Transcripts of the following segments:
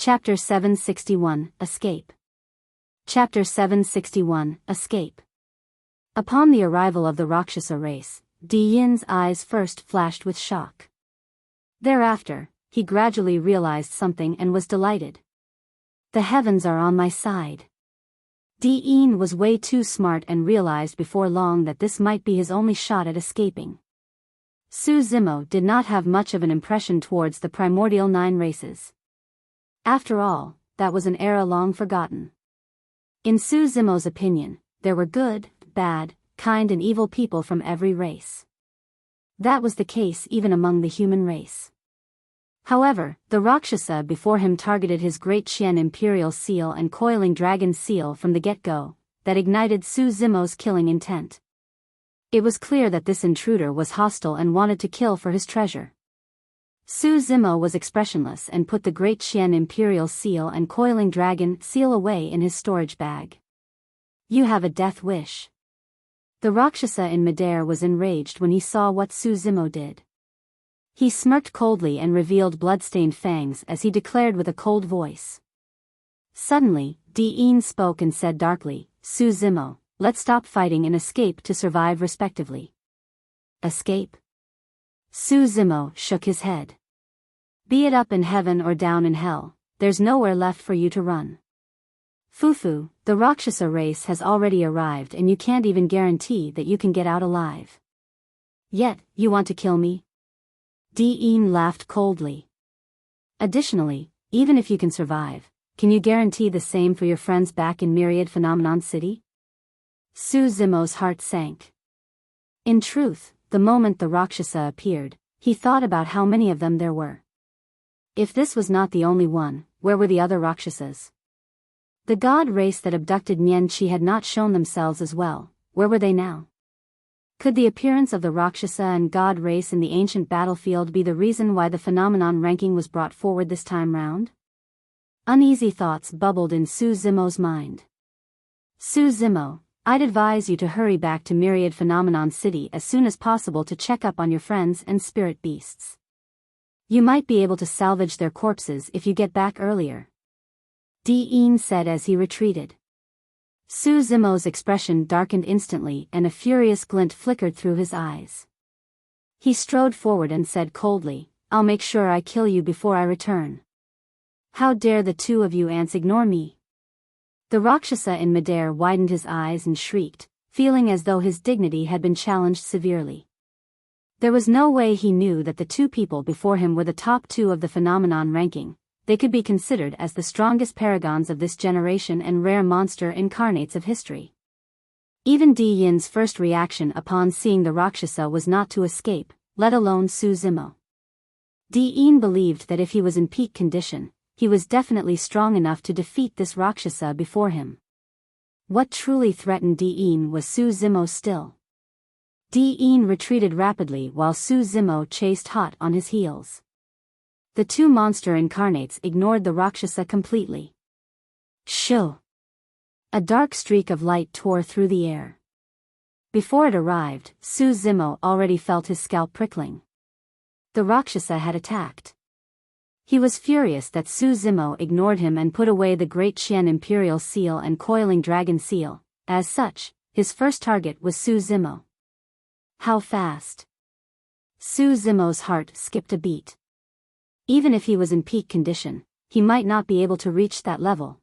Chapter 761, Escape. Chapter 761, Escape. Upon the arrival of the Rakshasa race, Yin's eyes first flashed with shock. Thereafter, he gradually realized something and was delighted. The heavens are on my side. Yin was way too smart and realized before long that this might be his only shot at escaping. Su Zimo did not have much of an impression towards the primordial 9 races. After all, that was an era long forgotten. In Su Zimo's opinion, there were good, bad, kind and evil people from every race. That was the case even among the human race. However, the Rakshasa before him targeted his great Qian imperial seal and coiling dragon seal from the get-go, that ignited Su Zimo's killing intent. It was clear that this intruder was hostile and wanted to kill for his treasure. Su Zimo was expressionless and put the great Qian imperial seal and coiling dragon seal away in his storage bag. You have a death wish. The Rakshasa in midair was enraged when he saw what Su Zimo did. He smirked coldly and revealed blood-stained fangs as he declared with a cold voice. Suddenly, Yin spoke and said darkly, Su Zimo, let's stop fighting and escape to survive respectively. Escape? Su Zimo shook his head. Be it up in heaven or down in hell, there's nowhere left for you to run. Fufu, the Rakshasa race has already arrived and you can't even guarantee that you can get out alive. Yet, you want to kill me? Yin laughed coldly. Additionally, even if you can survive, can you guarantee the same for your friends back in Myriad Phenomenon City? Su Zimo's heart sank. In truth, the moment the Rakshasa appeared, he thought about how many of them there were. If this was not the only one, where were the other Rakshasas? The god race that abducted Nian had not shown themselves as well, where were they now? Could the appearance of the Rakshasa and god race in the ancient battlefield be the reason why the phenomenon ranking was brought forward this time round? Uneasy thoughts bubbled in Su Zimo's mind. Su Zimo, I'd advise you to hurry back to Myriad Phenomenon City as soon as possible to check up on your friends and spirit beasts. You might be able to salvage their corpses if you get back earlier. Yin said as he retreated. Su Zimo's expression darkened instantly and a furious glint flickered through his eyes. He strode forward and said coldly, I'll make sure I kill you before I return. How dare the two of you ants ignore me? The Rakshasa in midair widened his eyes and shrieked, feeling as though his dignity had been challenged severely. There was no way he knew that the two people before him were the top 2 of the phenomenon ranking. They could be considered as the strongest paragons of this generation and rare monster incarnates of history. Even Yin's first reaction upon seeing the Rakshasa was not to escape, let alone Su Zimo. Yin believed that if he was in peak condition, he was definitely strong enough to defeat this Rakshasa before him. What truly threatened Yin was Su Zimo still. Yin retreated rapidly while Su Zimo chased hot on his heels. The two monster incarnates ignored the Rakshasa completely. Shoo! A dark streak of light tore through the air. Before it arrived, Su Zimo already felt his scalp prickling. The Rakshasa had attacked. He was furious that Su Zimo ignored him and put away the great Qian imperial seal and coiling dragon seal. As such, his first target was Su Zimo. How fast? Su Zimo's heart skipped a beat. Even if he was in peak condition, he might not be able to reach that level.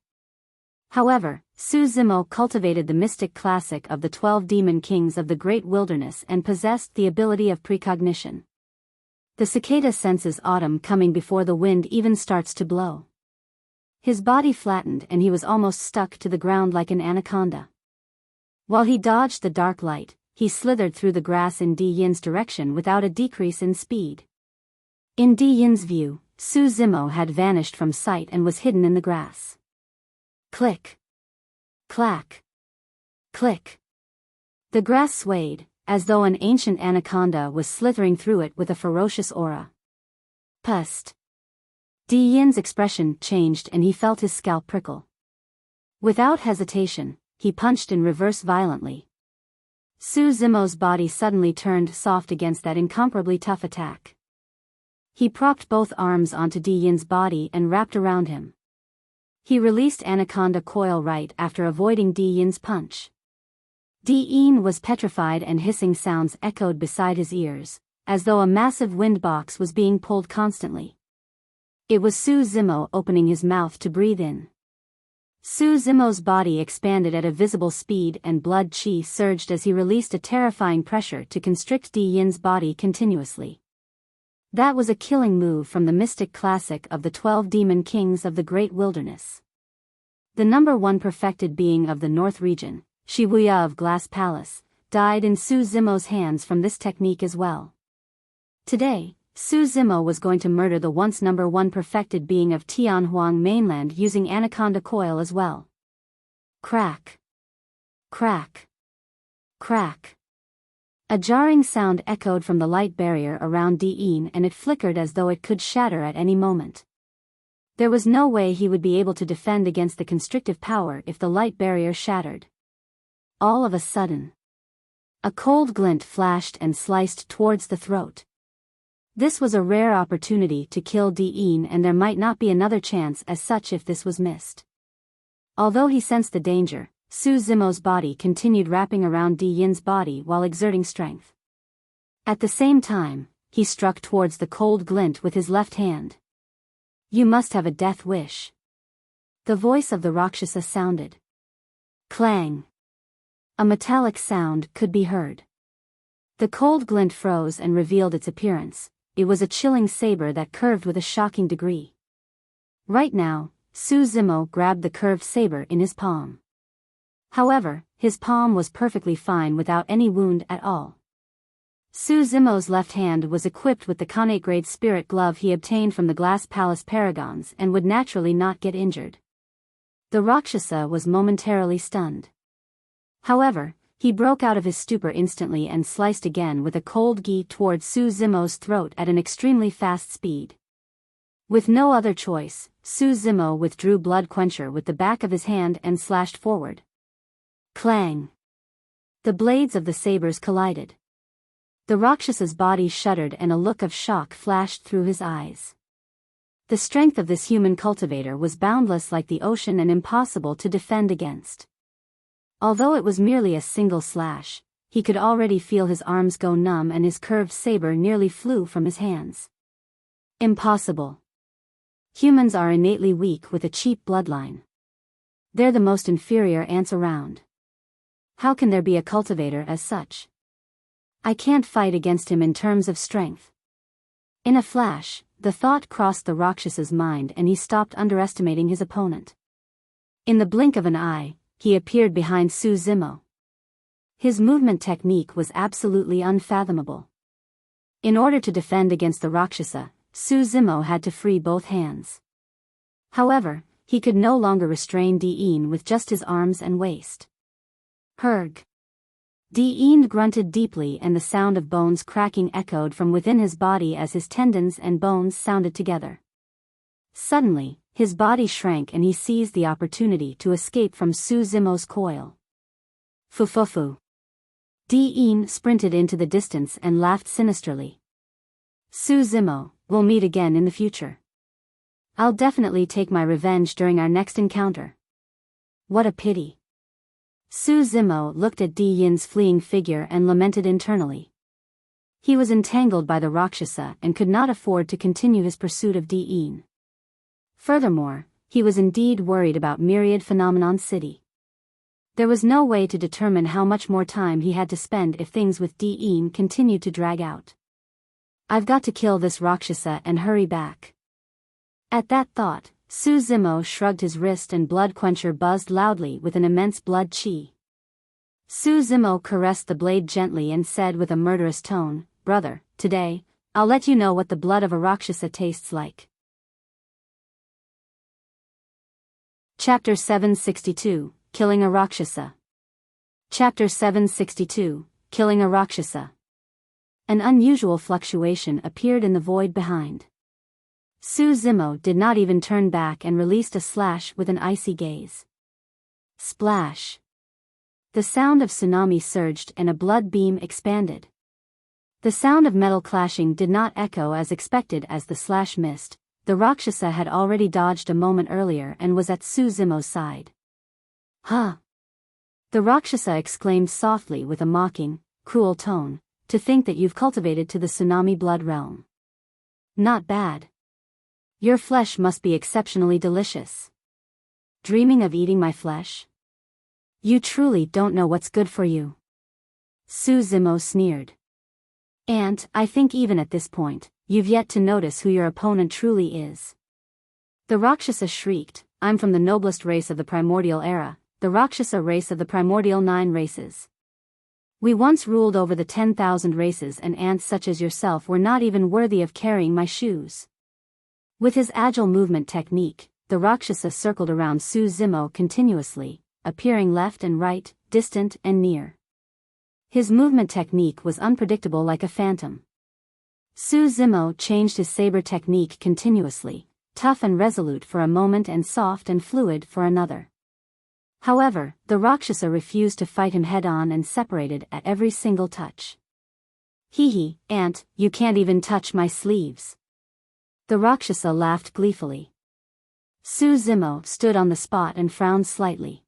However, Su Zimo cultivated the mystic classic of the 12 demon kings of the great wilderness and possessed the ability of precognition. The cicada senses autumn coming before the wind even starts to blow. His body flattened and he was almost stuck to the ground like an anaconda. While he dodged the dark light, he slithered through the grass in Yin's direction without a decrease in speed. In Yin's view, Su Zimo had vanished from sight and was hidden in the grass. Click. Clack. Click. The grass swayed, as though an ancient anaconda was slithering through it with a ferocious aura. Pust. Yin's expression changed and he felt his scalp prickle. Without hesitation, he punched in reverse violently. Su Zimo's body suddenly turned soft against that incomparably tough attack. He propped both arms onto Yin's body and wrapped around him. He released Anaconda Coil right after avoiding Di Yin's punch. Di Yin was petrified and hissing sounds echoed beside his ears, as though a massive wind box was being pulled constantly. It was Su Zimo opening his mouth to breathe in. Su Zimo's body expanded at a visible speed and blood qi surged as he released a terrifying pressure to constrict Di Yin's body continuously. That was a killing move from the mystic classic of the 12 demon kings of the Great Wilderness. The number 1 perfected being of the North region, Shibuya of Glass Palace, died in Su Zimo's hands from this technique as well. Today, Su Zimo was going to murder the once number 1 perfected being of Tianhuang mainland using Anaconda Coil as well. Crack. Crack. Crack. A jarring sound echoed from the light barrier around Di Yin and it flickered as though it could shatter at any moment. There was no way he would be able to defend against the constrictive power if the light barrier shattered. All of a sudden, a cold glint flashed and sliced towards the throat. This was a rare opportunity to kill Di Yin and there might not be another chance as such if this was missed. Although he sensed the danger, Su Zimo's body continued wrapping around Di Yin's body while exerting strength. At the same time, he struck towards the cold glint with his left hand. You must have a death wish. The voice of the Rakshasa sounded. Clang. A metallic sound could be heard. The cold glint froze and revealed its appearance. It was a chilling saber that curved with a shocking degree. Right now, Su Zimo grabbed the curved saber in his palm. However, his palm was perfectly fine without any wound at all. Su Zimo's left hand was equipped with the Khanate-grade spirit glove he obtained from the Glass Palace Paragons and would naturally not get injured. The Rakshasa was momentarily stunned. However, he broke out of his stupor instantly and sliced again with a cold gi towards Su Zimo's throat at an extremely fast speed. With no other choice, Su Zimo withdrew Blood Quencher with the back of his hand and slashed forward. Clang! The blades of the sabers collided. The Rakshasa's body shuddered and a look of shock flashed through his eyes. The strength of this human cultivator was boundless like the ocean and impossible to defend against. Although it was merely a single slash, he could already feel his arms go numb and his curved saber nearly flew from his hands. Impossible. Humans are innately weak with a cheap bloodline. They're the most inferior ants around. How can there be a cultivator as such? I can't fight against him in terms of strength. In a flash, the thought crossed the Rakshasa's mind and he stopped underestimating his opponent. In the blink of an eye, he appeared behind Su Zimo. His movement technique was absolutely unfathomable. In order to defend against the Rakshasa, Su Zimo had to free both hands. However, he could no longer restrain Di Yin with just his arms and waist. Herg. Di Yin grunted deeply and the sound of bones cracking echoed from within his body as his tendons and bones sounded together. Suddenly, his body shrank and he seized the opportunity to escape from Su Zimo's coil. Fufufu. Di Yin sprinted into the distance and laughed sinisterly. Su Zimo, we'll meet again in the future. I'll definitely take my revenge during our next encounter. What a pity. Su Zimo looked at Di Yin's fleeing figure and lamented internally. He was entangled by the Rakshasa and could not afford to continue his pursuit of Di Yin. Furthermore, he was indeed worried about Myriad Phenomenon City. There was no way to determine how much more time he had to spend if things with Di Yin continued to drag out. I've got to kill this Rakshasa and hurry back. At that thought, Su Zimo shrugged his wrist and Blood Quencher buzzed loudly with an immense blood qi. Su Zimo caressed the blade gently and said with a murderous tone, "Brother, today, I'll let you know what the blood of a Rakshasa tastes like." Chapter 762, Killing a Rakshasa. Chapter 762, Killing a Rakshasa. An unusual fluctuation appeared in the void behind. Su Zimo did not even turn back and released a slash with an icy gaze. Splash. The sound of tsunami surged and a blood beam expanded. The sound of metal clashing did not echo as expected as the slash missed, the Rakshasa had already dodged a moment earlier and was at Su Zimo's side. Huh! The Rakshasa exclaimed softly with a mocking, cruel tone, to think that you've cultivated to the tsunami blood realm. Not bad. Your flesh must be exceptionally delicious. Dreaming of eating my flesh? You truly don't know what's good for you. Su Zimo sneered. And, I think even at this point, you've yet to notice who your opponent truly is. The Rakshasa shrieked, I'm from the noblest race of the primordial era, the Rakshasa race of the primordial 9 races. We once ruled over the 10,000 races, and ants such as yourself were not even worthy of carrying my shoes. With his agile movement technique, the Rakshasa circled around Su Zimo continuously, appearing left and right, distant and near. His movement technique was unpredictable like a phantom. Su Zimo changed his saber technique continuously, tough and resolute for a moment and soft and fluid for another. However, the Rakshasa refused to fight him head-on and separated at every single touch. Hee, ant, you can't even touch my sleeves. The Rakshasa laughed gleefully. Su Zimo stood on the spot and frowned slightly.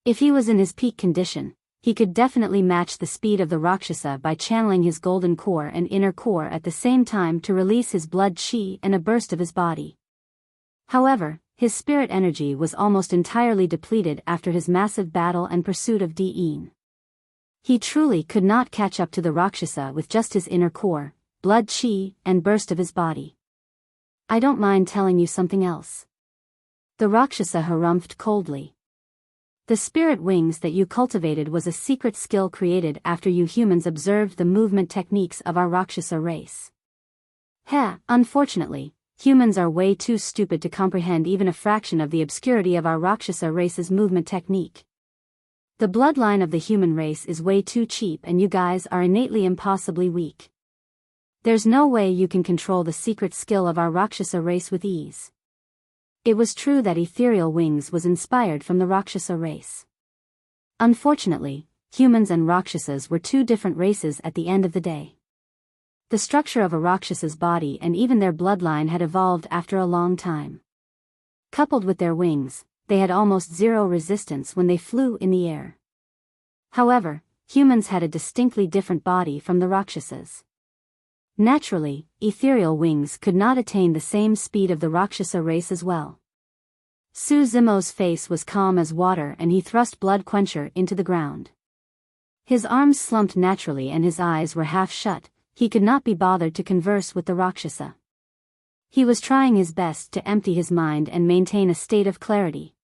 If he was in his peak condition, he could definitely match the speed of the Rakshasa by channeling his golden core and inner core at the same time to release his blood chi and a burst of his body. However, his spirit energy was almost entirely depleted after his massive battle and pursuit of Dian. He truly could not catch up to the Rakshasa with just his inner core, blood chi, and burst of his body. I don't mind telling you something else. The Rakshasa harumphed coldly. The spirit wings that you cultivated was a secret skill created after you humans observed the movement techniques of our Rakshasa race. Unfortunately, humans are way too stupid to comprehend even a fraction of the obscurity of our Rakshasa race's movement technique. The bloodline of the human race is way too cheap and you guys are innately impossibly weak. There's no way you can control the secret skill of our Rakshasa race with ease. It was true that Ethereal Wings was inspired from the Rakshasa race. Unfortunately, humans and Rakshasas were two different races at the end of the day. The structure of a Rakshasa's body and even their bloodline had evolved after a long time. Coupled with their wings, they had almost zero resistance when they flew in the air. However, humans had a distinctly different body from the Rakshasas. Naturally, Ethereal Wings could not attain the same speed of the Rakshasa race as well. Su Zimo's face was calm as water and he thrust Blood Quencher into the ground. His arms slumped naturally and his eyes were half shut. He could not be bothered to converse with the Rakshasa. He was trying his best to empty his mind and maintain a state of clarity.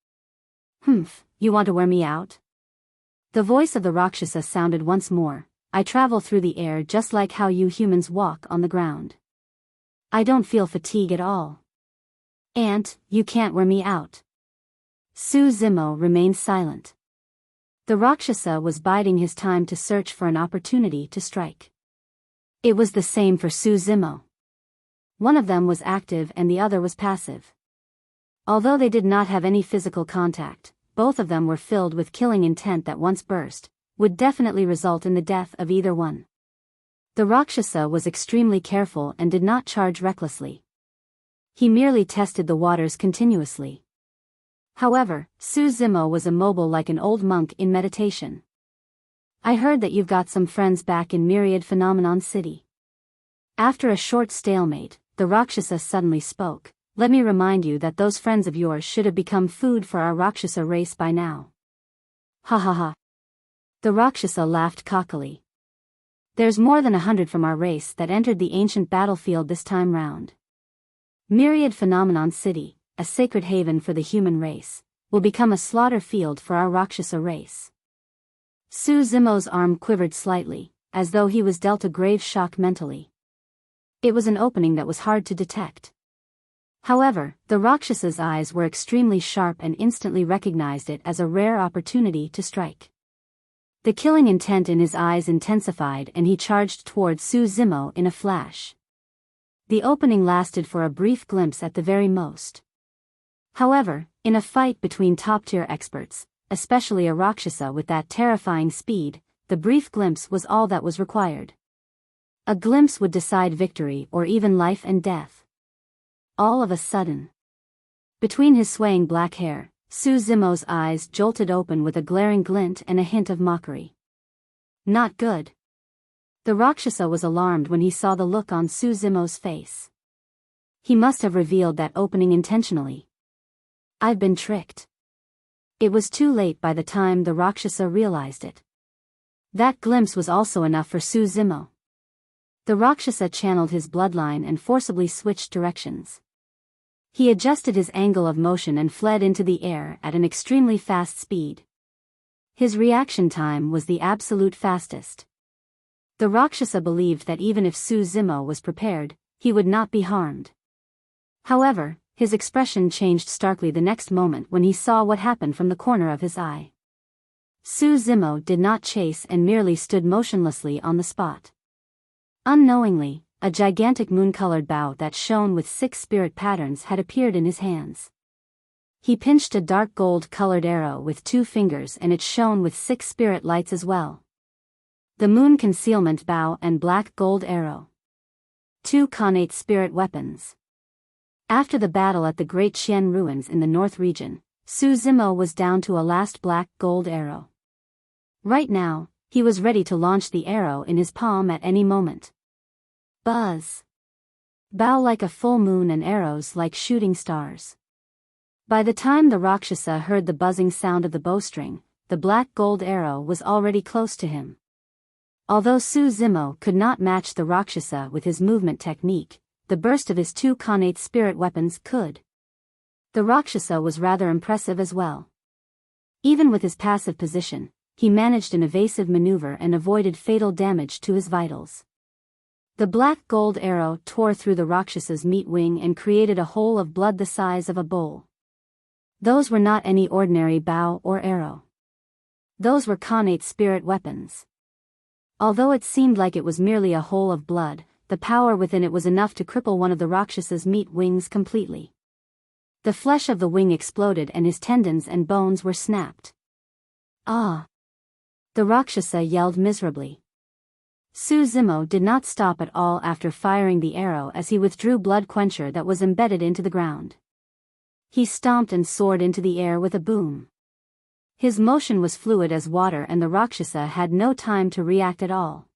You want to wear me out? The voice of the Rakshasa sounded once more. I travel through the air just like how you humans walk on the ground. I don't feel fatigue at all. Ant, you can't wear me out. Su Zimo remained silent. The Rakshasa was biding his time to search for an opportunity to strike. It was the same for Su Zimo. One of them was active and the other was passive. Although they did not have any physical contact, both of them were filled with killing intent that once burst, would definitely result in the death of either one. The Rakshasa was extremely careful and did not charge recklessly. He merely tested the waters continuously. However, Su Zimo was immobile like an old monk in meditation. I heard that you've got some friends back in Myriad Phenomenon City. After a short stalemate, the Rakshasa suddenly spoke. Let me remind you that those friends of yours should have become food for our Rakshasa race by now. Ha ha ha. The Rakshasa laughed cockily. There's more than 100 from our race that entered the ancient battlefield this time round. Myriad Phenomenon City, a sacred haven for the human race, will become a slaughter field for our Rakshasa race. Su Zimo's arm quivered slightly, as though he was dealt a grave shock mentally. It was an opening that was hard to detect. However, the Rakshasa's eyes were extremely sharp and instantly recognized it as a rare opportunity to strike. The killing intent in his eyes intensified and he charged towards Su Zimo in a flash. The opening lasted for a brief glimpse at the very most. However, in a fight between top-tier experts, especially a Rakshasa with that terrifying speed, the brief glimpse was all that was required. A glimpse would decide victory or even life and death. all of a sudden. Between his swaying black hair, Su Zimo's eyes jolted open with a glaring glint and a hint of mockery. Not good. The Rakshasa was alarmed when he saw the look on Su Zimo's face. He must have revealed that opening intentionally. I've been tricked. It was too late by the time the Rakshasa realized it. That glimpse was also enough for Su Zimo. The Rakshasa channeled his bloodline and forcibly switched directions. He adjusted his angle of motion and fled into the air at an extremely fast speed. His reaction time was the absolute fastest. The Rakshasa believed that even if Su Zimo was prepared, he would not be harmed. However, his expression changed starkly the next moment when he saw what happened from the corner of his eye. Su Zimo did not chase and merely stood motionlessly on the spot. Unknowingly, a gigantic moon-colored bow that shone with 6 spirit patterns had appeared in his hands. He pinched a dark gold-colored arrow with 2 fingers and it shone with 6 spirit lights as well. The moon concealment bow and black gold arrow. 2 connate spirit weapons. After the battle at the Great Qian Ruins in the North region, Su Zimo was down to a last black gold arrow. Right now, he was ready to launch the arrow in his palm at any moment. Buzz. Bow like a full moon and arrows like shooting stars. By the time the Rakshasa heard the buzzing sound of the bowstring, the black gold arrow was already close to him. Although Su Zimo could not match the Rakshasa with his movement technique, the burst of his 2 connate spirit weapons could. The Rakshasa was rather impressive as well. Even with his passive position, he managed an evasive maneuver and avoided fatal damage to his vitals. The black gold arrow tore through the Rakshasa's meat wing and created a hole of blood the size of a bowl. Those were not any ordinary bow or arrow. Those were connate spirit weapons. Although it seemed like it was merely a hole of blood, the power within it was enough to cripple one of the Rakshasa's meat wings completely. The flesh of the wing exploded and his tendons and bones were snapped. Ah! The Rakshasa yelled miserably. Su Zimo did not stop at all after firing the arrow as he withdrew blood quencher that was embedded into the ground. He stomped and soared into the air with a boom. His motion was fluid as water and the Rakshasa had no time to react at all.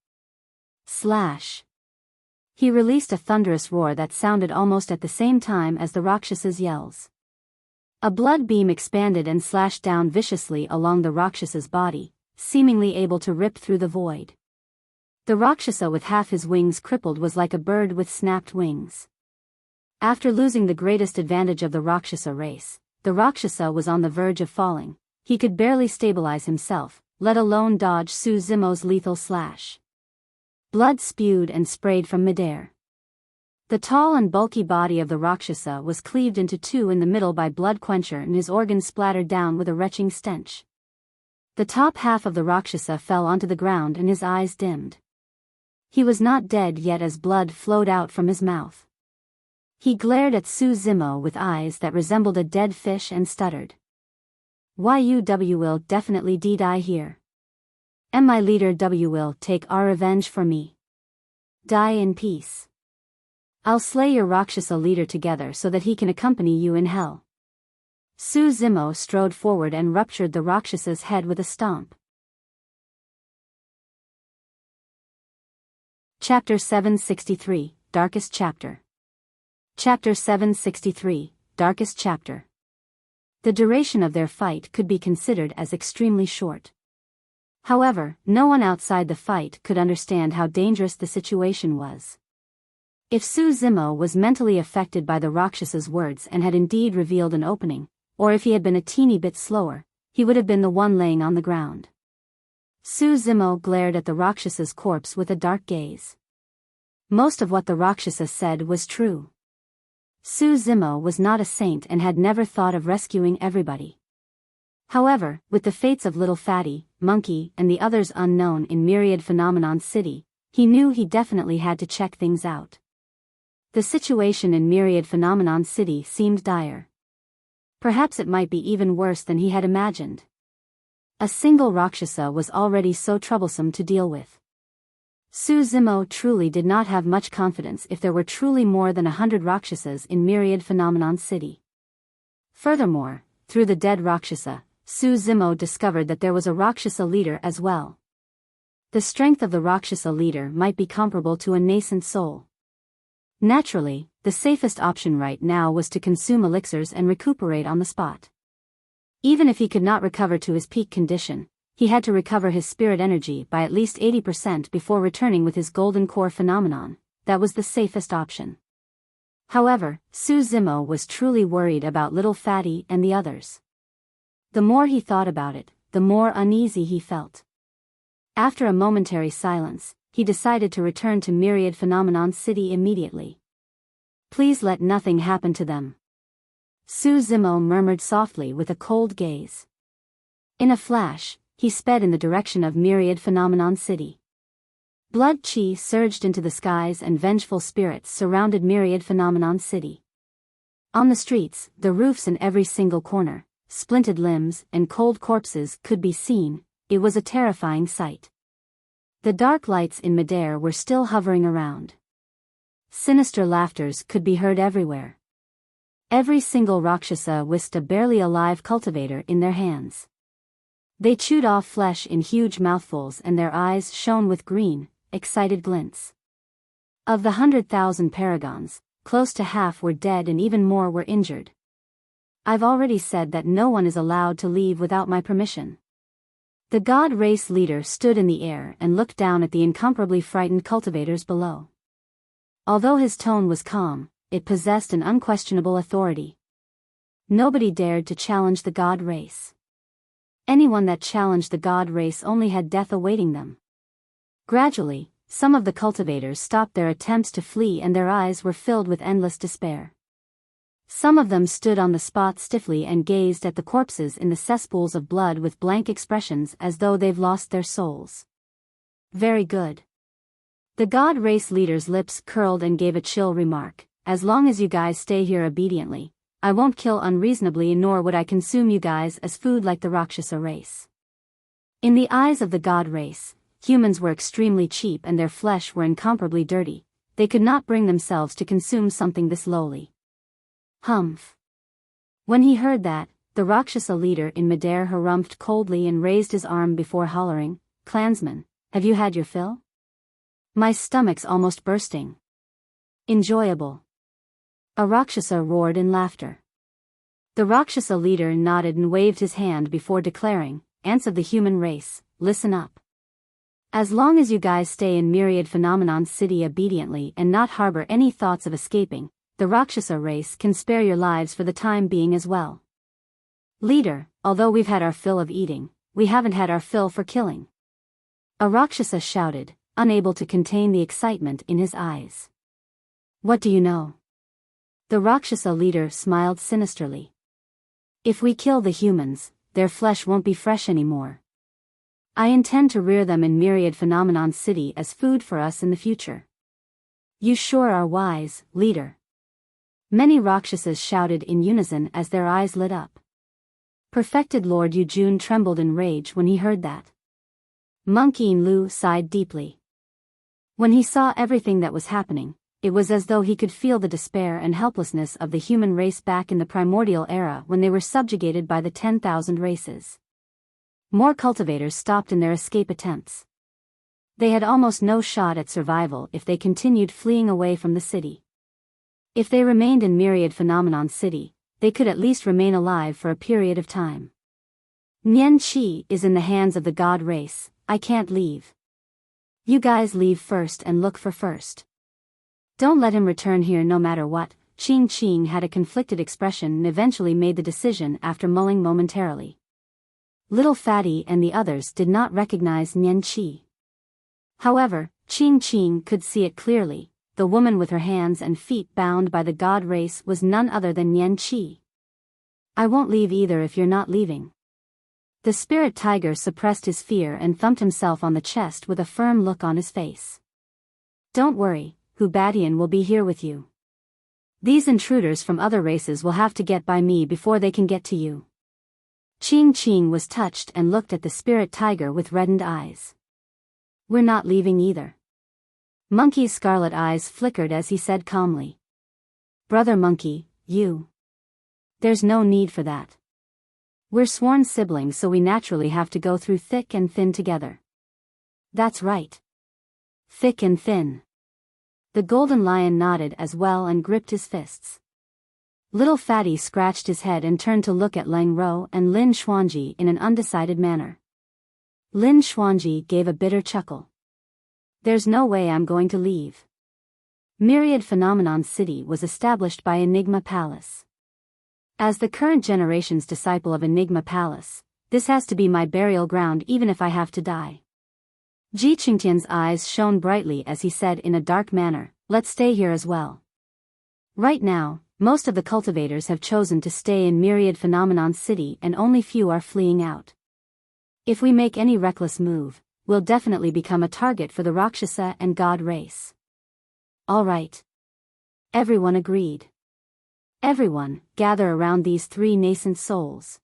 Slash! He released a thunderous roar that sounded almost at the same time as the Rakshasa's yells. A blood beam expanded and slashed down viciously along the Rakshasa's body, seemingly able to rip through the void. The Rakshasa with half his wings crippled was like a bird with snapped wings. After losing the greatest advantage of the Rakshasa race, the Rakshasa was on the verge of falling. He could barely stabilize himself, let alone dodge Su Zimo's lethal slash. Blood spewed and sprayed from midair. The tall and bulky body of the Rakshasa was cleaved into 2 in the middle by blood quencher and his organs splattered down with a retching stench. The top half of the Rakshasa fell onto the ground and his eyes dimmed. He was not dead yet as blood flowed out from his mouth. He glared at Su Zimo with eyes that resembled a dead fish and stuttered. "You will definitely die here. And my leader will take our revenge for me. Die in peace. I'll slay your Rakshasa leader together so that he can accompany you in hell." Su Zimo strode forward and ruptured the Rakshasa's head with a stomp. Chapter 763, Darkest Chapter. Chapter 763, Darkest Chapter. The duration of their fight could be considered as extremely short. However, no one outside the fight could understand how dangerous the situation was. If Su Zimo was mentally affected by the Rakshasa's words and had indeed revealed an opening, or if he had been a teeny bit slower, he would have been the one laying on the ground. Su Zimo glared at the Rakshasa's corpse with a dark gaze. Most of what the Rakshasa said was true. Su Zimo was not a saint and had never thought of rescuing everybody. However, with the fates of Little Fatty, Monkey, and the others unknown in Myriad Phenomenon City, he knew he definitely had to check things out. The situation in Myriad Phenomenon City seemed dire. Perhaps it might be even worse than he had imagined. A single Rakshasa was already so troublesome to deal with. Su Zimo truly did not have much confidence if there were truly more than 100 Rakshasas in Myriad Phenomenon City. Furthermore, through the dead Rakshasa, Su Zimo discovered that there was a Rakshasa leader as well. The strength of the Rakshasa leader might be comparable to a nascent soul. Naturally, the safest option right now was to consume elixirs and recuperate on the spot. Even if he could not recover to his peak condition, he had to recover his spirit energy by at least 80% before returning with his golden core phenomenon. That was the safest option. However, Su Zimo was truly worried about Little Fatty and the others. The more he thought about it, the more uneasy he felt. After a momentary silence, he decided to return to Myriad Phenomenon City immediately. Please let nothing happen to them. Su Zimo murmured softly with a cold gaze. In a flash, he sped in the direction of Myriad Phenomenon City. Blood chi surged into the skies and vengeful spirits surrounded Myriad Phenomenon City. On the streets, the roofs in every single corner, splinted limbs and cold corpses could be seen. It was a terrifying sight. The dark lights in midair were still hovering around. Sinister laughters could be heard everywhere. Every single Rakshasa whisked a barely alive cultivator in their hands. They chewed off flesh in huge mouthfuls and their eyes shone with green, excited glints. Of the 100,000 paragons, close to half were dead and even more were injured. I've already said that no one is allowed to leave without my permission. The god race leader stood in the air and looked down at the incomparably frightened cultivators below. Although his tone was calm, it possessed an unquestionable authority. Nobody dared to challenge the god race. Anyone that challenged the god race only had death awaiting them. Gradually, some of the cultivators stopped their attempts to flee and their eyes were filled with endless despair. Some of them stood on the spot stiffly and gazed at the corpses in the cesspools of blood with blank expressions as though they've lost their souls. Very good. The god race leader's lips curled and gave a chill remark. As long as you guys stay here obediently, I won't kill unreasonably nor would I consume you guys as food like the Rakshasa race. In the eyes of the god race, humans were extremely cheap and their flesh were incomparably dirty. They could not bring themselves to consume something this lowly. Humph. When he heard that, the Rakshasa leader in midair harumphed coldly and raised his arm before hollering, "Clansman, have you had your fill? My stomach's almost bursting." Enjoyable. A Rakshasa roared in laughter. The Rakshasa leader nodded and waved his hand before declaring, "Ants of the human race, listen up. As long as you guys stay in Myriad Phenomenon City obediently and not harbor any thoughts of escaping, the Rakshasa race can spare your lives for the time being as well. Leader, although we've had our fill of eating, we haven't had our fill for killing." A Rakshasa shouted, unable to contain the excitement in his eyes. "What do you know?" The Rakshasa leader smiled sinisterly. "If we kill the humans, their flesh won't be fresh anymore. I intend to rear them in Myriad Phenomenon City as food for us in the future." "You sure are wise, leader." Many Rakshasas shouted in unison as their eyes lit up. Perfected Lord Yujun trembled in rage when he heard that. Monkey Lu sighed deeply. When he saw everything that was happening, it was as though he could feel the despair and helplessness of the human race back in the primordial era when they were subjugated by the 10,000 races. More cultivators stopped in their escape attempts. They had almost no shot at survival if they continued fleeing away from the city. If they remained in Myriad Phenomenon City, they could at least remain alive for a period of time. "Nian Qi is in the hands of the god race, I can't leave. You guys leave first and look for first. Don't let him return here no matter what." Qing Qing had a conflicted expression and eventually made the decision after mulling momentarily. Little Fatty and the others did not recognize Nian Qi. However, Qing Qing could see it clearly. The woman with her hands and feet bound by the god race was none other than Nian Qi. "I won't leave either if you're not leaving." The spirit tiger suppressed his fear and thumped himself on the chest with a firm look on his face. "Don't worry, Hubadian will be here with you. These intruders from other races will have to get by me before they can get to you." Qing Qing was touched and looked at the spirit tiger with reddened eyes. "We're not leaving either. Monkey's scarlet eyes flickered as he said calmly. Brother Monkey, there's no need for that. We're sworn siblings, so we naturally have to go through thick and thin together. That's right. Thick and thin. The golden lion nodded as well and gripped his fists. Little Fatty scratched his head and turned to look at Lang Ro and Lin Xuanji in an undecided manner. Lin Xuanji gave a bitter chuckle. There's no way I'm going to leave. Myriad Phenomenon City was established by Enigma Palace. As the current generation's disciple of Enigma Palace, this has to be my burial ground even if I have to die. Ji Qingtian's eyes shone brightly as he said in a dark manner, let's stay here as well. Right now, most of the cultivators have chosen to stay in Myriad Phenomenon City and only few are fleeing out. If we make any reckless move, we'll definitely become a target for the Rakshasa and God race. All right. Everyone agreed. Everyone, gather around these three nascent souls.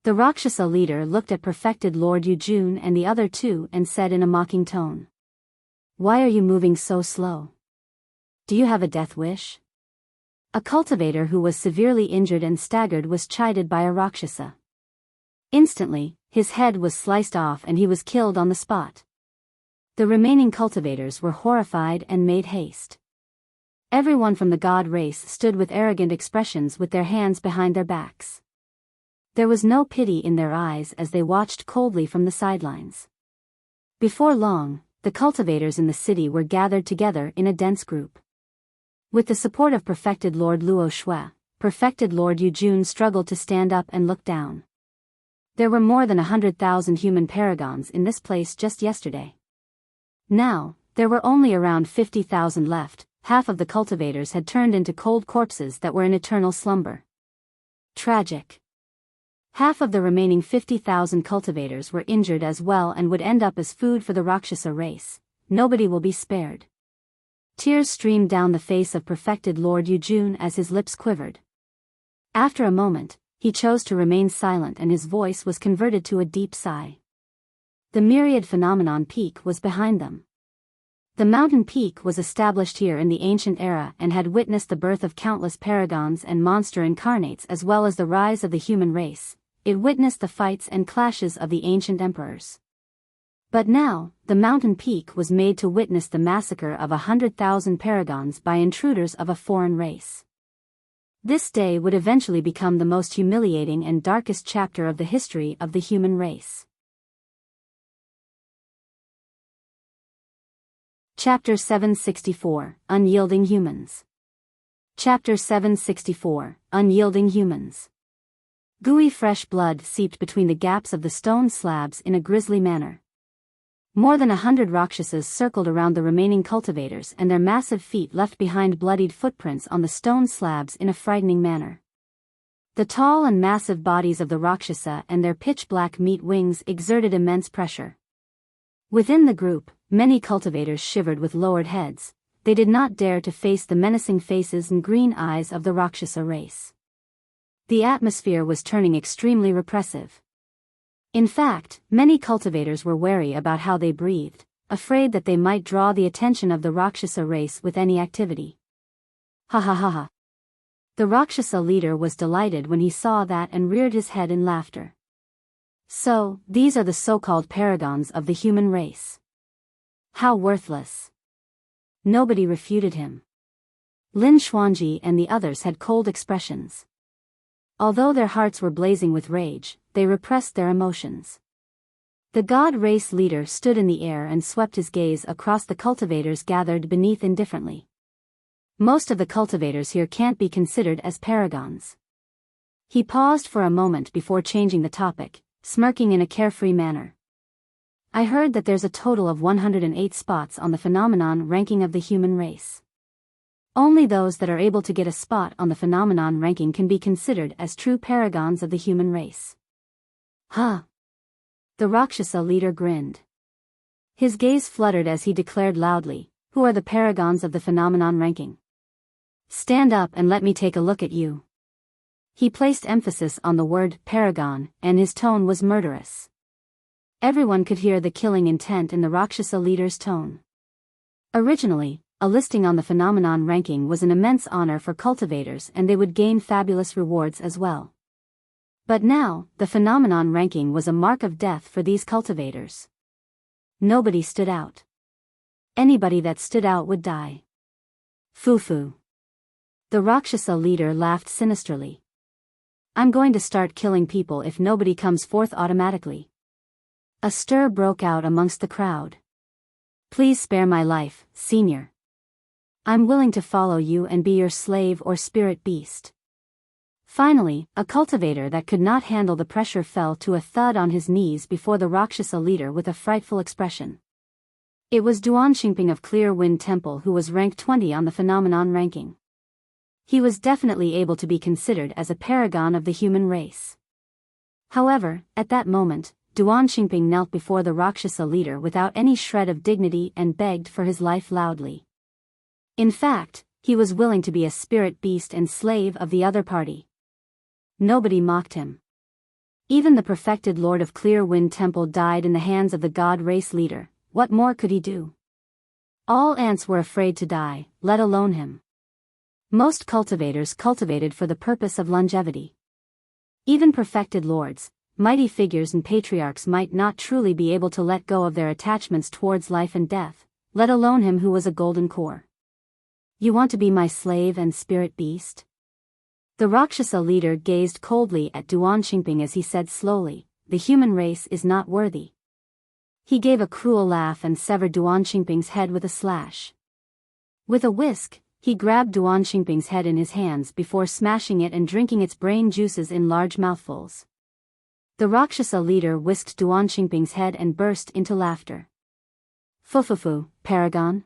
The Rakshasa leader looked at perfected Lord Yujun and the other two and said in a mocking tone. Why are you moving so slow? Do you have a death wish? A cultivator who was severely injured and staggered was chided by a Rakshasa. Instantly, his head was sliced off and he was killed on the spot. The remaining cultivators were horrified and made haste. Everyone from the god race stood with arrogant expressions with their hands behind their backs. There was no pity in their eyes as they watched coldly from the sidelines. Before long, the cultivators in the city were gathered together in a dense group. With the support of perfected Lord Luo Shui, perfected Lord Yujun struggled to stand up and look down. There were more than 100,000 human paragons in this place just yesterday. Now, there were only around 50,000 left. Half of the cultivators had turned into cold corpses that were in eternal slumber. Tragic. Half of the remaining 50,000 cultivators were injured as well and would end up as food for the Rakshasa race. Nobody will be spared. Tears streamed down the face of perfected Lord Yujun as his lips quivered. After a moment, he chose to remain silent and his voice was converted to a deep sigh. The Myriad Phenomenon Peak was behind them. The mountain peak was established here in the ancient era and had witnessed the birth of countless paragons and monster incarnates as well as the rise of the human race. It witnessed the fights and clashes of the ancient emperors. But now, the mountain peak was made to witness the massacre of 100,000 paragons by intruders of a foreign race. This day would eventually become the most humiliating and darkest chapter of the history of the human race. Chapter 764, Unyielding Humans. Chapter 764, Unyielding Humans. Gooey fresh blood seeped between the gaps of the stone slabs in a grisly manner. More than 100 Rakshasas circled around the remaining cultivators and their massive feet left behind bloodied footprints on the stone slabs in a frightening manner. The tall and massive bodies of the Rakshasa and their pitch-black meat wings exerted immense pressure. Within the group, many cultivators shivered with lowered heads. They did not dare to face the menacing faces and green eyes of the Rakshasa race. The atmosphere was turning extremely repressive. In fact, many cultivators were wary about how they breathed, afraid that they might draw the attention of the Rakshasa race with any activity. Ha ha ha ha. The Rakshasa leader was delighted when he saw that and reared his head in laughter. So, these are the so-called paragons of the human race. How worthless. Nobody refuted him. Lin Xuanji and the others had cold expressions. Although their hearts were blazing with rage, they repressed their emotions. The god race leader stood in the air and swept his gaze across the cultivators gathered beneath indifferently. Most of the cultivators here can't be considered as paragons. He paused for a moment before changing the topic, smirking in a carefree manner. I heard that there's a total of 108 spots on the phenomenon ranking of the human race. Only those that are able to get a spot on the phenomenon ranking can be considered as true paragons of the human race. Huh? The Rakshasa leader grinned. His gaze fluttered as he declared loudly, "Who are the paragons of the phenomenon ranking? Stand up and let me take a look at you." He placed emphasis on the word paragon, and his tone was murderous. Everyone could hear the killing intent in the Rakshasa leader's tone. Originally, a listing on the phenomenon ranking was an immense honor for cultivators and they would gain fabulous rewards as well. But now, the phenomenon ranking was a mark of death for these cultivators. Nobody stood out. Anybody that stood out would die. Foo-foo. The Rakshasa leader laughed sinisterly. I'm going to start killing people if nobody comes forth automatically. A stir broke out amongst the crowd. Please spare my life, Senior. I'm willing to follow you and be your slave or spirit beast. Finally, a cultivator that could not handle the pressure fell to a thud on his knees before the Rakshasa leader with a frightful expression. It was Duanxingping of Clear Wind Temple who was ranked 20 on the phenomenon ranking. He was definitely able to be considered as a paragon of the human race. However, at that moment, Duanxingping knelt before the Rakshasa leader without any shred of dignity and begged for his life loudly. In fact, he was willing to be a spirit beast and slave of the other party. Nobody mocked him. Even the perfected Lord of Clear Wind Temple died in the hands of the god race leader. What more could he do? All ants were afraid to die, let alone him. Most cultivators cultivated for the purpose of longevity. Even perfected lords, mighty figures and patriarchs might not truly be able to let go of their attachments towards life and death, let alone him who was a golden core. You want to be my slave and spirit beast? The Rakshasa leader gazed coldly at Duanxingping as he said slowly, the human race is not worthy. He gave a cruel laugh and severed Duanxingping's head with a slash. With a whisk, he grabbed Duanxingping's head in his hands before smashing it and drinking its brain juices in large mouthfuls. The Rakshasa leader whisked Duanxingping's head and burst into laughter. Fufufu, paragon?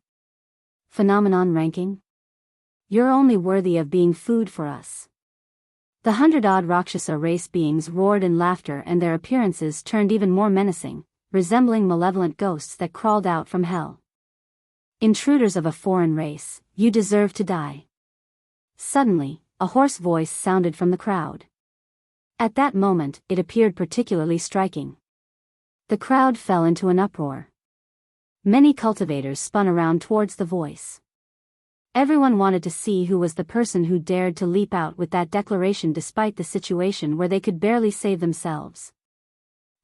Phenomenon ranking? You're only worthy of being food for us. The 100-odd Rakshasa race beings roared in laughter and their appearances turned even more menacing, resembling malevolent ghosts that crawled out from hell. Intruders of a foreign race, you deserve to die. Suddenly, a hoarse voice sounded from the crowd. At that moment, it appeared particularly striking. The crowd fell into an uproar. Many cultivators spun around towards the voice. Everyone wanted to see who was the person who dared to leap out with that declaration despite the situation where they could barely save themselves.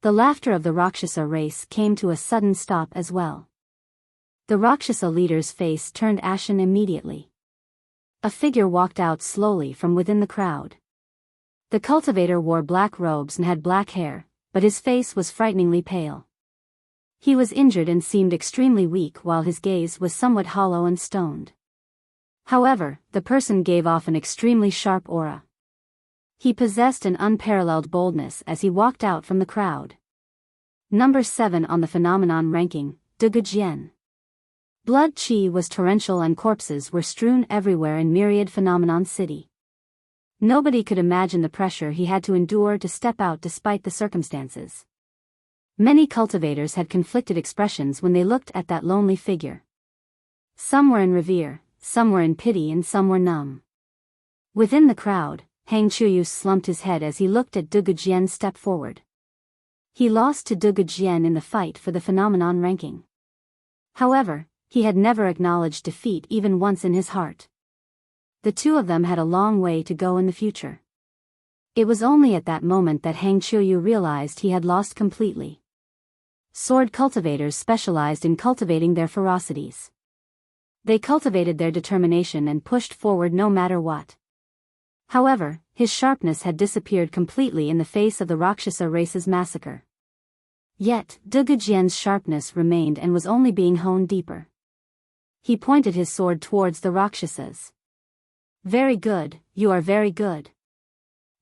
The laughter of the Rakshasa race came to a sudden stop as well. The Rakshasa leader's face turned ashen immediately. A figure walked out slowly from within the crowd. The cultivator wore black robes and had black hair, but his face was frighteningly pale. He was injured and seemed extremely weak while his gaze was somewhat hollow and stoned. However, the person gave off an extremely sharp aura. He possessed an unparalleled boldness as he walked out from the crowd. Number 7 on the phenomenon ranking, Dugujian. Blood chi was torrential and corpses were strewn everywhere in Myriad Phenomenon City. Nobody could imagine the pressure he had to endure to step out despite the circumstances. Many cultivators had conflicted expressions when they looked at that lonely figure. Some were in revere, some were in pity and some were numb. Within the crowd, Hang Chuyu slumped his head as he looked at Dugujian step forward. He lost to Dugujian in the fight for the phenomenon ranking. However, he had never acknowledged defeat even once in his heart. The two of them had a long way to go in the future. It was only at that moment that Hang Chuyu realized he had lost completely. Sword cultivators specialized in cultivating their ferocities. They cultivated their determination and pushed forward no matter what. However, his sharpness had disappeared completely in the face of the Rakshasa race's massacre. Yet, Dugujian's sharpness remained and was only being honed deeper. He pointed his sword towards the Rakshasas. Very good, you are very good.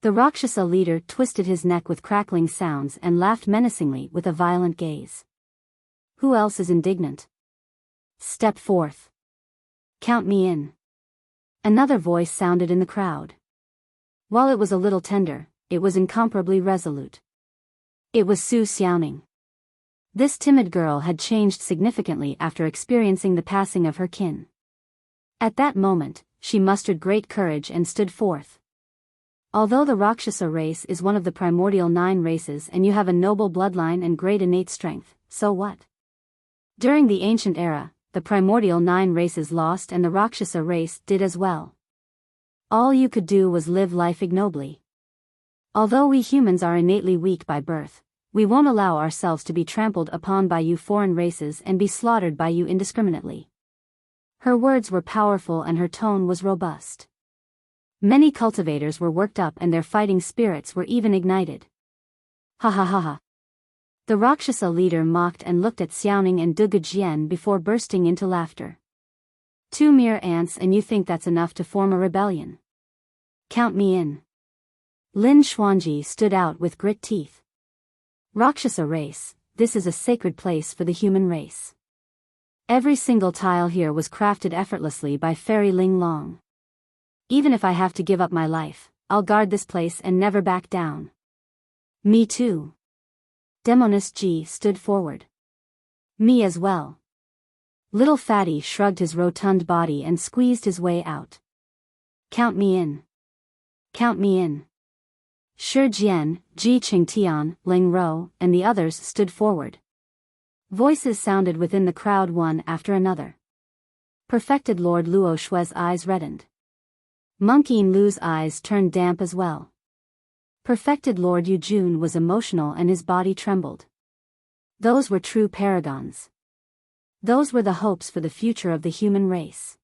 The Rakshasa leader twisted his neck with crackling sounds and laughed menacingly with a violent gaze. Who else is indignant? Step forth. Count me in. Another voice sounded in the crowd. While it was a little tender, it was incomparably resolute. It was Su Xiaoning. This timid girl had changed significantly after experiencing the passing of her kin. At that moment, she mustered great courage and stood forth. Although the Rakshasa race is one of the primordial 9 races and you have a noble bloodline and great innate strength, so what? During the ancient era, the primordial 9 races lost and the Rakshasa race did as well. All you could do was live life ignobly. Although we humans are innately weak by birth, we won't allow ourselves to be trampled upon by you foreign races and be slaughtered by you indiscriminately. Her words were powerful and her tone was robust. Many cultivators were worked up and their fighting spirits were even ignited. Ha ha ha ha. The Rakshasa leader mocked and looked at Xiaoning and Dugujian before bursting into laughter. 2 mere ants and you think that's enough to form a rebellion? Count me in. Lin Xuanji stood out with grit teeth. Rakshasa race, this is a sacred place for the human race. Every single tile here was crafted effortlessly by Fairy Ling Long. Even if I have to give up my life, I'll guard this place and never back down. Me too. Demoness Ji stood forward. Me as well. Little Fatty shrugged his rotund body and squeezed his way out. Count me in. Count me in. Shi Jian, Ji Qingtian, Ling Ro, and the others stood forward. Voices sounded within the crowd one after another. Perfected Lord Luo Shui's eyes reddened. Monkey Lu's eyes turned damp as well. Perfected Lord Yu Jun was emotional and his body trembled. Those were true paragons. Those were the hopes for the future of the human race.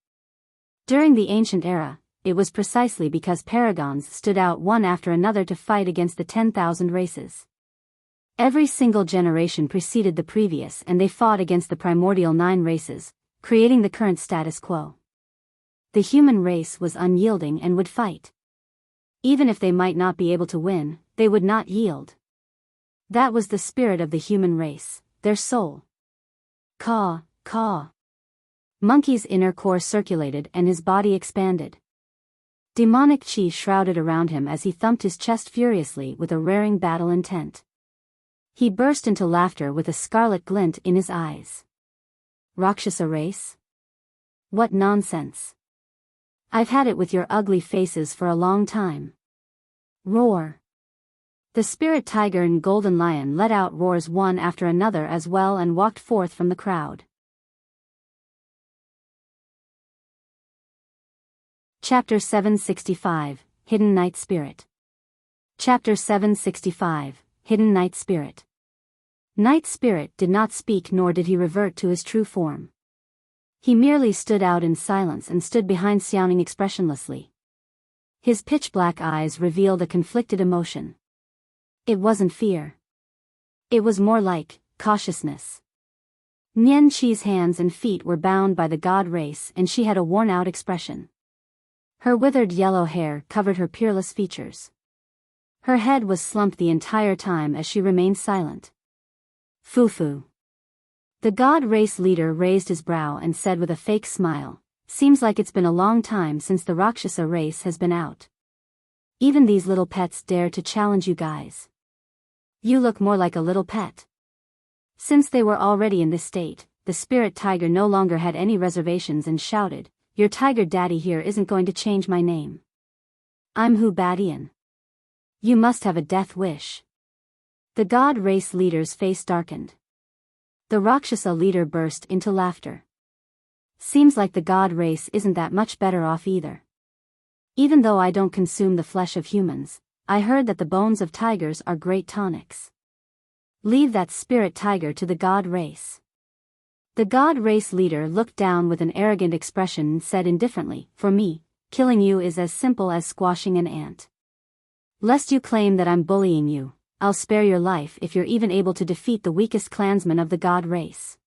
During the ancient era, it was precisely because paragons stood out one after another to fight against the 10,000 races. Every single generation preceded the previous and they fought against the primordial 9 races, creating the current status quo. The human race was unyielding and would fight. Even if they might not be able to win, they would not yield. That was the spirit of the human race, their soul. Caw, caw. Monkey's inner core circulated and his body expanded. Demonic chi shrouded around him as he thumped his chest furiously with a raring battle intent. He burst into laughter with a scarlet glint in his eyes. Rakshasa race? What nonsense. I've had it with your ugly faces for a long time. Roar. The spirit tiger and golden lion let out roars one after another as well and walked forth from the crowd. Chapter 765, Hidden Night Spirit. Chapter 765, Hidden Night Spirit. Night Spirit did not speak nor did he revert to his true form. He merely stood out in silence and stood behind Xiaoning expressionlessly. His pitch-black eyes revealed a conflicted emotion. It wasn't fear. It was more like cautiousness. Nian Qi's hands and feet were bound by the god race and she had a worn-out expression. Her withered yellow hair covered her peerless features. Her head was slumped the entire time as she remained silent. Fufu. The god race leader raised his brow and said with a fake smile, seems like it's been a long time since the Rakshasa race has been out. Even these little pets dare to challenge you guys. You look more like a little pet. Since they were already in this state, the spirit tiger no longer had any reservations and shouted, your tiger daddy here isn't going to change my name. I'm Hu Badian. You must have a death wish. The god race leader's face darkened. The Rakshasa leader burst into laughter. Seems like the god race isn't that much better off either. Even though I don't consume the flesh of humans, I heard that the bones of tigers are great tonics. Leave that spirit tiger to the god race. The god race leader looked down with an arrogant expression and said indifferently, for me, killing you is as simple as squashing an ant. Lest you claim that I'm bullying you, I'll spare your life if you're even able to defeat the weakest clansman of the god race.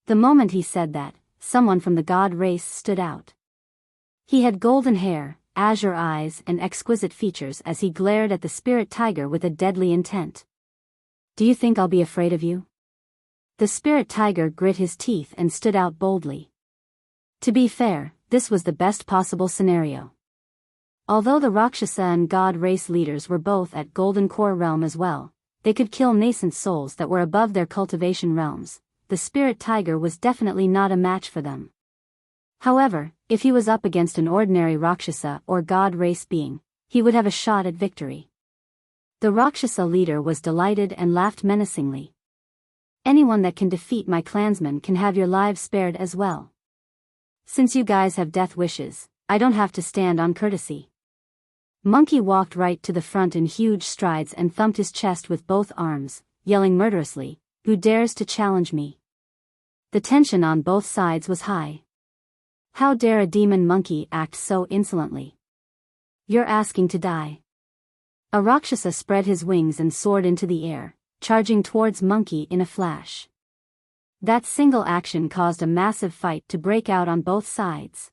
The moment he said that, someone from the god race stood out. He had golden hair, azure eyes and exquisite features as he glared at the spirit tiger with a deadly intent. Do you think I'll be afraid of you? The spirit tiger grit his teeth and stood out boldly. To be fair, this was the best possible scenario. Although the Rakshasa and god race leaders were both at Golden Core realm as well, they could kill nascent souls that were above their cultivation realms. The spirit tiger was definitely not a match for them. However, if he was up against an ordinary Rakshasa or god race being, he would have a shot at victory. The Rakshasa leader was delighted and laughed menacingly. Anyone that can defeat my clansmen can have your lives spared as well. Since you guys have death wishes, I don't have to stand on courtesy. Monkey walked right to the front in huge strides and thumped his chest with both arms, yelling murderously, "Who dares to challenge me?" The tension on both sides was high. How dare a demon monkey act so insolently? You're asking to die. A Rakshasa spread his wings and soared into the air, charging towards Monkey in a flash. That single action caused a massive fight to break out on both sides.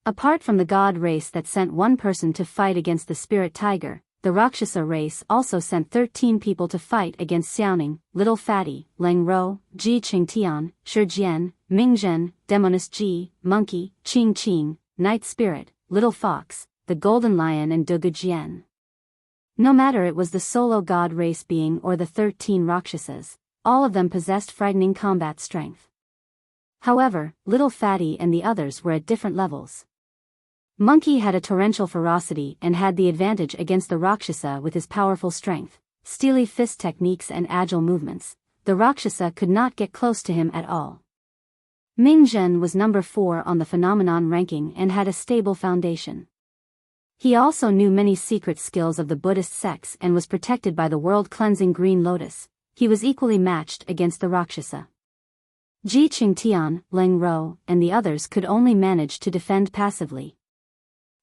Apart from the god race that sent one person to fight against the spirit tiger, the Rakshasa race also sent 13 people to fight against Xiaoning, Little Fatty, Leng Ro, Ji Qingtian, Shijian, Mingzhen, Demoness Ji, Monkey, Qing Qing, Night Spirit, Little Fox, the Golden Lion and Dugu Jian. No matter it was the solo god race being or the 13 Rakshasas, all of them possessed frightening combat strength. However, Little Fatty and the others were at different levels. Monkey had a torrential ferocity and had the advantage against the Rakshasa with his powerful strength, steely fist techniques and agile movements. The Rakshasa could not get close to him at all. Mingzhen was number 4 on the phenomenon ranking and had a stable foundation. He also knew many secret skills of the Buddhist sects and was protected by the world-cleansing Green Lotus. He was equally matched against the Rakshasa. Ji Qingtian, Leng Ro, and the others could only manage to defend passively.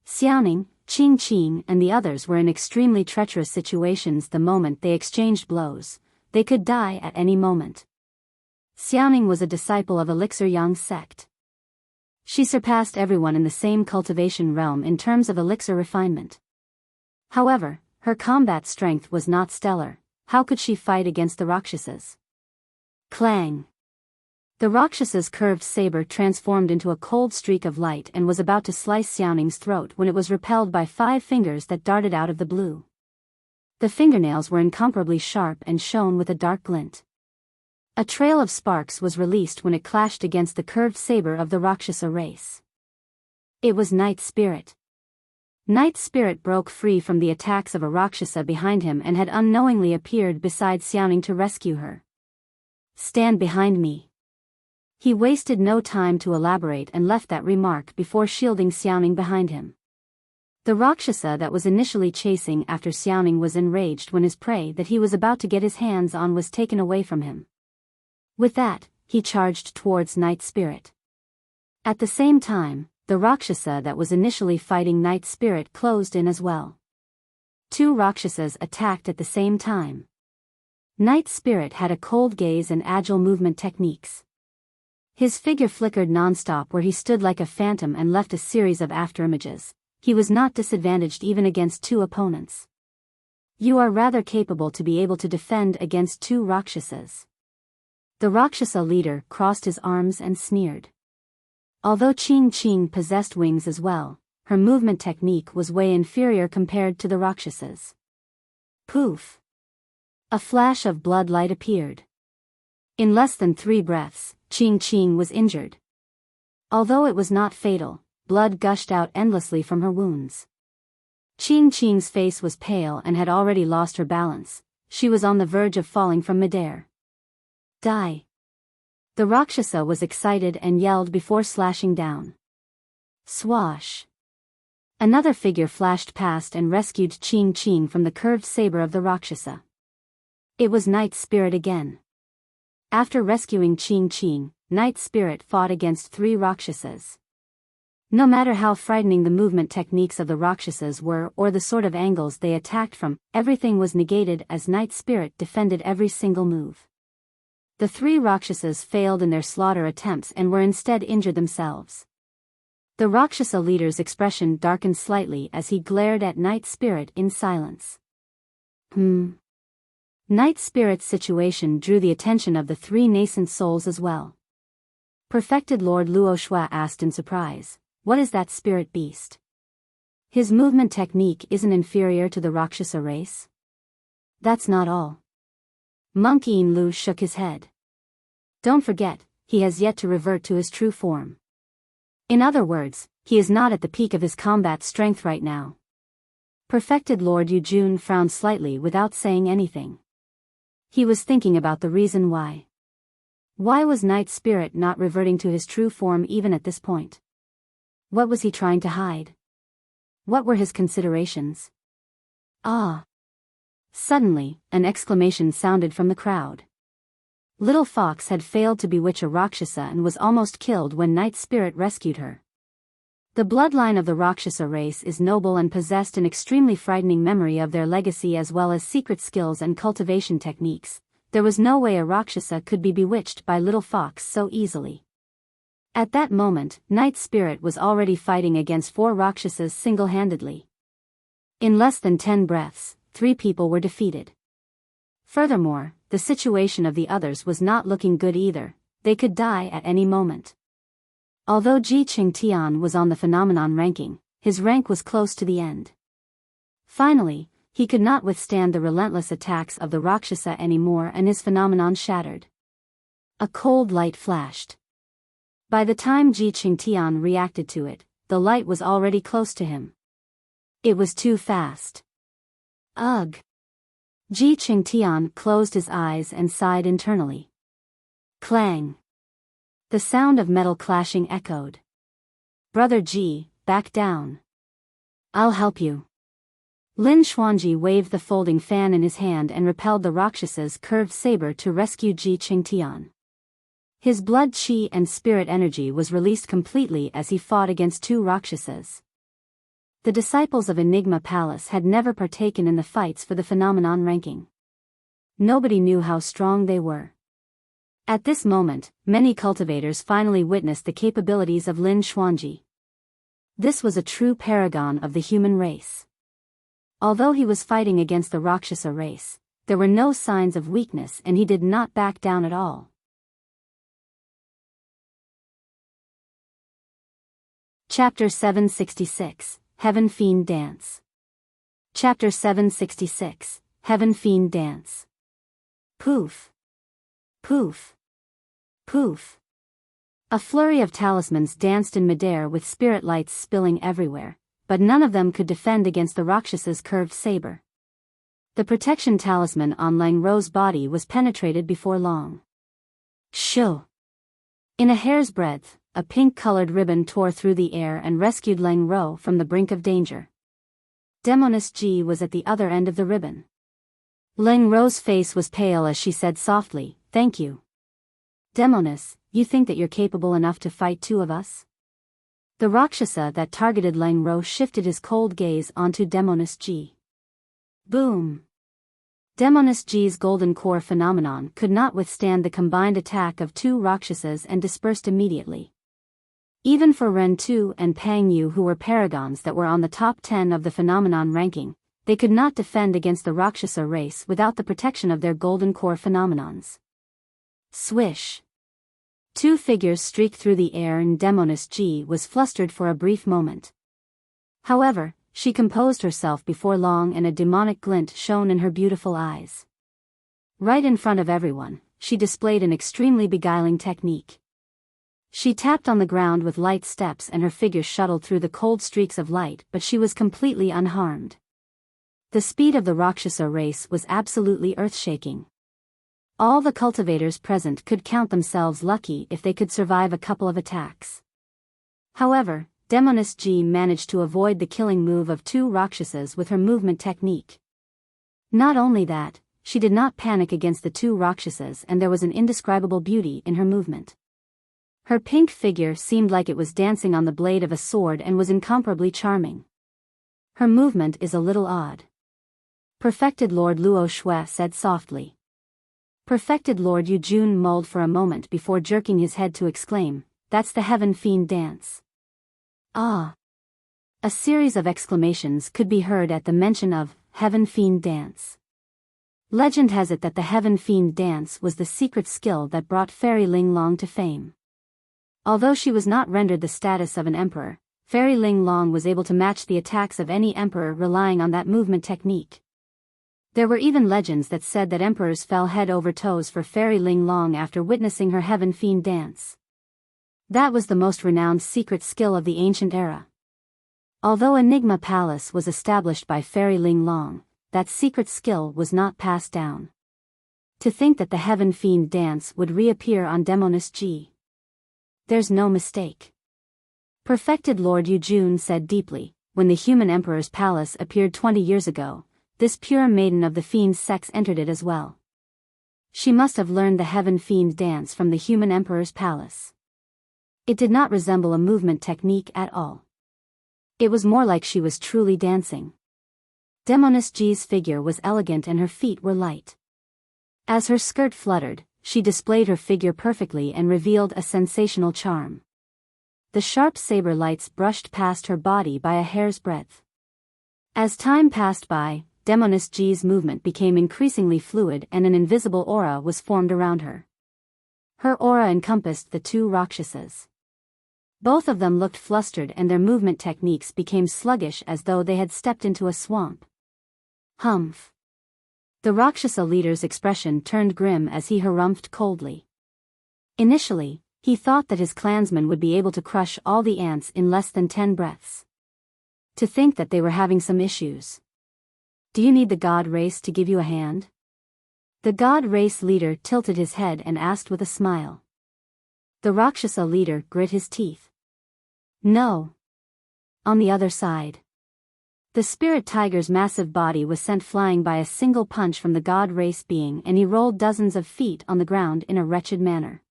Xiaoning, Qing Qing and the others were in extremely treacherous situations the moment they exchanged blows. They could die at any moment. Xiaoning was a disciple of Elixir Yang sect. She surpassed everyone in the same cultivation realm in terms of elixir refinement. However, her combat strength was not stellar. How could she fight against the Rakshasas? Clang! The Rakshas's curved saber transformed into a cold streak of light and was about to slice Xiaoning's throat when it was repelled by 5 fingers that darted out of the blue. The fingernails were incomparably sharp and shone with a dark glint. A trail of sparks was released when it clashed against the curved saber of the Rakshasa race. It was Night Spirit. Night Spirit broke free from the attacks of a Rakshasa behind him and had unknowingly appeared beside Xiaoning to rescue her. "Stand behind me." He wasted no time to elaborate and left that remark before shielding Xiaoning behind him. The Rakshasa that was initially chasing after Xiaoning was enraged when his prey that he was about to get his hands on was taken away from him. With that, he charged towards Night Spirit. At the same time, the Rakshasa that was initially fighting Night Spirit closed in as well. 2 Rakshasas attacked at the same time. Night Spirit had a cold gaze and agile movement techniques. His figure flickered non-stop where he stood like a phantom and left a series of afterimages. He was not disadvantaged even against 2 opponents. You are rather capable to be able to defend against 2 Rakshasas. The Rakshasa leader crossed his arms and sneered. Although Qing Qing possessed wings as well, her movement technique was way inferior compared to the Rakshasas. Poof! A flash of blood light appeared. In less than 3 breaths, Qing Qing was injured. Although it was not fatal, blood gushed out endlessly from her wounds. Qing Qing's face was pale and had already lost her balance. She was on the verge of falling from midair. Die! The Rakshasa was excited and yelled before slashing down. Swash! Another figure flashed past and rescued Qing Qing from the curved saber of the Rakshasa. It was Night Spirit again. After rescuing Qing Qing, Night Spirit fought against 3 Rakshasas. No matter how frightening the movement techniques of the Rakshasas were or the sort of angles they attacked from, everything was negated as Night Spirit defended every single move. The 3 Rakshasas failed in their slaughter attempts and were instead injured themselves. The Rakshasa leader's expression darkened slightly as he glared at Night Spirit in silence. Night Spirit's situation drew the attention of the 3 nascent souls as well. Perfected Lord Luo Shui asked in surprise, "What is that spirit beast? His movement technique isn't inferior to the Rakshasa race?" "That's not all." Monkey Lu shook his head. "Don't forget, he has yet to revert to his true form. In other words, he is not at the peak of his combat strength right now." Perfected Lord Yujun frowned slightly without saying anything. He was thinking about the reason why. Why was Night Spirit not reverting to his true form even at this point? What was he trying to hide? What were his considerations? Ah! Suddenly, an exclamation sounded from the crowd. Little Fox had failed to bewitch a Rakshasa and was almost killed when Night Spirit rescued her. The bloodline of the Rakshasa race is noble and possessed an extremely frightening memory of their legacy as well as secret skills and cultivation techniques. There was no way a Rakshasa could be bewitched by Little Fox so easily. At that moment, Night Spirit was already fighting against 4 Rakshasas single-handedly. In less than 10 breaths, 3 people were defeated. Furthermore, the situation of the others was not looking good either. They could die at any moment. Although Ji Qingtian was on the phenomenon ranking, his rank was close to the end. Finally, he could not withstand the relentless attacks of the Rakshasa anymore and his phenomenon shattered. A cold light flashed. By the time Ji Qingtian reacted to it, the light was already close to him. It was too fast. Ugh! Ji Qingtian closed his eyes and sighed internally. Clang! The sound of metal clashing echoed. Brother Ji, back down. I'll help you. Lin Xuanji waved the folding fan in his hand and repelled the Rakshas's curved saber to rescue Ji Qingtian. His blood qi and spirit energy was released completely as he fought against 2 Rakshasas. The disciples of Enigma Palace had never partaken in the fights for the phenomenon ranking. Nobody knew how strong they were. At this moment, many cultivators finally witnessed the capabilities of Lin Xuanji. This was a true paragon of the human race. Although he was fighting against the Rakshasa race, there were no signs of weakness and he did not back down at all. Chapter 766, Heaven Fiend Dance. Chapter 766, Heaven Fiend Dance. Poof. Poof. Poof. A flurry of talismans danced in midair with spirit lights spilling everywhere, but none of them could defend against the Rakshas's curved saber. The protection talisman on Lang Ro's body was penetrated before long. Shoo! In a hair's breadth, a pink-colored ribbon tore through the air and rescued Lang Ro from the brink of danger. Demoness Ji was at the other end of the ribbon. Lang Ro's face was pale as she said softly, "Thank you. Demoness, you think that you're capable enough to fight 2 of us?" The Rakshasa that targeted Lang Ro shifted his cold gaze onto Demoness Ji. Boom! Demoness Ji's golden core phenomenon could not withstand the combined attack of 2 Rakshasas and dispersed immediately. Even for Ren Tu and Pang Yu, who were paragons that were on the top 10 of the phenomenon ranking, they could not defend against the Rakshasa race without the protection of their golden core phenomenons. Swish! 2 figures streaked through the air and Demoness Ji was flustered for a brief moment. However, she composed herself before long and a demonic glint shone in her beautiful eyes. Right in front of everyone, she displayed an extremely beguiling technique. She tapped on the ground with light steps and her figure shuttled through the cold streaks of light, but she was completely unharmed. The speed of the Rakshasa race was absolutely earth-shaking. All the cultivators present could count themselves lucky if they could survive a couple of attacks. However, Demoness Ji managed to avoid the killing move of 2 Rakshasas with her movement technique. Not only that, she did not panic against the 2 Rakshasas and there was an indescribable beauty in her movement. Her pink figure seemed like it was dancing on the blade of a sword and was incomparably charming. Her movement is a little odd. Perfected Lord Luo Shui said softly. Perfected Lord Yu Jun mulled for a moment before jerking his head to exclaim, "That's the Heaven Fiend dance." Ah! A series of exclamations could be heard at the mention of Heaven Fiend dance. Legend has it that the Heaven Fiend dance was the secret skill that brought Fairy Ling Long to fame. Although she was not rendered the status of an emperor, Fairy Ling Long was able to match the attacks of any emperor relying on that movement technique. There were even legends that said that emperors fell head over toes for Fairy Ling Long after witnessing her Heaven Fiend dance. That was the most renowned secret skill of the ancient era. Although Enigma Palace was established by Fairy Ling Long, that secret skill was not passed down. To think that the Heaven Fiend dance would reappear on Demoness G. There's no mistake. Perfected Lord Yujun said deeply, when the human emperor's palace appeared 20 years ago, this pure maiden of the Fiend's sex entered it as well. She must have learned the Heaven Fiend dance from the human emperor's palace. It did not resemble a movement technique at all. It was more like she was truly dancing. Demoness G's figure was elegant and her feet were light. As her skirt fluttered, she displayed her figure perfectly and revealed a sensational charm. The sharp saber lights brushed past her body by a hair's breadth. As time passed by, Demoness G's movement became increasingly fluid and an invisible aura was formed around her. Her aura encompassed the two Rakshasas. Both of them looked flustered and their movement techniques became sluggish as though they had stepped into a swamp. Humph. The Rakshasa leader's expression turned grim as he harumphed coldly. Initially, he thought that his clansmen would be able to crush all the ants in less than 10 breaths. To think that they were having some issues. Do you need the god race to give you a hand? The god race leader tilted his head and asked with a smile. The Rakshasa leader grit his teeth. No. On the other side. The spirit tiger's massive body was sent flying by a single punch from the god race being and he rolled dozens of feet on the ground in a wretched manner.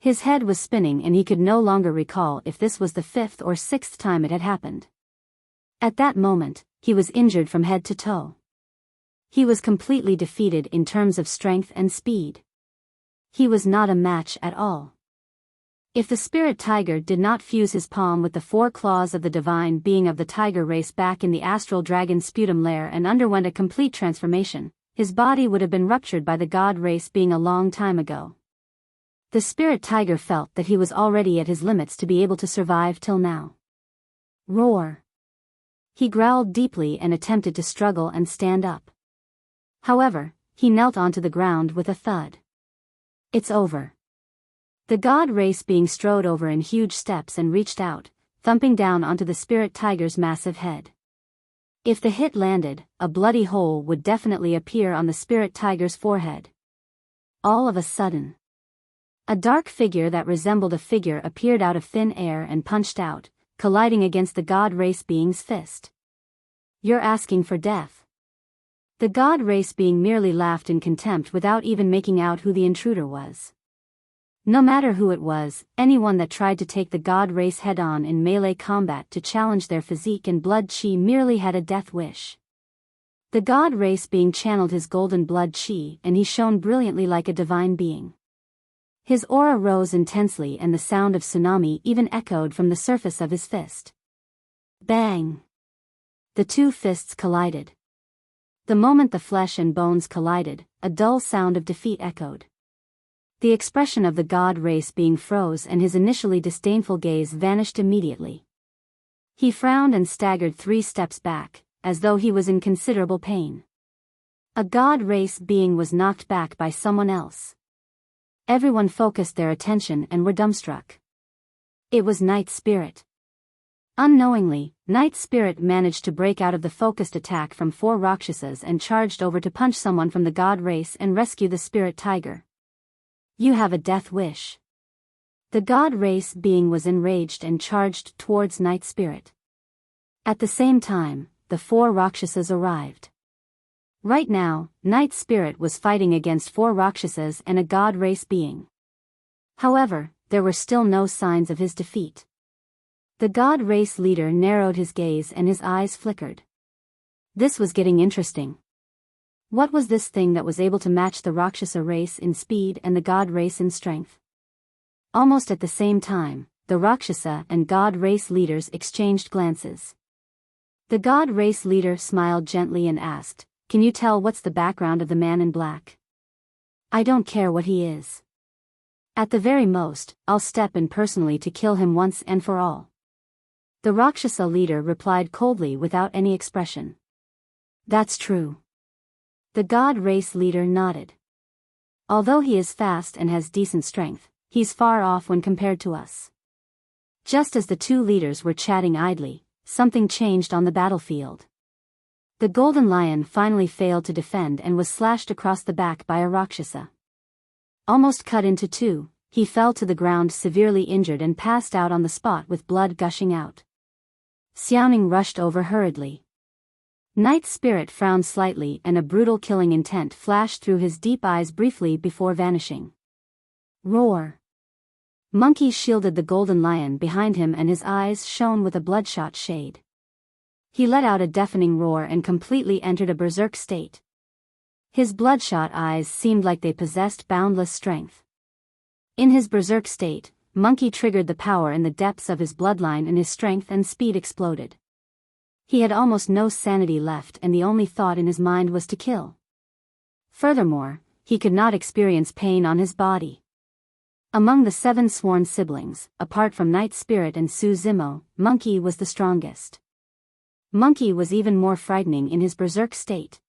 His head was spinning and he could no longer recall if this was the 5th or 6th time it had happened. At that moment, he was injured from head to toe. He was completely defeated in terms of strength and speed. He was not a match at all. If the spirit tiger did not fuse his palm with the 4 claws of the divine being of the tiger race back in the astral dragon sputum lair and underwent a complete transformation, his body would have been ruptured by the god race being a long time ago. The spirit tiger felt that he was already at his limits to be able to survive till now. Roar. He growled deeply and attempted to struggle and stand up. However, he knelt onto the ground with a thud. It's over. The god race being strode over in huge steps and reached out, thumping down onto the spirit tiger's massive head. If the hit landed, a bloody hole would definitely appear on the spirit tiger's forehead. All of a sudden, a dark figure that resembled a figure appeared out of thin air and punched out, colliding against the god race being's fist. You're asking for death. The god race being merely laughed in contempt without even making out who the intruder was. No matter who it was, anyone that tried to take the god race head-on in melee combat to challenge their physique and blood chi merely had a death wish. The god race being channeled his golden blood chi and he shone brilliantly like a divine being. His aura rose intensely and the sound of tsunami even echoed from the surface of his fist. Bang! The two fists collided. The moment the flesh and bones collided, a dull sound of defeat echoed. The expression of the god race being froze and his initially disdainful gaze vanished immediately. He frowned and staggered 3 steps back, as though he was in considerable pain. A god race being was knocked back by someone else. Everyone focused their attention and were dumbstruck. It was Night Spirit. Unknowingly, Night Spirit managed to break out of the focused attack from 4 Rakshasas and charged over to punch someone from the god race and rescue the spirit tiger. You have a death wish. The god race being was enraged and charged towards Night Spirit. At the same time, the 4 Rakshasas arrived. Right now, Night Spirit was fighting against 4 Rakshasas and a god race being. However, there were still no signs of his defeat. The god race leader narrowed his gaze and his eyes flickered. This was getting interesting. What was this thing that was able to match the Rakshasa race in speed and the god race in strength? Almost at the same time, the Rakshasa and god race leaders exchanged glances. The god race leader smiled gently and asked, "Can you tell what's the background of the man in black?" "I don't care what he is. At the very most, I'll step in personally to kill him once and for all." The Rakshasa leader replied coldly without any expression. "That's true." The god race leader nodded. "Although he is fast and has decent strength, he's far off when compared to us." Just as the two leaders were chatting idly, something changed on the battlefield. The golden lion finally failed to defend and was slashed across the back by a Rakshasa. Almost cut into two, he fell to the ground severely injured and passed out on the spot with blood gushing out. Xiaoning rushed over hurriedly. Knight's spirit frowned slightly and a brutal killing intent flashed through his deep eyes briefly before vanishing. Roar! Monkey shielded the golden lion behind him and his eyes shone with a bloodshot shade. He let out a deafening roar and completely entered a berserk state. His bloodshot eyes seemed like they possessed boundless strength. In his berserk state, Monkey triggered the power in the depths of his bloodline and his strength and speed exploded. He had almost no sanity left and the only thought in his mind was to kill. Furthermore, he could not experience pain on his body. Among the 7 sworn siblings, apart from Night Spirit and Su Zimo, Monkey was the strongest. Monkey was even more frightening in his berserk state.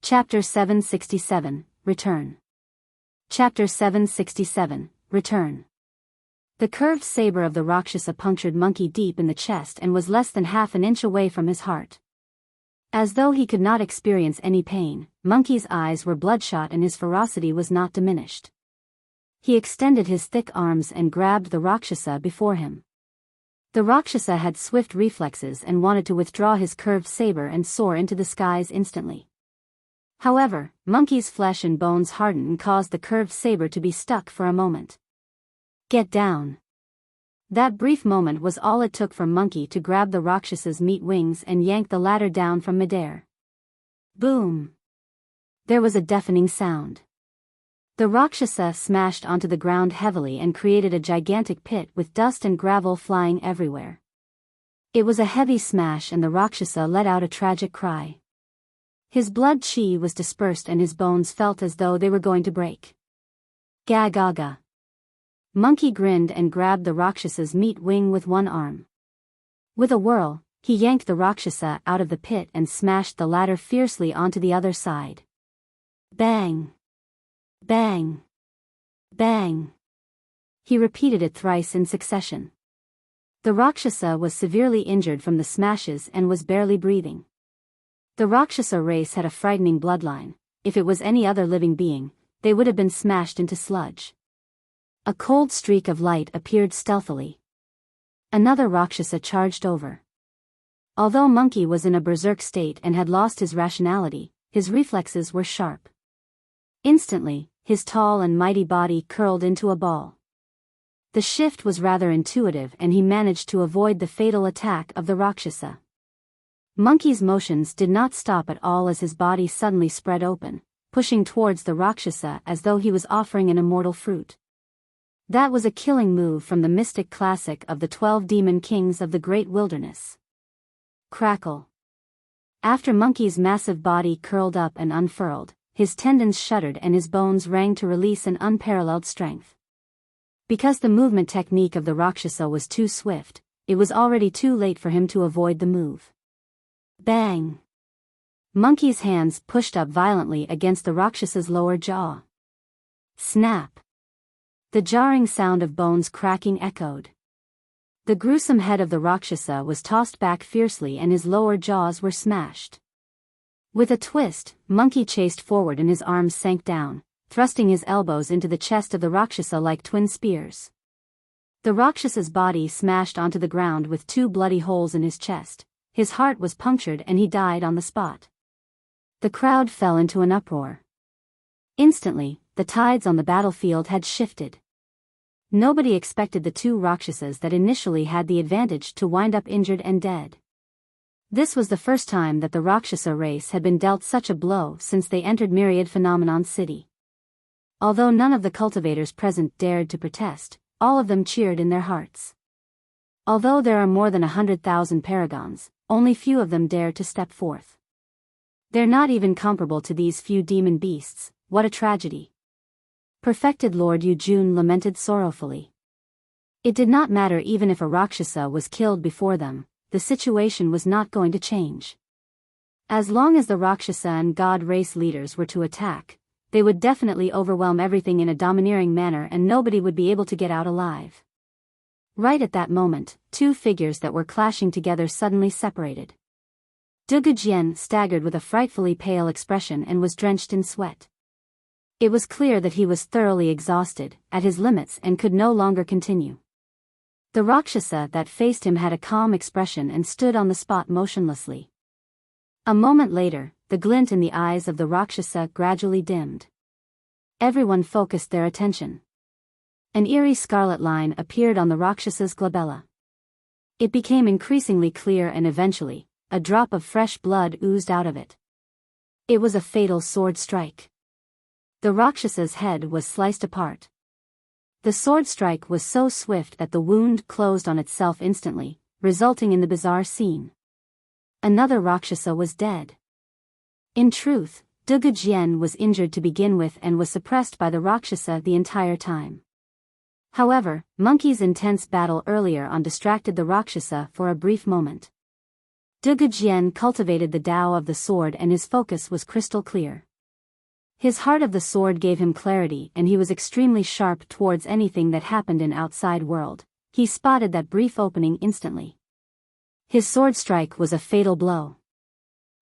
Chapter 767, Return. Chapter 767, Return. The curved saber of the Rakshasa punctured Monkey deep in the chest and was less than half an inch away from his heart. As though he could not experience any pain, Monkey's eyes were bloodshot and his ferocity was not diminished. He extended his thick arms and grabbed the Rakshasa before him. The Rakshasa had swift reflexes and wanted to withdraw his curved saber and soar into the skies instantly. However, Monkey's flesh and bones hardened and caused the curved saber to be stuck for a moment. Get down. That brief moment was all it took for Monkey to grab the Rakshasa's meat wings and yank the latter down from midair. Boom! There was a deafening sound. The Rakshasa smashed onto the ground heavily and created a gigantic pit with dust and gravel flying everywhere. It was a heavy smash and the Rakshasa let out a tragic cry. His blood chi was dispersed and his bones felt as though they were going to break. Ga ga ga. Monkey grinned and grabbed the Rakshasa's meat wing with one arm. With a whirl, he yanked the Rakshasa out of the pit and smashed the latter fiercely onto the other side. Bang! Bang! Bang! He repeated it thrice in succession. The Rakshasa was severely injured from the smashes and was barely breathing. The Rakshasa race had a frightening bloodline. If it was any other living being, they would have been smashed into sludge. A cold streak of light appeared stealthily. Another Rakshasa charged over. Although Monkey was in a berserk state and had lost his rationality, his reflexes were sharp. Instantly, his tall and mighty body curled into a ball. The shift was rather intuitive and he managed to avoid the fatal attack of the Rakshasa. Monkey's motions did not stop at all as his body suddenly spread open, pushing towards the Rakshasa as though he was offering an immortal fruit. That was a killing move from the mystic classic of the 12 demon kings of the great wilderness. Crackle. After Monkey's massive body curled up and unfurled, his tendons shuddered and his bones rang to release an unparalleled strength. Because the movement technique of the Rakshasa was too swift, it was already too late for him to avoid the move. Bang! Monkey's hands pushed up violently against the Rakshasa's lower jaw. Snap! The jarring sound of bones cracking echoed. The gruesome head of the Rakshasa was tossed back fiercely and his lower jaws were smashed. With a twist, Monkey chased forward and his arms sank down, thrusting his elbows into the chest of the Rakshasa like twin spears. The Rakshasa's body smashed onto the ground with 2 bloody holes in his chest. His heart was punctured and he died on the spot. The crowd fell into an uproar. Instantly, the tides on the battlefield had shifted. Nobody expected the 2 Rakshasas that initially had the advantage to wind up injured and dead. This was the first time that the Rakshasa race had been dealt such a blow since they entered Myriad Phenomenon City. Although none of the cultivators present dared to protest, all of them cheered in their hearts. Although there are more than 100,000 paragons, only few of them dare to step forth. They're not even comparable to these few demon beasts. What a tragedy. Perfected Lord Yujun lamented sorrowfully. It did not matter even if a Rakshasa was killed before them, the situation was not going to change. As long as the Rakshasa and God race leaders were to attack, they would definitely overwhelm everything in a domineering manner and nobody would be able to get out alive. Right at that moment, two figures that were clashing together suddenly separated. Dugujian staggered with a frightfully pale expression and was drenched in sweat. It was clear that he was thoroughly exhausted, at his limits, and could no longer continue. The Rakshasa that faced him had a calm expression and stood on the spot motionlessly. A moment later, the glint in the eyes of the Rakshasa gradually dimmed. Everyone focused their attention. An eerie scarlet line appeared on the Rakshasa's glabella. It became increasingly clear and eventually, a drop of fresh blood oozed out of it. It was a fatal sword strike. The Rakshasa's head was sliced apart. The sword strike was so swift that the wound closed on itself instantly, resulting in the bizarre scene. Another Rakshasa was dead. In truth, Dugujian was injured to begin with and was suppressed by the Rakshasa the entire time. However, Monkey's intense battle earlier on distracted the Rakshasa for a brief moment. Dugujian cultivated the Tao of the sword and his focus was crystal clear. His heart of the sword gave him clarity and he was extremely sharp towards anything that happened in outside world. He spotted that brief opening instantly. His sword strike was a fatal blow.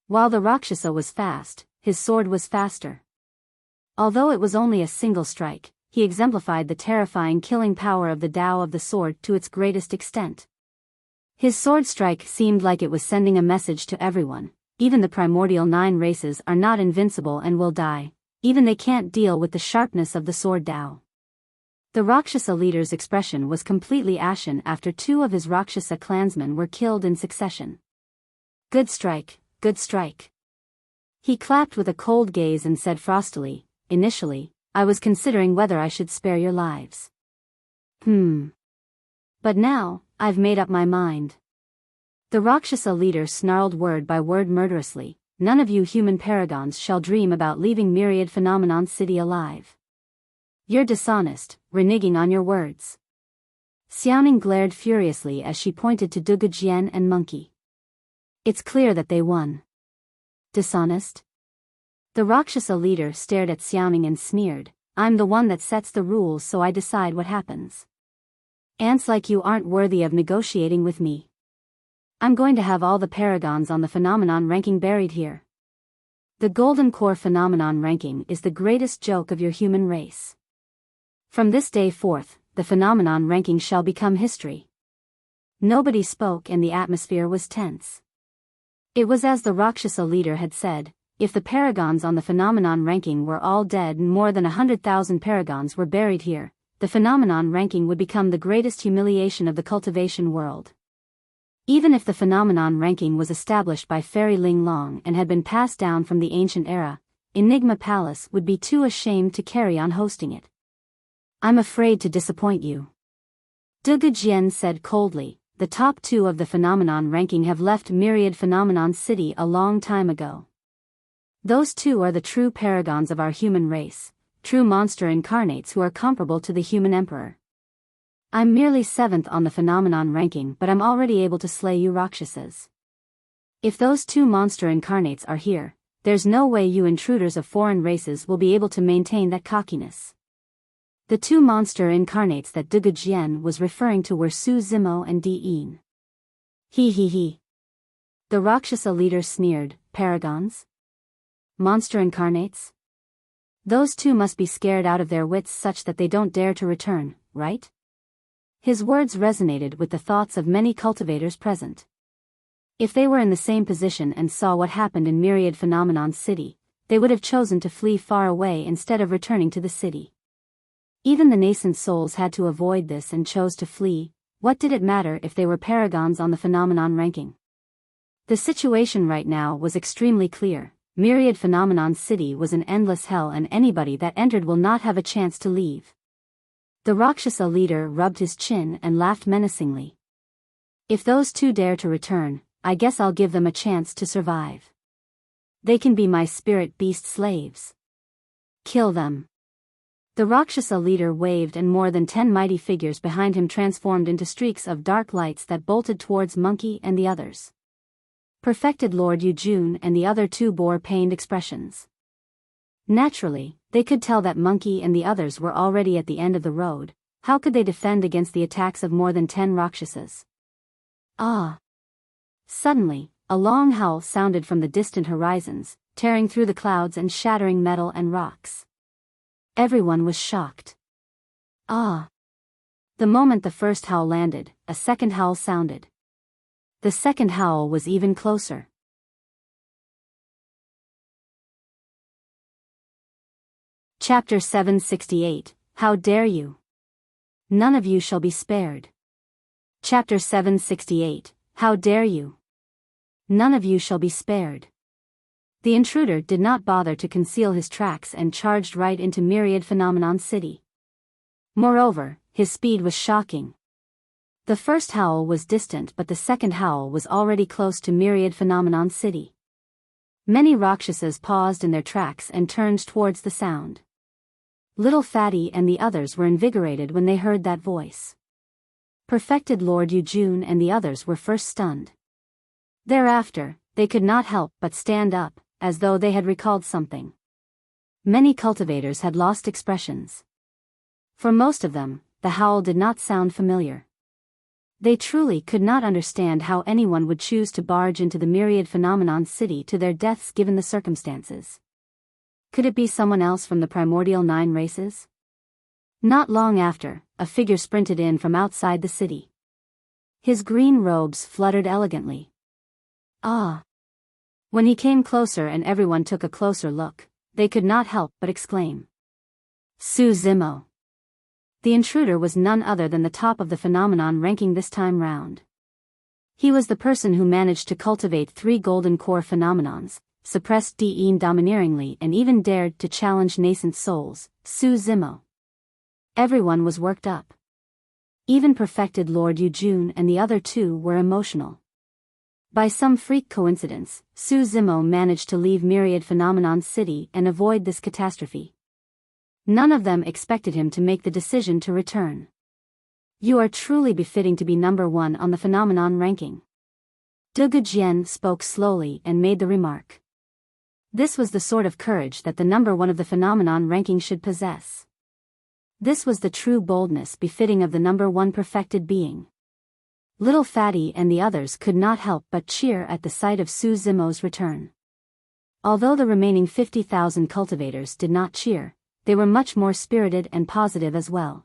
While the Rakshasa was fast, his sword was faster. Although it was only a single strike, he exemplified the terrifying killing power of the Tao of the sword to its greatest extent. His sword strike seemed like it was sending a message to everyone. Even the primordial 9 races are not invincible and will die. Even they can't deal with the sharpness of the sword Tao. The Rakshasa leader's expression was completely ashen after 2 of his Rakshasa clansmen were killed in succession. Good strike, good strike. He clapped with a cold gaze and said frostily, initially, I was considering whether I should spare your lives. But now, I've made up my mind. The Rakshasa leader snarled word by word murderously, none of you human paragons shall dream about leaving Myriad Phenomenon City alive. You're dishonest, reneging on your words. Xiaoning glared furiously as she pointed to Dugujian and Monkey. It's clear that they won. Dishonest? The Rakshasa leader stared at Xiaoning and sneered, I'm the one that sets the rules so I decide what happens. Ants like you aren't worthy of negotiating with me. I'm going to have all the paragons on the phenomenon ranking buried here. The Golden Core phenomenon ranking is the greatest joke of your human race. From this day forth, the phenomenon ranking shall become history. Nobody spoke and the atmosphere was tense. It was as the Rakshasa leader had said, if the paragons on the phenomenon ranking were all dead and more than 100,000 paragons were buried here, the phenomenon ranking would become the greatest humiliation of the cultivation world. Even if the phenomenon ranking was established by Fairy Ling Long and had been passed down from the ancient era, Enigma Palace would be too ashamed to carry on hosting it. I'm afraid to disappoint you. Dugujian said coldly, the top 2 of the phenomenon ranking have left Myriad Phenomenon City a long time ago. Those 2 are the true paragons of our human race, true monster incarnates who are comparable to the human emperor. I'm merely 7th on the phenomenon ranking, but I'm already able to slay you Rakshasas. If those 2 monster incarnates are here, there's no way you intruders of foreign races will be able to maintain that cockiness. The 2 monster incarnates that Dugujian was referring to were Su Zimo and Dian. He. The Rakshasa leader sneered, paragons? Monster incarnates? Those 2 must be scared out of their wits such that they don't dare to return, right? His words resonated with the thoughts of many cultivators present. If they were in the same position and saw what happened in Myriad Phenomenon City, they would have chosen to flee far away instead of returning to the city. Even the nascent souls had to avoid this and chose to flee. What did it matter if they were paragons on the phenomenon ranking? The situation right now was extremely clear. Myriad Phenomenon City was an endless hell and anybody that entered will not have a chance to leave. The Rakshasa leader rubbed his chin and laughed menacingly. If those 2 dare to return, I guess I'll give them a chance to survive. They can be my spirit beast slaves. Kill them. The Rakshasa leader waved and more than 10 mighty figures behind him transformed into streaks of dark lights that bolted towards Monkey and the others. Perfected Lord Yujun and the other 2 bore pained expressions. Naturally, they could tell that Monkey and the others were already at the end of the road. How could they defend against the attacks of more than 10 Rakshasas? Ah! Suddenly, a long howl sounded from the distant horizons, tearing through the clouds and shattering metal and rocks. Everyone was shocked. Ah! The moment the first howl landed, a second howl sounded. The second howl was even closer. Chapter 768, How Dare You? None of you shall be spared. Chapter 768, How Dare You? None of you shall be spared. The intruder did not bother to conceal his tracks and charged right into Myriad Phenomenon City. Moreover, his speed was shocking. The first howl was distant, but the second howl was already close to Myriad Phenomenon City. Many Rakshasas paused in their tracks and turned towards the sound. Little Fatty and the others were invigorated when they heard that voice. Perfected Lord Yujun and the others were first stunned. Thereafter, they could not help but stand up, as though they had recalled something. Many cultivators had lost expressions. For most of them, the howl did not sound familiar. They truly could not understand how anyone would choose to barge into the Myriad Phenomenon City to their deaths given the circumstances. Could it be someone else from the primordial 9 races? Not long after, a figure sprinted in from outside the city. His green robes fluttered elegantly. Ah! When he came closer and everyone took a closer look, they could not help but exclaim. Su Zimo! The intruder was none other than the top of the phenomenon ranking this time round. He was the person who managed to cultivate 3 golden core phenomenons, suppressed Diin domineeringly and even dared to challenge nascent souls, Su Zimo. Everyone was worked up. Even perfected Lord Yujun and the other 2 were emotional. By some freak coincidence, Su Zimo managed to leave Myriad Phenomenon City and avoid this catastrophe. None of them expected him to make the decision to return. You are truly befitting to be number 1 on the phenomenon ranking. De Gujian spoke slowly and made the remark. This was the sort of courage that the number 1 of the phenomenon ranking should possess. This was the true boldness befitting of the number 1 perfected being. Little Fatty and the others could not help but cheer at the sight of Su Zimo's return. Although the remaining 50,000 cultivators did not cheer, they were much more spirited and positive as well.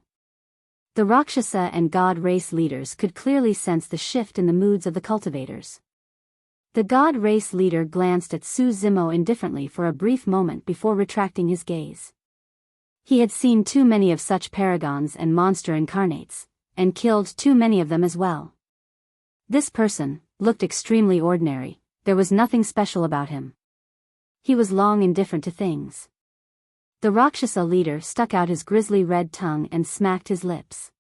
The Rakshasa and God race leaders could clearly sense the shift in the moods of the cultivators. The God race leader glanced at Su Zimo indifferently for a brief moment before retracting his gaze. He had seen too many of such paragons and monster incarnates, and killed too many of them as well. This person looked extremely ordinary. There was nothing special about him. He was long indifferent to things. The Rakshasa leader stuck out his grisly red tongue and smacked his lips.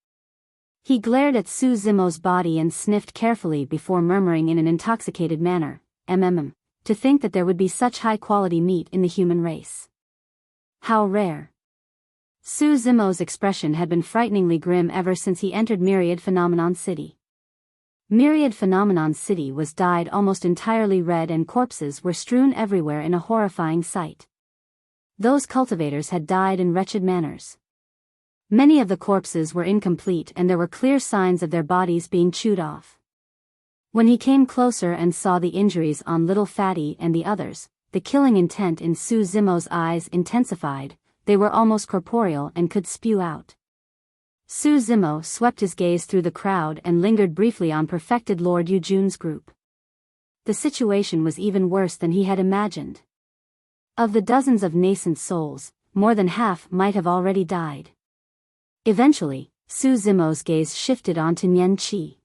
He glared at Su Zimo's body and sniffed carefully before murmuring in an intoxicated manner, to think that there would be such high-quality meat in the human race. How rare. Su Zimo's expression had been frighteningly grim ever since he entered Myriad Phenomenon City. Myriad Phenomenon City was dyed almost entirely red and corpses were strewn everywhere in a horrifying sight. Those cultivators had died in wretched manners. Many of the corpses were incomplete and there were clear signs of their bodies being chewed off. When he came closer and saw the injuries on Little Fatty and the others, the killing intent in Su Zimo's eyes intensified. They were almost corporeal and could spew out. Su Zimo swept his gaze through the crowd and lingered briefly on perfected Lord Yujun's group. The situation was even worse than he had imagined. Of the dozens of nascent souls, more than half might have already died. Eventually, Su Zimo's gaze shifted onto Nian Qi.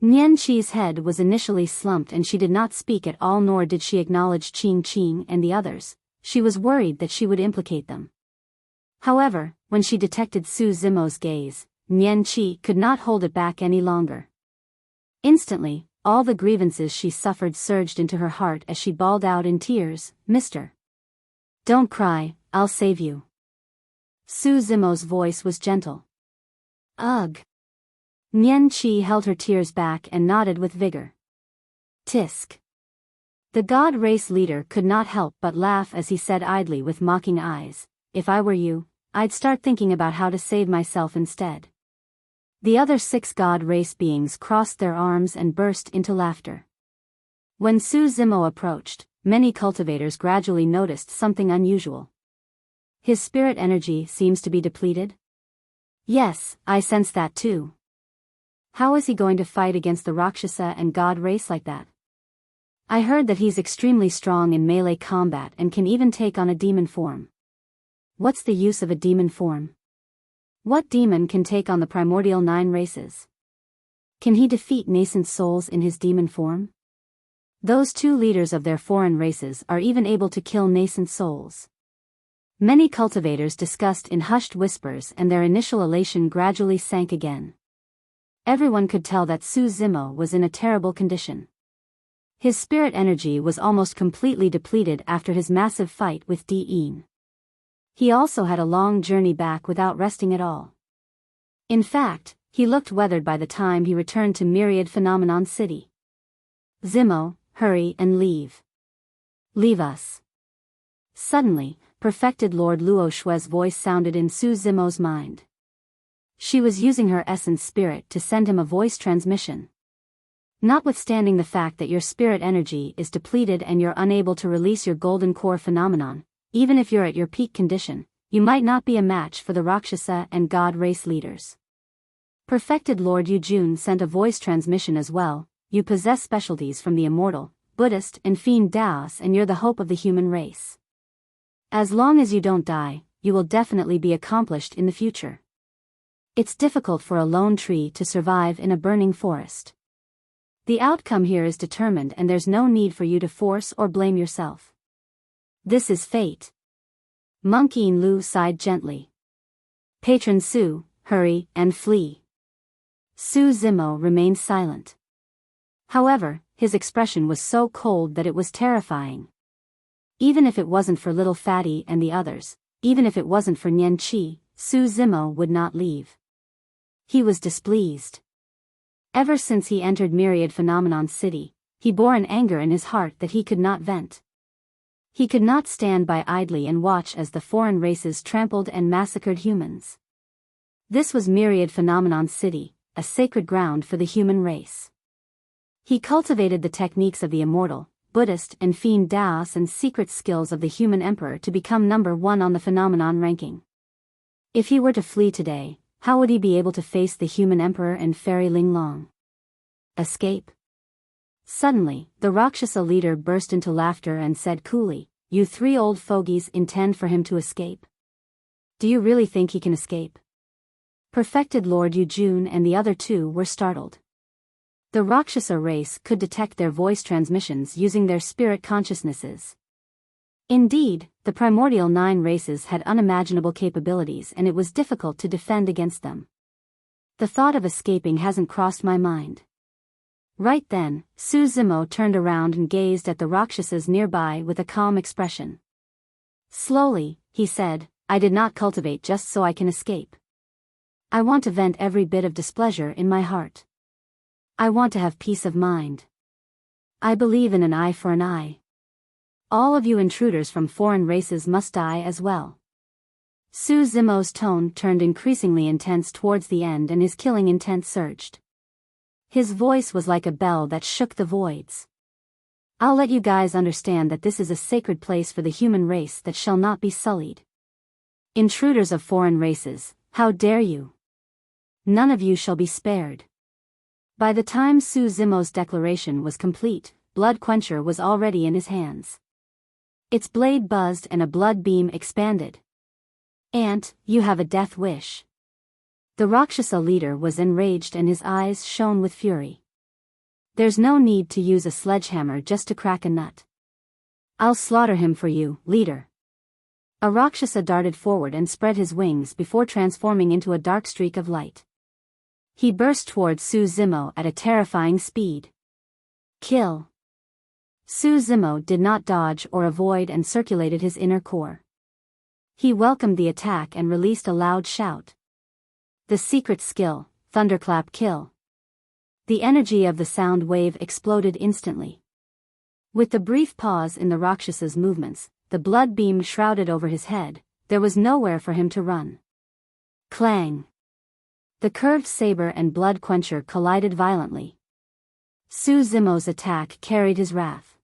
Nian Qi's head was initially slumped and she did not speak at all, nor did she acknowledge Qing Qing and the others. She was worried that she would implicate them. However, when she detected Su Zimo's gaze, Nian Qi could not hold it back any longer. Instantly, all the grievances she suffered surged into her heart as she bawled out in tears, "Mister! Don't cry, I'll save you." Su Zimo's voice was gentle. Ugh! Nian Qi held her tears back and nodded with vigor. Tisk! The God race leader could not help but laugh as he said idly with mocking eyes, "If I were you, I'd start thinking about how to save myself instead. The other 6 god race beings crossed their arms and burst into laughter. When Su Zimo approached, many cultivators gradually noticed something unusual. His spirit energy seems to be depleted? Yes, I sense that too. How is he going to fight against the Rakshasa and god race like that? I heard that he's extremely strong in melee combat and can even take on a demon form. What's the use of a demon form? What demon can take on the primordial 9 races? Can he defeat nascent souls in his demon form? Those 2 leaders of their foreign races are even able to kill nascent souls. Many cultivators discussed in hushed whispers, and their initial elation gradually sank again. Everyone could tell that Su Zimo was in a terrible condition. His spirit energy was almost completely depleted after his massive fight with Dian. He also had a long journey back without resting at all. In fact, he looked weathered by the time he returned to Myriad Phenomenon City. Zimo, hurry and leave. Leave us. Suddenly, perfected Lord Luo Shue's voice sounded in Su Zimo's mind. She was using her essence spirit to send him a voice transmission. Notwithstanding the fact that your spirit energy is depleted and you're unable to release your golden core phenomenon, even if you're at your peak condition, you might not be a match for the Rakshasa and god race leaders. Perfected Lord Yujun sent a voice transmission as well. You possess specialties from the immortal, Buddhist and Fiend Daos, and you're the hope of the human race. As long as you don't die, you will definitely be accomplished in the future. It's difficult for a lone tree to survive in a burning forest. The outcome here is determined and there's no need for you to force or blame yourself. This is fate. Monk Yin Lu sighed gently. Patron Su, hurry and flee. Su Zimo remained silent. However, his expression was so cold that it was terrifying. Even if it wasn't for Little Fatty and the others, even if it wasn't for Nian Qi, Su Zimo would not leave. He was displeased. Ever since he entered Myriad Phenomenon City, he bore an anger in his heart that he could not vent. He could not stand by idly and watch as the foreign races trampled and massacred humans. This was Myriad Phenomenon City, a sacred ground for the human race. He cultivated the techniques of the immortal, Buddhist and Fiend Daos and secret skills of the human emperor to become number 1 on the phenomenon ranking. If he were to flee today, how would he be able to face the human emperor and Fairy Linglong? Escape? Suddenly, the Rakshasa leader burst into laughter and said coolly, "You 3 old fogies intend for him to escape? Do you really think he can escape?" Perfected Lord Yujun and the other 2 were startled. The Rakshasa race could detect their voice transmissions using their spirit consciousnesses. Indeed, the primordial 9 races had unimaginable capabilities and it was difficult to defend against them. The thought of escaping hasn't crossed my mind. Right then, Su Zimo turned around and gazed at the Rakshasas nearby with a calm expression. Slowly, he said, "I did not cultivate just so I can escape. I want to vent every bit of displeasure in my heart. I want to have peace of mind. I believe in an eye for an eye. All of you intruders from foreign races must die as well." Su Zimo's tone turned increasingly intense towards the end and his killing intent surged. His voice was like a bell that shook the voids. "I'll let you guys understand that this is a sacred place for the human race that shall not be sullied. Intruders of foreign races, how dare you? None of you shall be spared." By the time Su Zimo's declaration was complete, Blood Quencher was already in his hands. Its blade buzzed and a blood beam expanded. "Ant, you have a death wish." The Rakshasa leader was enraged and his eyes shone with fury. "There's no need to use a sledgehammer just to crack a nut. I'll slaughter him for you, leader." A Rakshasa darted forward and spread his wings before transforming into a dark streak of light. He burst towards Su Zimo at a terrifying speed. Kill. Su Zimo did not dodge or avoid and circulated his inner core. He welcomed the attack and released a loud shout. The secret skill, Thunderclap Kill. The energy of the sound wave exploded instantly. With the brief pause in the Rakshas's movements, the blood beam shrouded over his head, there was nowhere for him to run. Clang! The curved saber and blood quencher collided violently. Su Zimo's attack carried his wrath.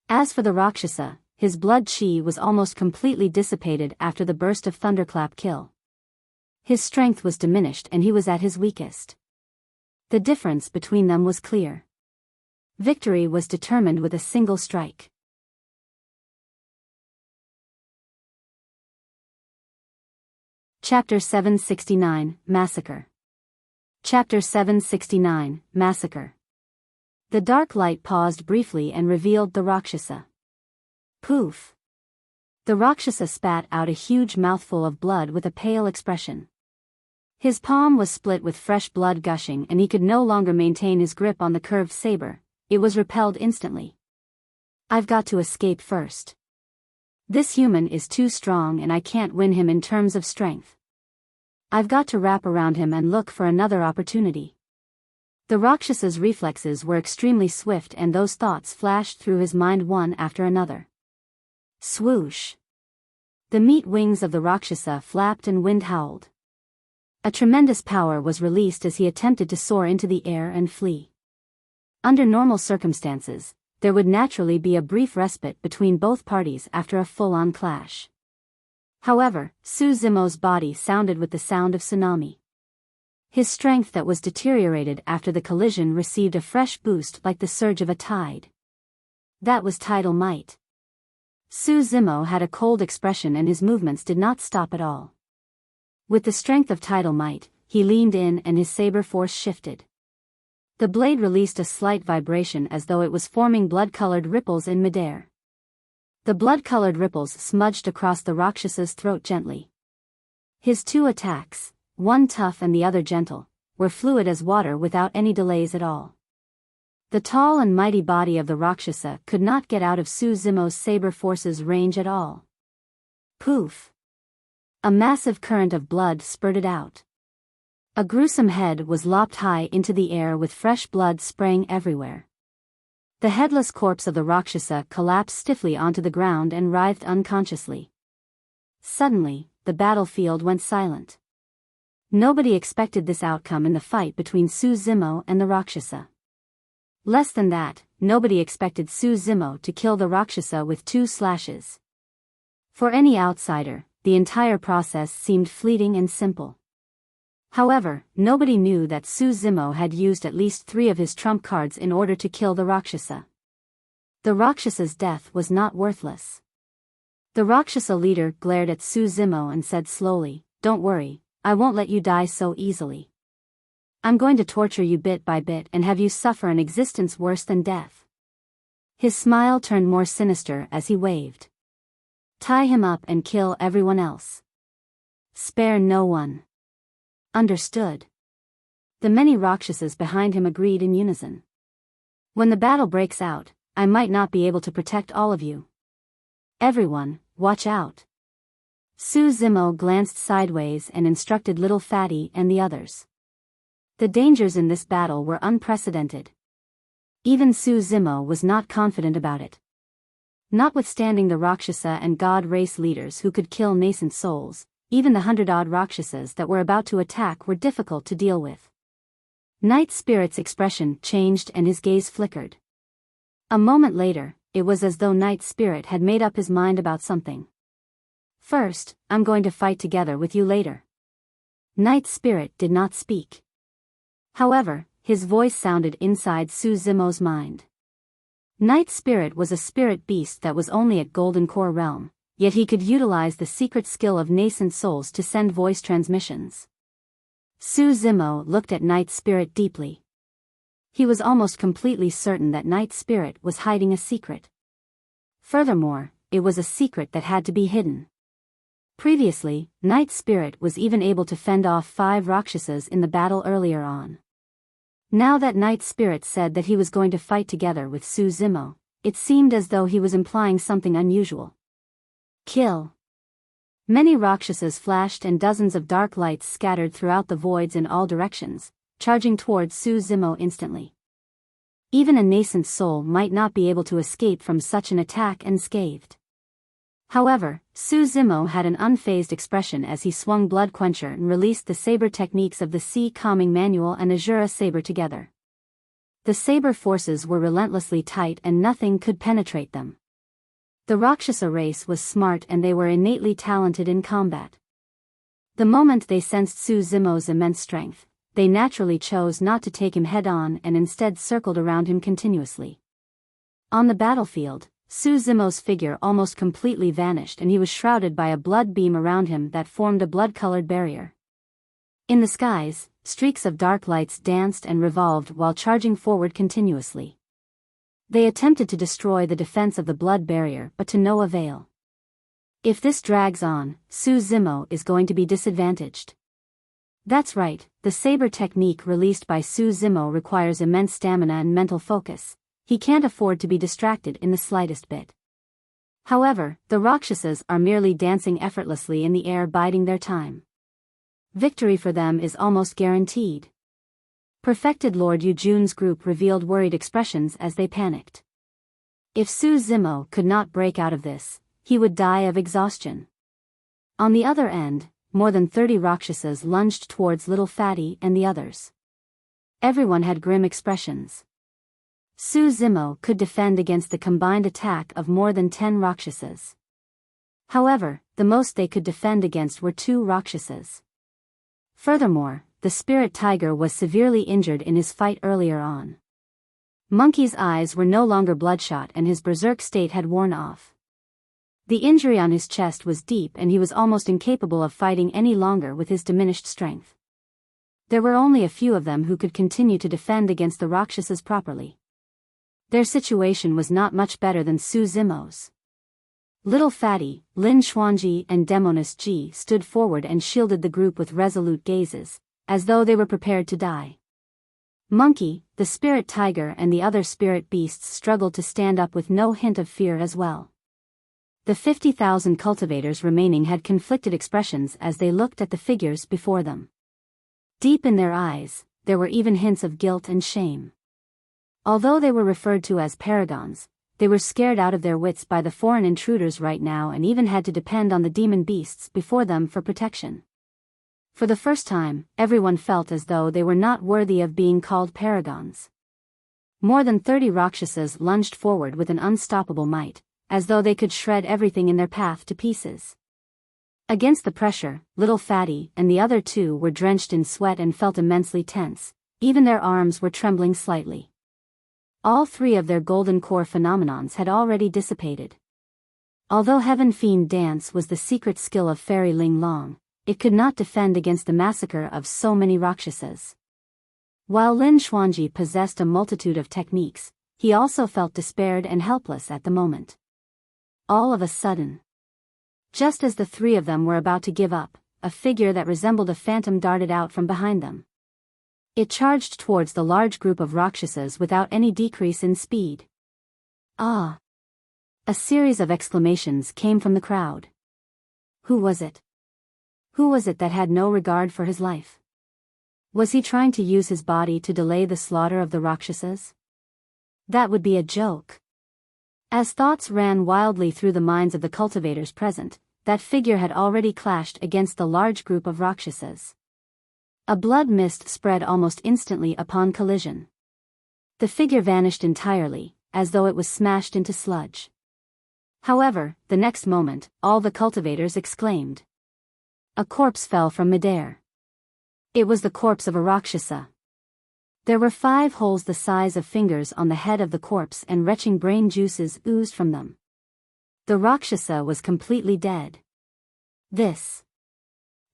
As for the Rakshasa, his blood chi was almost completely dissipated after the burst of thunderclap kill. His strength was diminished and he was at his weakest. The difference between them was clear. Victory was determined with a single strike. Chapter 769, Massacre. Chapter 769, Massacre. The dark light paused briefly and revealed the Rakshasa. Poof! The Rakshasa spat out a huge mouthful of blood with a pale expression. His palm was split with fresh blood gushing and he could no longer maintain his grip on the curved saber. It was repelled instantly. I've got to escape first. This human is too strong and I can't win him in terms of strength. I've got to wrap around him and look for another opportunity. The Rakshasa's reflexes were extremely swift and those thoughts flashed through his mind one after another. Swoosh! The meat wings of the Rakshasa flapped and wind howled. A tremendous power was released as he attempted to soar into the air and flee. Under normal circumstances, there would naturally be a brief respite between both parties after a full-on clash. However, Su Zimo's body sounded with the sound of tsunami. His strength that was deteriorated after the collision received a fresh boost like the surge of a tide. That was tidal might. Su Zimo had a cold expression and his movements did not stop at all. With the strength of tidal might, he leaned in and his saber force shifted. The blade released a slight vibration as though it was forming blood-colored ripples in midair. The blood-colored ripples smudged across the Rakshasa's throat gently. His two attacks, one tough and the other gentle, were fluid as water without any delays at all. The tall and mighty body of the Rakshasa could not get out of Su Zimo's saber force's range at all. Poof! A massive current of blood spurted out. A gruesome head was lopped high into the air with fresh blood spraying everywhere. The headless corpse of the Rakshasa collapsed stiffly onto the ground and writhed unconsciously. Suddenly, the battlefield went silent. Nobody expected this outcome in the fight between Su Zimo and the Rakshasa. Less than that, nobody expected Su Zimo to kill the Rakshasa with 2 slashes. For any outsider, the entire process seemed fleeting and simple. However, nobody knew that Su Zimo had used at least 3 of his trump cards in order to kill the Rakshasa. The Rakshasa's death was not worthless. The Rakshasa leader glared at Su Zimo and said slowly, "Don't worry, I won't let you die so easily. I'm going to torture you bit by bit and have you suffer an existence worse than death." His smile turned more sinister as he waved. "Tie him up and kill everyone else. Spare no one." Understood. The many Rakshasas behind him agreed in unison. "When the battle breaks out, I might not be able to protect all of you. Everyone, watch out." Su Zimo glanced sideways and instructed Little Fatty and the others. The dangers in this battle were unprecedented. Even Su Zimo was not confident about it. Notwithstanding the Rakshasa and God race leaders who could kill nascent souls, even the 100-odd Rakshasas that were about to attack were difficult to deal with. Night Spirit's expression changed and his gaze flickered. A moment later, it was as though Night Spirit had made up his mind about something. "First, I'm going to fight together with you later." Night Spirit did not speak. However, his voice sounded inside Su Zimo's mind. Night Spirit was a spirit beast that was only at Golden Core realm, yet he could utilize the secret skill of nascent souls to send voice transmissions. Su Zimo looked at Night Spirit deeply. He was almost completely certain that Night Spirit was hiding a secret. Furthermore, it was a secret that had to be hidden. Previously, Night Spirit was even able to fend off 5 Rakshasas in the battle earlier on. Now that Night Spirit said that he was going to fight together with Su Zimo, it seemed as though he was implying something unusual. Kill. Many Rakshasas flashed and dozens of dark lights scattered throughout the voids in all directions, charging towards Su Zimo instantly. Even a nascent soul might not be able to escape from such an attack unscathed. However, Su Zimo had an unfazed expression as he swung Blood Quencher and released the saber techniques of the Sea Calming Manual and Azura Saber together. The saber forces were relentlessly tight and nothing could penetrate them. The Rakshasa race was smart and they were innately talented in combat. The moment they sensed Su Zimo's immense strength, they naturally chose not to take him head-on and instead circled around him continuously. On the battlefield, Su Zimo's figure almost completely vanished and he was shrouded by a blood beam around him that formed a blood-colored barrier. In the skies, streaks of dark lights danced and revolved while charging forward continuously. They attempted to destroy the defense of the blood barrier but to no avail. If this drags on, Su Zimo is going to be disadvantaged. That's right, the saber technique released by Su Zimo requires immense stamina and mental focus. He can't afford to be distracted in the slightest bit. However, the Rakshasas are merely dancing effortlessly in the air biding their time. Victory for them is almost guaranteed. Perfected Lord Yujun's group revealed worried expressions as they panicked. If Su Zimo could not break out of this, he would die of exhaustion. On the other end, more than 30 Rakshasas lunged towards Little Fatty and the others. Everyone had grim expressions. Su Zimo could defend against the combined attack of more than 10 Rakshasas. However, the most they could defend against were 2 Rakshasas. Furthermore, the spirit tiger was severely injured in his fight earlier on. Monkey's eyes were no longer bloodshot and his berserk state had worn off. The injury on his chest was deep and he was almost incapable of fighting any longer with his diminished strength. There were only a few of them who could continue to defend against the Rakshasas properly. Their situation was not much better than Su Zimo's. Little Fatty, Lin Xuanji and Demoness Ji stood forward and shielded the group with resolute gazes, as though they were prepared to die. Monkey, the spirit tiger and the other spirit beasts struggled to stand up with no hint of fear as well. The 50,000 cultivators remaining had conflicted expressions as they looked at the figures before them. Deep in their eyes, there were even hints of guilt and shame. Although they were referred to as paragons, they were scared out of their wits by the foreign intruders right now and even had to depend on the demon beasts before them for protection. For the first time, everyone felt as though they were not worthy of being called paragons. More than 30 Rakshasas lunged forward with an unstoppable might, as though they could shred everything in their path to pieces. Against the pressure, Little Fatty and the other 2 were drenched in sweat and felt immensely tense, even their arms were trembling slightly. All 3 of their golden core phenomenons had already dissipated. Although Heaven Fiend Dance was the secret skill of Fairy Ling Long, it could not defend against the massacre of so many Rakshasas. While Lin Xuanji possessed a multitude of techniques, he also felt despaired and helpless at the moment. All of a sudden, just as the 3 of them were about to give up, a figure that resembled a phantom darted out from behind them. It charged towards the large group of Rakshasas without any decrease in speed. Ah! A series of exclamations came from the crowd. Who was it? Who was it that had no regard for his life? Was he trying to use his body to delay the slaughter of the Rakshasas? That would be a joke. As thoughts ran wildly through the minds of the cultivators present, that figure had already clashed against the large group of Rakshasas. A blood mist spread almost instantly upon collision. The figure vanished entirely, as though it was smashed into sludge. However, the next moment, all the cultivators exclaimed. A corpse fell from midair. It was the corpse of a Rakshasa. There were 5 holes the size of fingers on the head of the corpse and retching brain juices oozed from them. The Rakshasa was completely dead.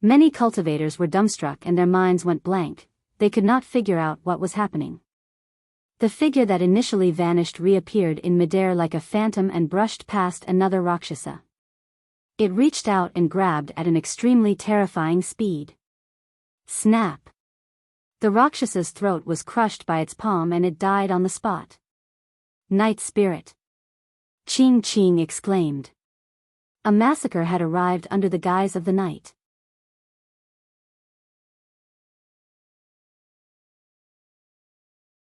Many cultivators were dumbstruck and their minds went blank, they could not figure out what was happening. The figure that initially vanished reappeared in midair like a phantom and brushed past another Rakshasa. It reached out and grabbed at an extremely terrifying speed. Snap! The Rakshsa's throat was crushed by its palm and it died on the spot. Night Spirit! Ching Ching exclaimed. A massacre had arrived under the guise of the night.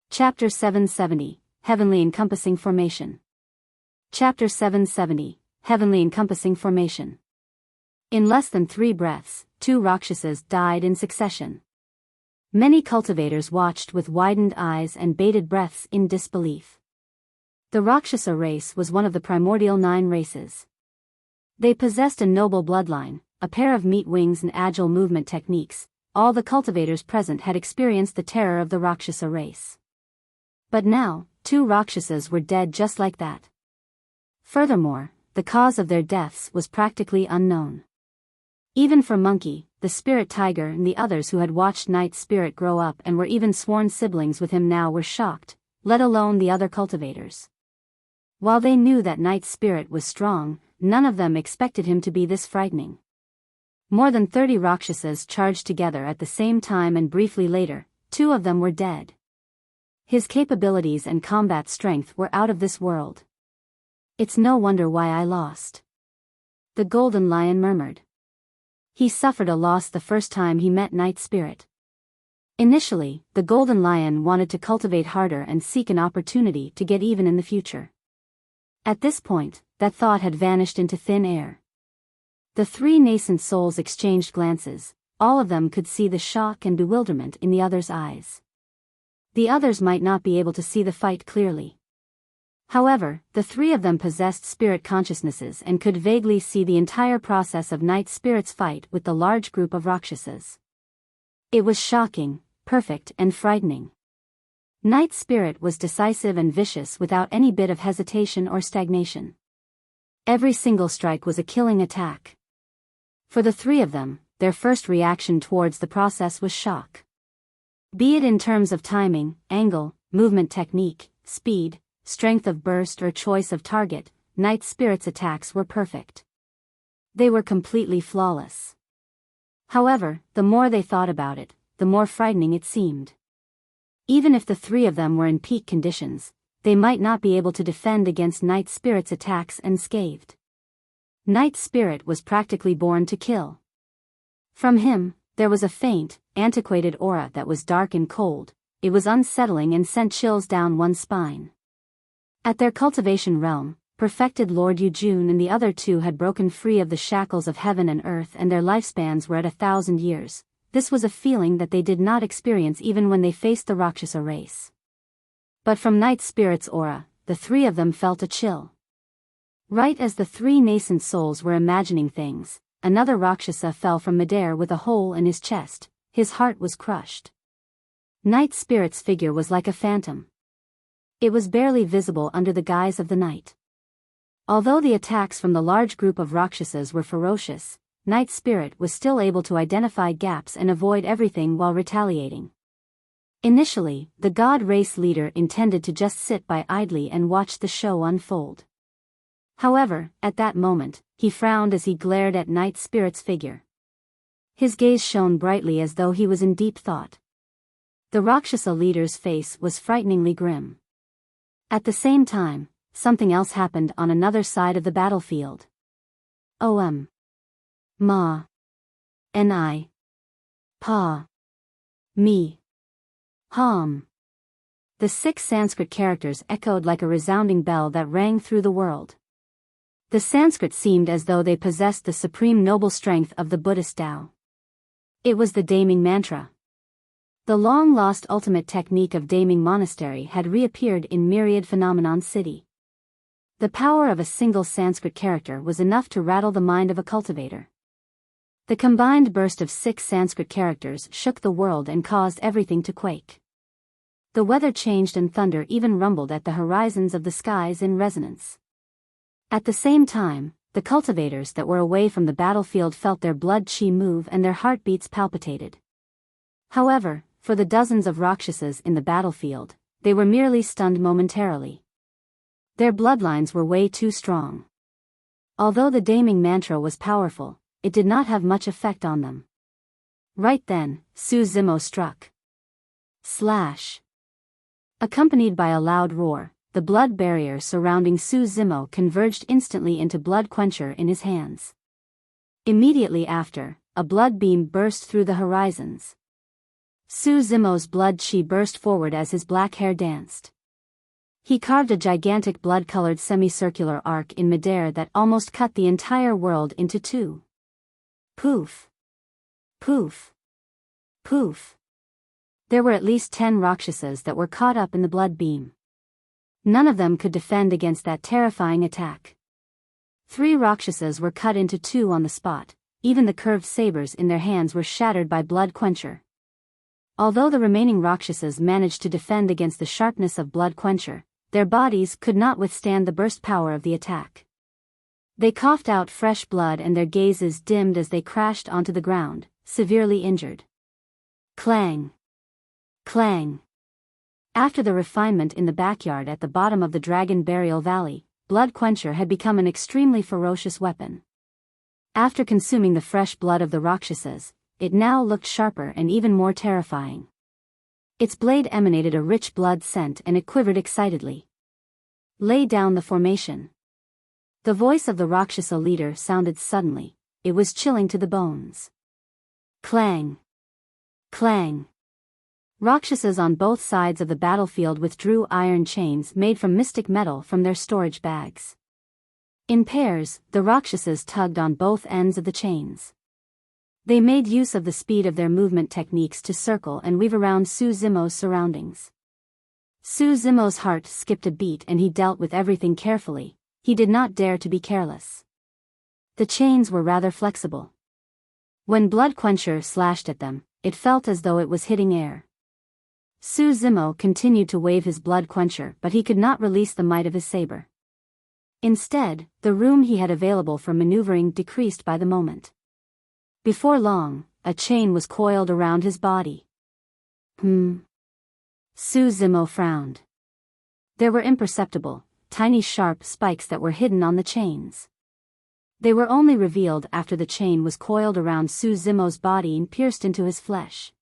Chapter 770, Heavenly Encompassing Formation. Chapter 770, heavenly encompassing formation. In less than 3 breaths, 2 Rakshasas died in succession. Many cultivators watched with widened eyes and bated breaths in disbelief. The Rakshasa race was one of the primordial 9 races. They possessed a noble bloodline, a pair of meat wings and agile movement techniques. All the cultivators present had experienced the terror of the Rakshasa race. But now, 2 Rakshasas were dead just like that. Furthermore, the cause of their deaths was practically unknown. Even for Monkey, the spirit tiger and the others who had watched Night Spirit grow up and were even sworn siblings with him now were shocked, let alone the other cultivators. While they knew that Night Spirit was strong, none of them expected him to be this frightening. More than 30 Rakshasas charged together at the same time, and briefly later, 2 of them were dead. His capabilities and combat strength were out of this world. It's no wonder why I lost. The Golden Lion murmured. He suffered a loss the first time he met Night Spirit. Initially, the Golden Lion wanted to cultivate harder and seek an opportunity to get even in the future. At this point, that thought had vanished into thin air. The 3 nascent souls exchanged glances. All of them could see the shock and bewilderment in the other's eyes. The others might not be able to see the fight clearly. However, the 3 of them possessed spirit consciousnesses and could vaguely see the entire process of Night Spirit's fight with the large group of Rakshasas. It was shocking, perfect and frightening. Night Spirit was decisive and vicious without any bit of hesitation or stagnation. Every single strike was a killing attack. For the 3 of them, their first reaction towards the process was shock. Be it in terms of timing, angle, movement technique, speed, strength of burst or choice of target, Night Spirit's attacks were perfect. They were completely flawless. However, the more they thought about it, the more frightening it seemed. Even if the 3 of them were in peak conditions, they might not be able to defend against Night Spirit's attacks unscathed. Night Spirit was practically born to kill. From him, there was a faint, antiquated aura that was dark and cold. It was unsettling and sent chills down one's spine. At their cultivation realm, perfected Lord Yujun and the other 2 had broken free of the shackles of heaven and earth, and their lifespans were at 1,000 years. This was a feeling that they did not experience even when they faced the Rakshasa race. But from Night Spirit's aura, the 3 of them felt a chill. Right as the 3 nascent souls were imagining things, another Rakshasa fell from midair with a hole in his chest. His heart was crushed. Night Spirit's figure was like a phantom. It was barely visible under the guise of the night. Although the attacks from the large group of Rakshasas were ferocious, Night Spirit was still able to identify gaps and avoid everything while retaliating. Initially, the god race leader intended to just sit by idly and watch the show unfold. However, at that moment, he frowned as he glared at Night Spirit's figure. His gaze shone brightly as though he was in deep thought. The Rakshasa leader's face was frighteningly grim. At the same time, something else happened on another side of the battlefield. Ma. Ni. Pa. Me. Hum. The 6 Sanskrit characters echoed like a resounding bell that rang through the world. The Sanskrit seemed as though they possessed the supreme noble strength of the Buddhist Tao. It was the Daming Mantra. The long-lost ultimate technique of Daming Monastery had reappeared in Myriad Phenomenon City. The power of a single Sanskrit character was enough to rattle the mind of a cultivator. The combined burst of 6 Sanskrit characters shook the world and caused everything to quake. The weather changed and thunder even rumbled at the horizons of the skies in resonance. At the same time, the cultivators that were away from the battlefield felt their blood chi move and their heartbeats palpitated. However, for the dozens of Rakshasas in the battlefield, they were merely stunned momentarily. Their bloodlines were way too strong. Although the Daming Mantra was powerful, it did not have much effect on them. Right then, Su Zimo struck. Slash. Accompanied by a loud roar, the blood barrier surrounding Su Zimo converged instantly into Blood Quencher in his hands. Immediately after, a blood beam burst through the horizons. Su Zimo's blood chi burst forward as his black hair danced. He carved a gigantic blood-colored semicircular arc in midair that almost cut the entire world into two. Poof. Poof. Poof. There were at least 10 Rakshasas that were caught up in the blood beam. None of them could defend against that terrifying attack. 3 Rakshasas were cut into two on the spot, even the curved sabers in their hands were shattered by Blood Quencher. Although the remaining Rakshasas managed to defend against the sharpness of Blood Quencher, their bodies could not withstand the burst power of the attack. They coughed out fresh blood and their gazes dimmed as they crashed onto the ground, severely injured. Clang. Clang. After the refinement in the backyard at the bottom of the Dragon Burial Valley, Blood Quencher had become an extremely ferocious weapon. After consuming the fresh blood of the Rakshasas, it now looked sharper and even more terrifying. Its blade emanated a rich blood scent and it quivered excitedly. Lay down the formation. The voice of the Rakshasa leader sounded suddenly. It was chilling to the bones. Clang. Clang. Rakshasas on both sides of the battlefield withdrew iron chains made from mystic metal from their storage bags. In pairs, the Rakshasas tugged on both ends of the chains. They made use of the speed of their movement techniques to circle and weave around Su Zimo's surroundings. Su Zimo's heart skipped a beat and he dealt with everything carefully. He did not dare to be careless. The chains were rather flexible. When Blood Quencher slashed at them, it felt as though it was hitting air. Su Zimo continued to wave his Blood Quencher but he could not release the might of his saber. Instead, the room he had available for maneuvering decreased by the moment. Before long, a chain was coiled around his body. Su Zimo frowned. There were imperceptible, tiny sharp spikes that were hidden on the chains. They were only revealed after the chain was coiled around Su Zimo's body and pierced into his flesh.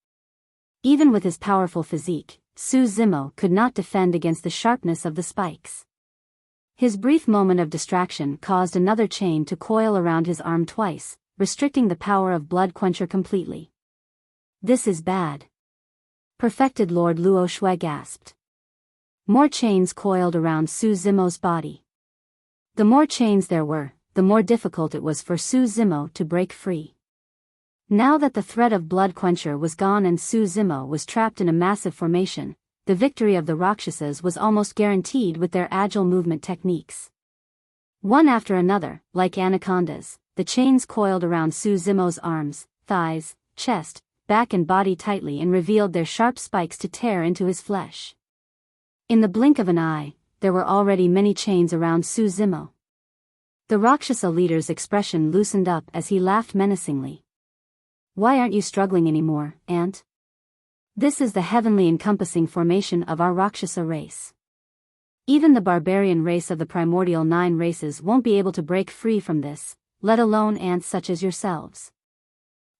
Even with his powerful physique, Su Zimo could not defend against the sharpness of the spikes. His brief moment of distraction caused another chain to coil around his arm twice, restricting the power of Blood Quencher completely. This is bad. Perfected Lord Luo Shui gasped. More chains coiled around Su Zimo's body. The more chains there were, the more difficult it was for Su Zimo to break free. Now that the threat of Blood Quencher was gone and Su Zimo was trapped in a massive formation, the victory of the Rakshasas was almost guaranteed with their agile movement techniques. One after another, like anacondas, the chains coiled around Su Zimo's arms, thighs, chest, back and body tightly and revealed their sharp spikes to tear into his flesh. In the blink of an eye, there were already many chains around Su Zimo. The Rakshasa leader's expression loosened up as he laughed menacingly. Why aren't you struggling anymore, Ant? This is the heavenly encompassing formation of our Rakshasa race. Even the barbarian race of the primordial 9 races won't be able to break free from this, let alone ants such as yourselves.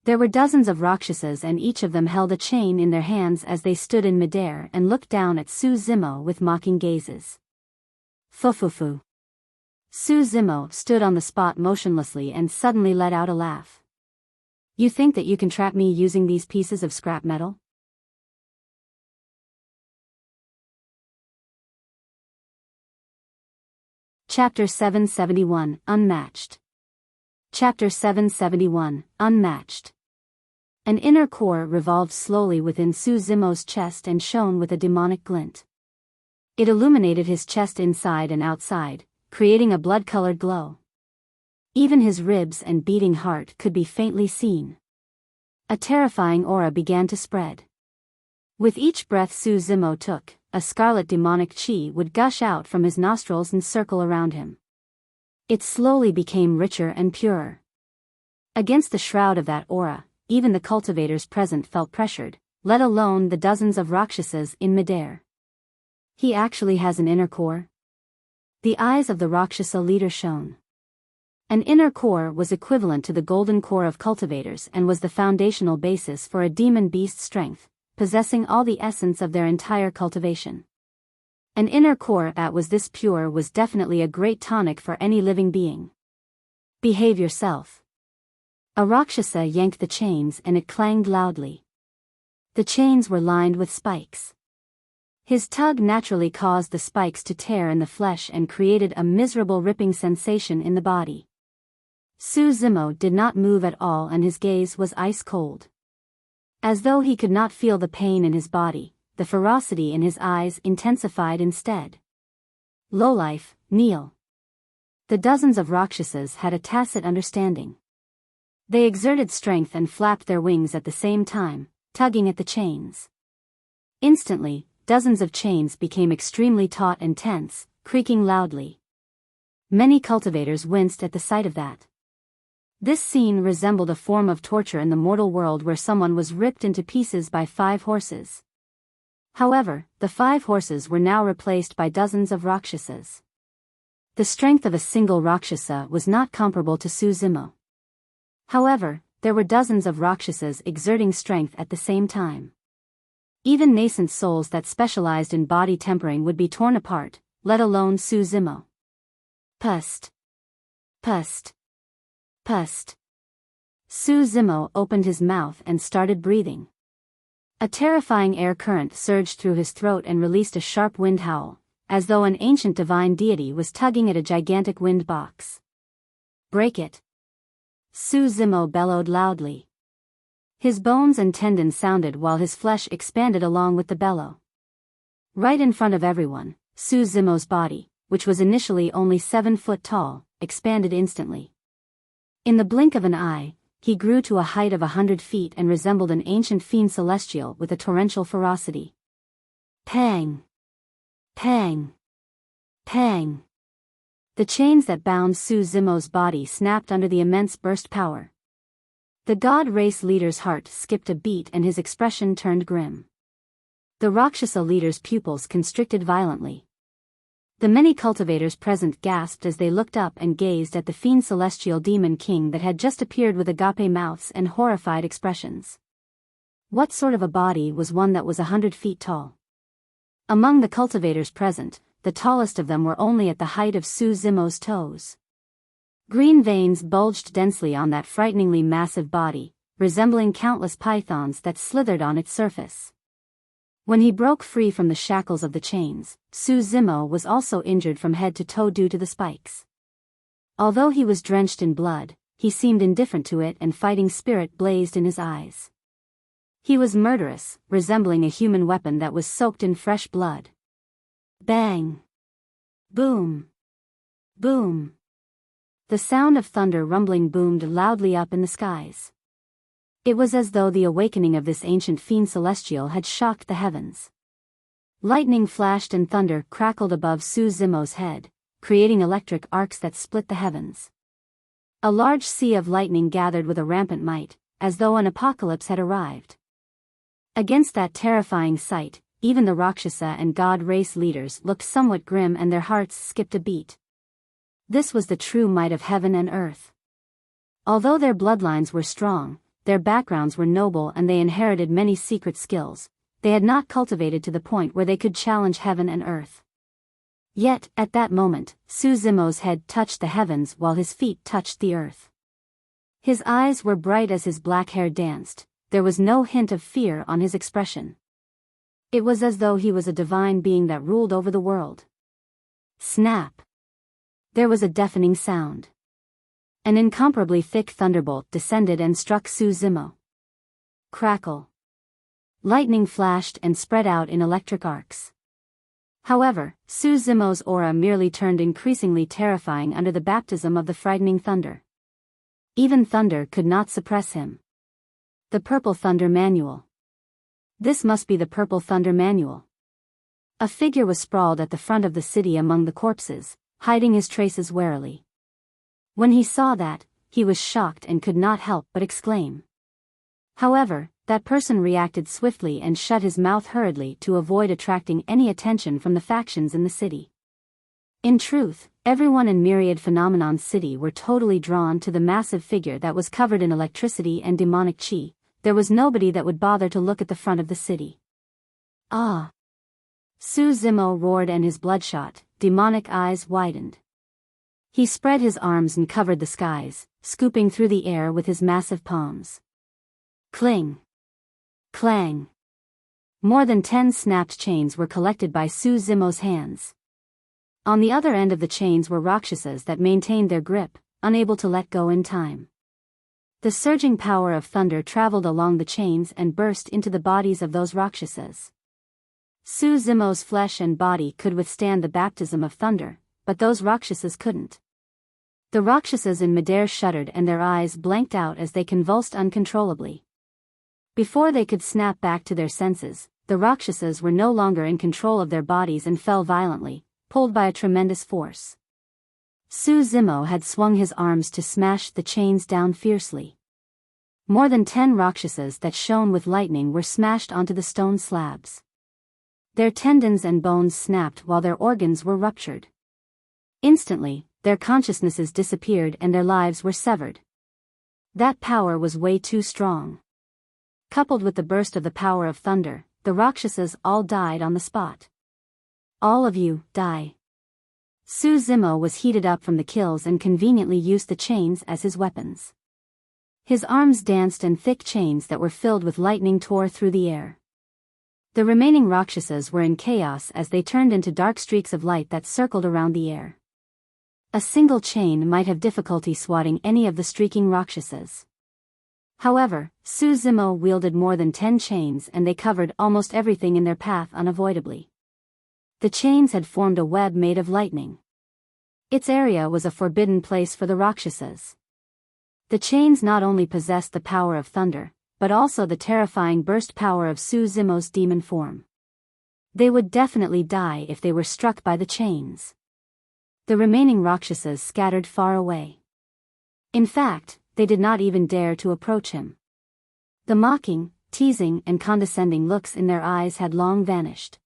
There were dozens of Rakshasas and each of them held a chain in their hands as they stood in midair and looked down at Su Zimo with mocking gazes. Fufufu. Su Zimo stood on the spot motionlessly and suddenly let out a laugh. You think that you can trap me using these pieces of scrap metal? Chapter 771, Unmatched. Chapter 771, Unmatched. An inner core revolved slowly within Su Zimo's chest and shone with a demonic glint. It illuminated his chest inside and outside, creating a blood-colored glow. Even his ribs and beating heart could be faintly seen. A terrifying aura began to spread. With each breath Su Zimo took, a scarlet demonic chi would gush out from his nostrils and circle around him. It slowly became richer and purer. Against the shroud of that aura, even the cultivators present felt pressured, let alone the dozens of Rakshasas in midair. He actually has an inner core? The eyes of the Rakshasa leader shone. An inner core was equivalent to the golden core of cultivators and was the foundational basis for a demon beast strength, possessing all the essence of their entire cultivation. An inner core that was this pure was definitely a great tonic for any living being. Behave yourself. A Rakshasa yanked the chains and it clanged loudly. The chains were lined with spikes. His tug naturally caused the spikes to tear in the flesh and created a miserable ripping sensation in the body. Su Zimo did not move at all and his gaze was ice cold. As though he could not feel the pain in his body, the ferocity in his eyes intensified instead. Lowlife, kneel. The dozens of Rakshasas had a tacit understanding. They exerted strength and flapped their wings at the same time, tugging at the chains. Instantly, dozens of chains became extremely taut and tense, creaking loudly. Many cultivators winced at the sight of that. This scene resembled a form of torture in the mortal world where someone was ripped into pieces by 5 horses. However, the 5 horses were now replaced by dozens of Rakshasas. The strength of a single Rakshasa was not comparable to Su Zimo. However, there were dozens of Rakshasas exerting strength at the same time. Even nascent souls that specialized in body tempering would be torn apart, let alone Su Zimo. Pust. Pust. Pust. Su Zimo opened his mouth and started breathing. A terrifying air current surged through his throat and released a sharp wind howl, as though an ancient divine deity was tugging at a gigantic wind box. Break it. Su Zimo bellowed loudly. His bones and tendons sounded while his flesh expanded along with the bellow. Right in front of everyone, Su Zimo's body, which was initially only 7 foot tall, expanded instantly. In the blink of an eye, he grew to a height of 100 feet and resembled an ancient fiend celestial with a torrential ferocity. Pang! Pang! Pang! The chains that bound Su Zimo's body snapped under the immense burst power. The god race leader's heart skipped a beat and his expression turned grim. The Rakshasa leader's pupils constricted violently. The many cultivators present gasped as they looked up and gazed at the fiend celestial demon king that had just appeared with agape mouths and horrified expressions. What sort of a body was one that was 100 feet tall? Among the cultivators present, the tallest of them were only at the height of Su Zimo's toes. Green veins bulged densely on that frighteningly massive body, resembling countless pythons that slithered on its surface. When he broke free from the shackles of the chains, Su Zimo was also injured from head to toe due to the spikes. Although he was drenched in blood, he seemed indifferent to it and fighting spirit blazed in his eyes. He was murderous, resembling a human weapon that was soaked in fresh blood. Bang! Boom! Boom! The sound of thunder rumbling boomed loudly up in the skies. It was as though the awakening of this ancient fiend celestial had shocked the heavens. Lightning flashed and thunder crackled above Su Zimo's head, creating electric arcs that split the heavens. A large sea of lightning gathered with a rampant might, as though an apocalypse had arrived. Against that terrifying sight, even the Rakshasa and god race leaders looked somewhat grim and their hearts skipped a beat. This was the true might of heaven and earth. Although their bloodlines were strong, their backgrounds were noble and they inherited many secret skills, they had not cultivated to the point where they could challenge heaven and earth. Yet, at that moment, Su Zimo's head touched the heavens while his feet touched the earth. His eyes were bright as his black hair danced, there was no hint of fear on his expression. It was as though he was a divine being that ruled over the world. Snap! There was a deafening sound. An incomparably thick thunderbolt descended and struck Su Zimo. Crackle! Lightning flashed and spread out in electric arcs. However, Su Zimo's aura merely turned increasingly terrifying under the baptism of the frightening thunder. Even thunder could not suppress him. The Purple Thunder Manual. This must be the Purple Thunder Manual. A figure was sprawled at the front of the city among the corpses, hiding his traces warily. When he saw that, he was shocked and could not help but exclaim. However, that person reacted swiftly and shut his mouth hurriedly to avoid attracting any attention from the factions in the city. In truth, everyone in Myriad Phenomenon's city were totally drawn to the massive figure that was covered in electricity and demonic chi. There was nobody that would bother to look at the front of the city. Ah! Su Zimo roared and his bloodshot, demonic eyes widened. He spread his arms and covered the skies, scooping through the air with his massive palms. Cling! Clang! More than 10 snapped chains were collected by Su Zimo's hands. On the other end of the chains were Rakshasas that maintained their grip, unable to let go in time. The surging power of thunder traveled along the chains and burst into the bodies of those Rakshasas. Su Zimo's flesh and body could withstand the baptism of thunder, but those Rakshasas couldn't. The Rakshasas in midair shuddered and their eyes blanked out as they convulsed uncontrollably. Before they could snap back to their senses, the Rakshasas were no longer in control of their bodies and fell violently, pulled by a tremendous force. Su Zimo had swung his arms to smash the chains down fiercely. More than 10 Rakshasas that shone with lightning were smashed onto the stone slabs. Their tendons and bones snapped while their organs were ruptured. Instantly, their consciousnesses disappeared and their lives were severed. That power was way too strong. Coupled with the burst of the power of thunder, the Rakshasas all died on the spot. All of you, die. Su Zimo was heated up from the kills and conveniently used the chains as his weapons. His arms danced and thick chains that were filled with lightning tore through the air. The remaining Rakshasas were in chaos as they turned into dark streaks of light that circled around the air. A single chain might have difficulty swatting any of the streaking Rakshasas. However, Su Zimo wielded more than 10 chains and they covered almost everything in their path unavoidably. The chains had formed a web made of lightning. Its area was a forbidden place for the Rakshasas. The chains not only possessed the power of thunder, but also the terrifying burst power of Su Zimo's demon form. They would definitely die if they were struck by the chains. The remaining Rakshasas scattered far away. In fact, they did not even dare to approach him. The mocking, teasing and condescending looks in their eyes had long vanished.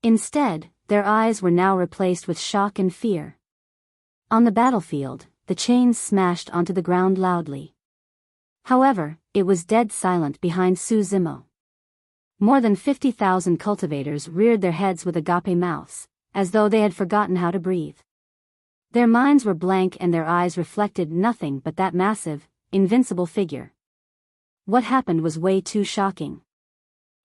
Instead, their eyes were now replaced with shock and fear. On the battlefield, the chains smashed onto the ground loudly. However, it was dead silent behind Su Zimo. More than 50,000 cultivators reared their heads with agape mouths, as though they had forgotten how to breathe. Their minds were blank and their eyes reflected nothing but that massive, invincible figure. What happened was way too shocking.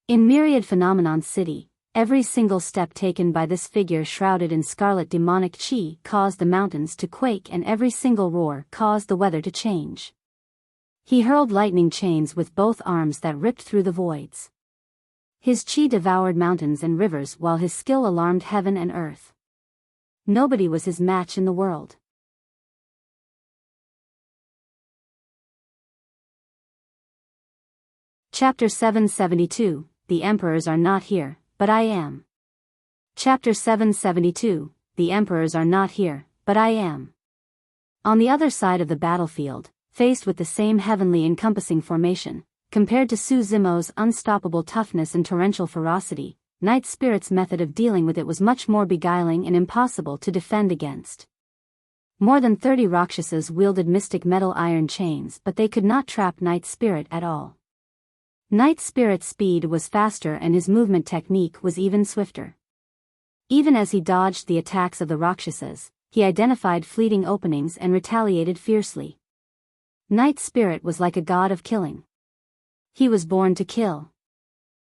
In Myriad Phenomenon City, every single step taken by this figure shrouded in scarlet demonic chi caused the mountains to quake and every single roar caused the weather to change. He hurled lightning chains with both arms that ripped through the voids. His chi devoured mountains and rivers while his skill alarmed heaven and earth. Nobody was his match in the world. Chapter 772, The Emperors Are Not Here, But I Am. Chapter 772, The Emperors Are Not Here, But I Am. On the other side of the battlefield, faced with the same heavenly encompassing formation, compared to Su Zimo's unstoppable toughness and torrential ferocity, Night Spirit's method of dealing with it was much more beguiling and impossible to defend against. More than 30 Rakshasas wielded mystic metal iron chains, but they could not trap Night Spirit at all. Night Spirit's speed was faster and his movement technique was even swifter. Even as he dodged the attacks of the Rakshasas, he identified fleeting openings and retaliated fiercely. Night Spirit was like a god of killing. He was born to kill.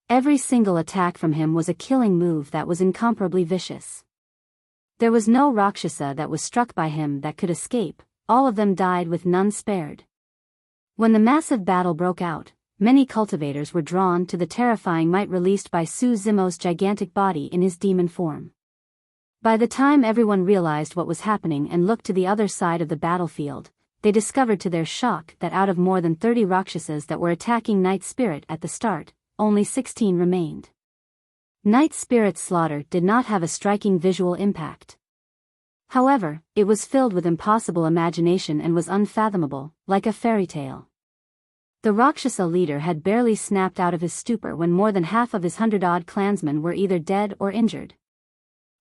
Every single attack from him was a killing move that was incomparably vicious. There was no Rakshasa that was struck by him that could escape, all of them died with none spared. When the massive battle broke out, many cultivators were drawn to the terrifying might released by Su Zimo's gigantic body in his demon form. By the time everyone realized what was happening and looked to the other side of the battlefield, they discovered to their shock that out of more than 30 Rakshasas that were attacking Night Spirit at the start, only 16 remained. Night Spirit's slaughter did not have a striking visual impact. However, it was filled with impossible imagination and was unfathomable, like a fairy tale. The Rakshasa leader had barely snapped out of his stupor when more than half of his 100-odd clansmen were either dead or injured.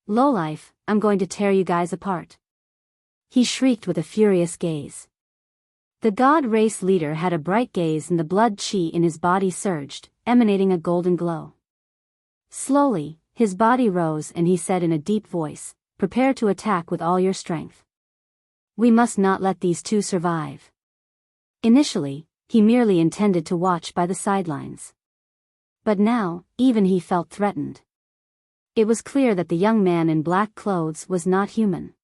"Lowlife, I'm going to tear you guys apart," he shrieked with a furious gaze. The god race leader had a bright gaze and the blood chi in his body surged, emanating a golden glow. Slowly, his body rose and he said in a deep voice, "Prepare to attack with all your strength. We must not let these two survive." Initially, he merely intended to watch by the sidelines. But now, even he felt threatened. It was clear that the young man in black clothes was not human.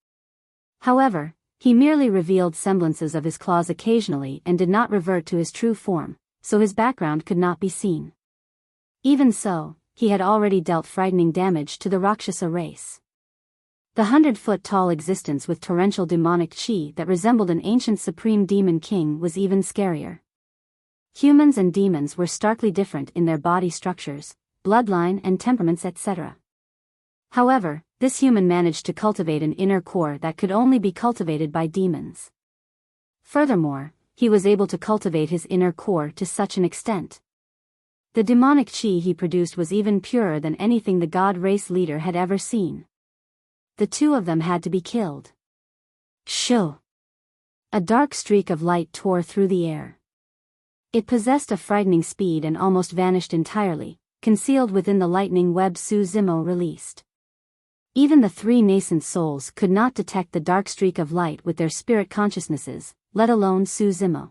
However, he merely revealed semblances of his claws occasionally and did not revert to his true form, so his background could not be seen. Even so, he had already dealt frightening damage to the Rakshasa race. The 100-foot-tall existence with torrential demonic chi that resembled an ancient supreme demon king was even scarier. Humans and demons were starkly different in their body structures, bloodline and temperaments, etc. However, this human managed to cultivate an inner core that could only be cultivated by demons. Furthermore, he was able to cultivate his inner core to such an extent. The demonic chi he produced was even purer than anything the god race leader had ever seen. The two of them had to be killed. Shoo! A dark streak of light tore through the air. It possessed a frightening speed and almost vanished entirely, concealed within the lightning web Su Zimo released. Even the three nascent souls could not detect the dark streak of light with their spirit consciousnesses, let alone Su Zimo.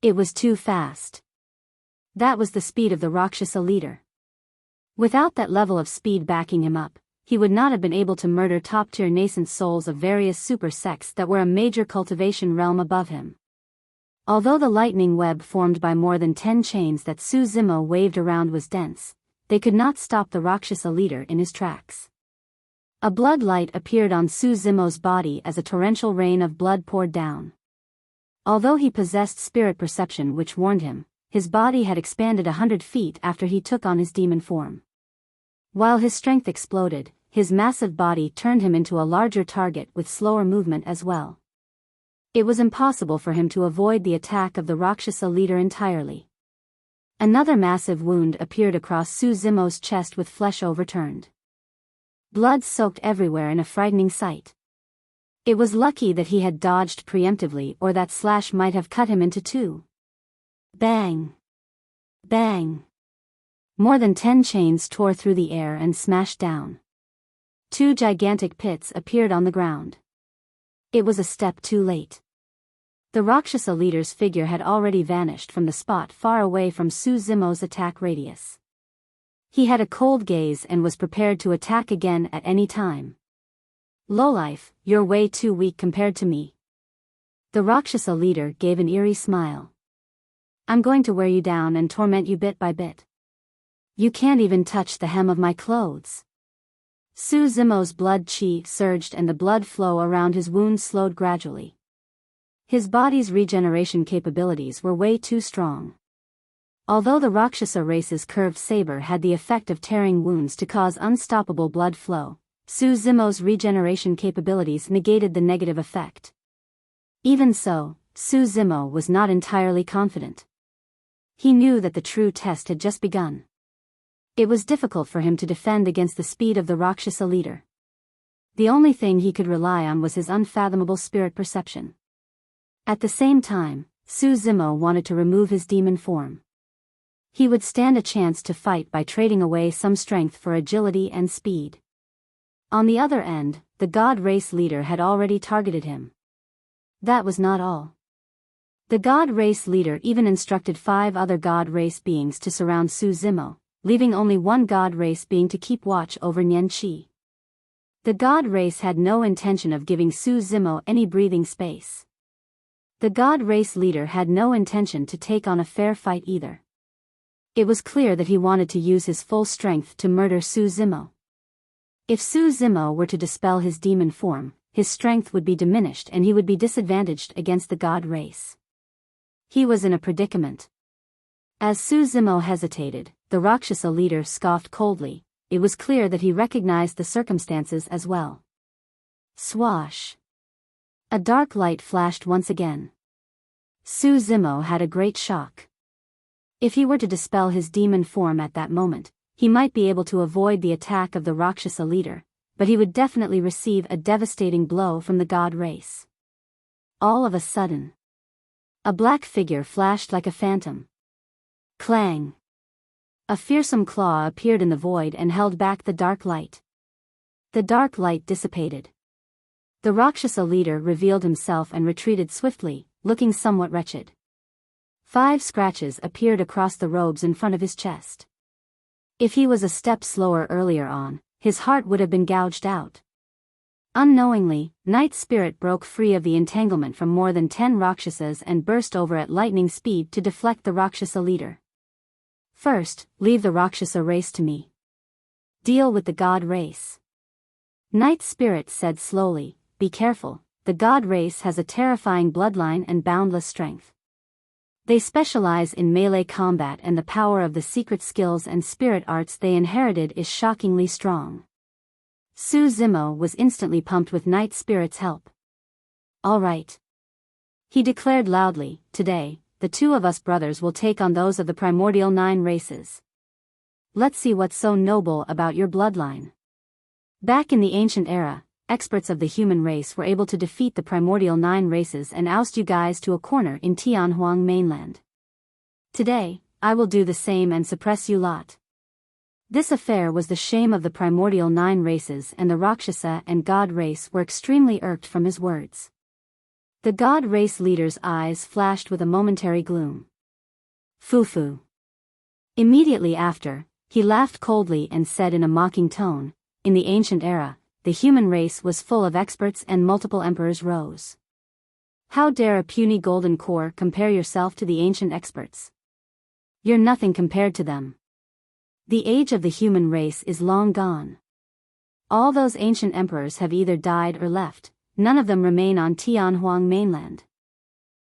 It was too fast. That was the speed of the Rakshasa leader. Without that level of speed backing him up, he would not have been able to murder top-tier nascent souls of various super sects that were a major cultivation realm above him. Although the lightning web formed by more than 10 chains that Su Zimo waved around was dense, they could not stop the Rakshasa leader in his tracks. A blood light appeared on Su Zimo's body as a torrential rain of blood poured down. Although he possessed spirit perception which warned him, his body had expanded 100 feet after he took on his demon form. While his strength exploded, his massive body turned him into a larger target with slower movement as well. It was impossible for him to avoid the attack of the Rakshasa leader entirely. Another massive wound appeared across Su Zimo's chest with flesh overturned. Blood soaked everywhere in a frightening sight. It was lucky that he had dodged preemptively, or that slash might have cut him into two. Bang! Bang! More than 10 chains tore through the air and smashed down. 2 gigantic pits appeared on the ground. It was a step too late. The Rakshasa leader's figure had already vanished from the spot far away from Su Zimo's attack radius. He had a cold gaze and was prepared to attack again at any time. Lowlife, you're way too weak compared to me. The Rakshasa leader gave an eerie smile. I'm going to wear you down and torment you bit by bit. You can't even touch the hem of my clothes. Su Zimo's blood chi surged and the blood flow around his wounds slowed gradually. His body's regeneration capabilities were way too strong. Although the Rakshasa race's curved saber had the effect of tearing wounds to cause unstoppable blood flow, Su Zimo's regeneration capabilities negated the negative effect. Even so, Su Zimo was not entirely confident. He knew that the true test had just begun. It was difficult for him to defend against the speed of the Rakshasa leader. The only thing he could rely on was his unfathomable spirit perception. At the same time, Su Zimo wanted to remove his demon form. He would stand a chance to fight by trading away some strength for agility and speed. On the other end, the god race leader had already targeted him. That was not all. The god race leader even instructed 5 other god race beings to surround Su Zimo, leaving only one god race being to keep watch over Nian Qi. The god race had no intention of giving Su Zimo any breathing space. The god race leader had no intention to take on a fair fight either. It was clear that he wanted to use his full strength to murder Su Zimo. If Su Zimo were to dispel his demon form, his strength would be diminished and he would be disadvantaged against the god race. He was in a predicament. As Su Zimo hesitated, the Rakshasa leader scoffed coldly. It was clear that he recognized the circumstances as well. Swash! A dark light flashed once again. Su Zimo had a great shock. If he were to dispel his demon form at that moment, he might be able to avoid the attack of the Rakshasa leader, but he would definitely receive a devastating blow from the god race. All of a sudden, a black figure flashed like a phantom. Clang! A fearsome claw appeared in the void and held back the dark light. The dark light dissipated. The Rakshasa leader revealed himself and retreated swiftly, looking somewhat wretched. 5 scratches appeared across the robes in front of his chest. If he was a step slower earlier on, his heart would have been gouged out. Unknowingly, Night's spirit broke free of the entanglement from more than 10 Rakshasas and burst over at lightning speed to deflect the Rakshasa leader. First, leave the Rakshasa race to me. Deal with the god race. Night's spirit said slowly, be careful, the god race has a terrifying bloodline and boundless strength. They specialize in melee combat and the power of the secret skills and spirit arts they inherited is shockingly strong. Su Zimo was instantly pumped with Night Spirit's help. All right. He declared loudly, today, the two of us brothers will take on those of the primordial 9 races. Let's see what's so noble about your bloodline. Back in the ancient era, experts of the human race were able to defeat the primordial 9 races and oust you guys to a corner in Tianhuang mainland. Today, I will do the same and suppress you lot. This affair was the shame of the primordial 9 races, and the Rakshasa and God race were extremely irked from his words. The God race leader's eyes flashed with a momentary gloom. Foo-foo. Immediately after, he laughed coldly and said in a mocking tone, in the ancient era, the human race was full of experts and multiple emperors rose. How dare a puny golden core compare yourself to the ancient experts? You're nothing compared to them. The age of the human race is long gone. All those ancient emperors have either died or left, none of them remain on Tianhuang mainland.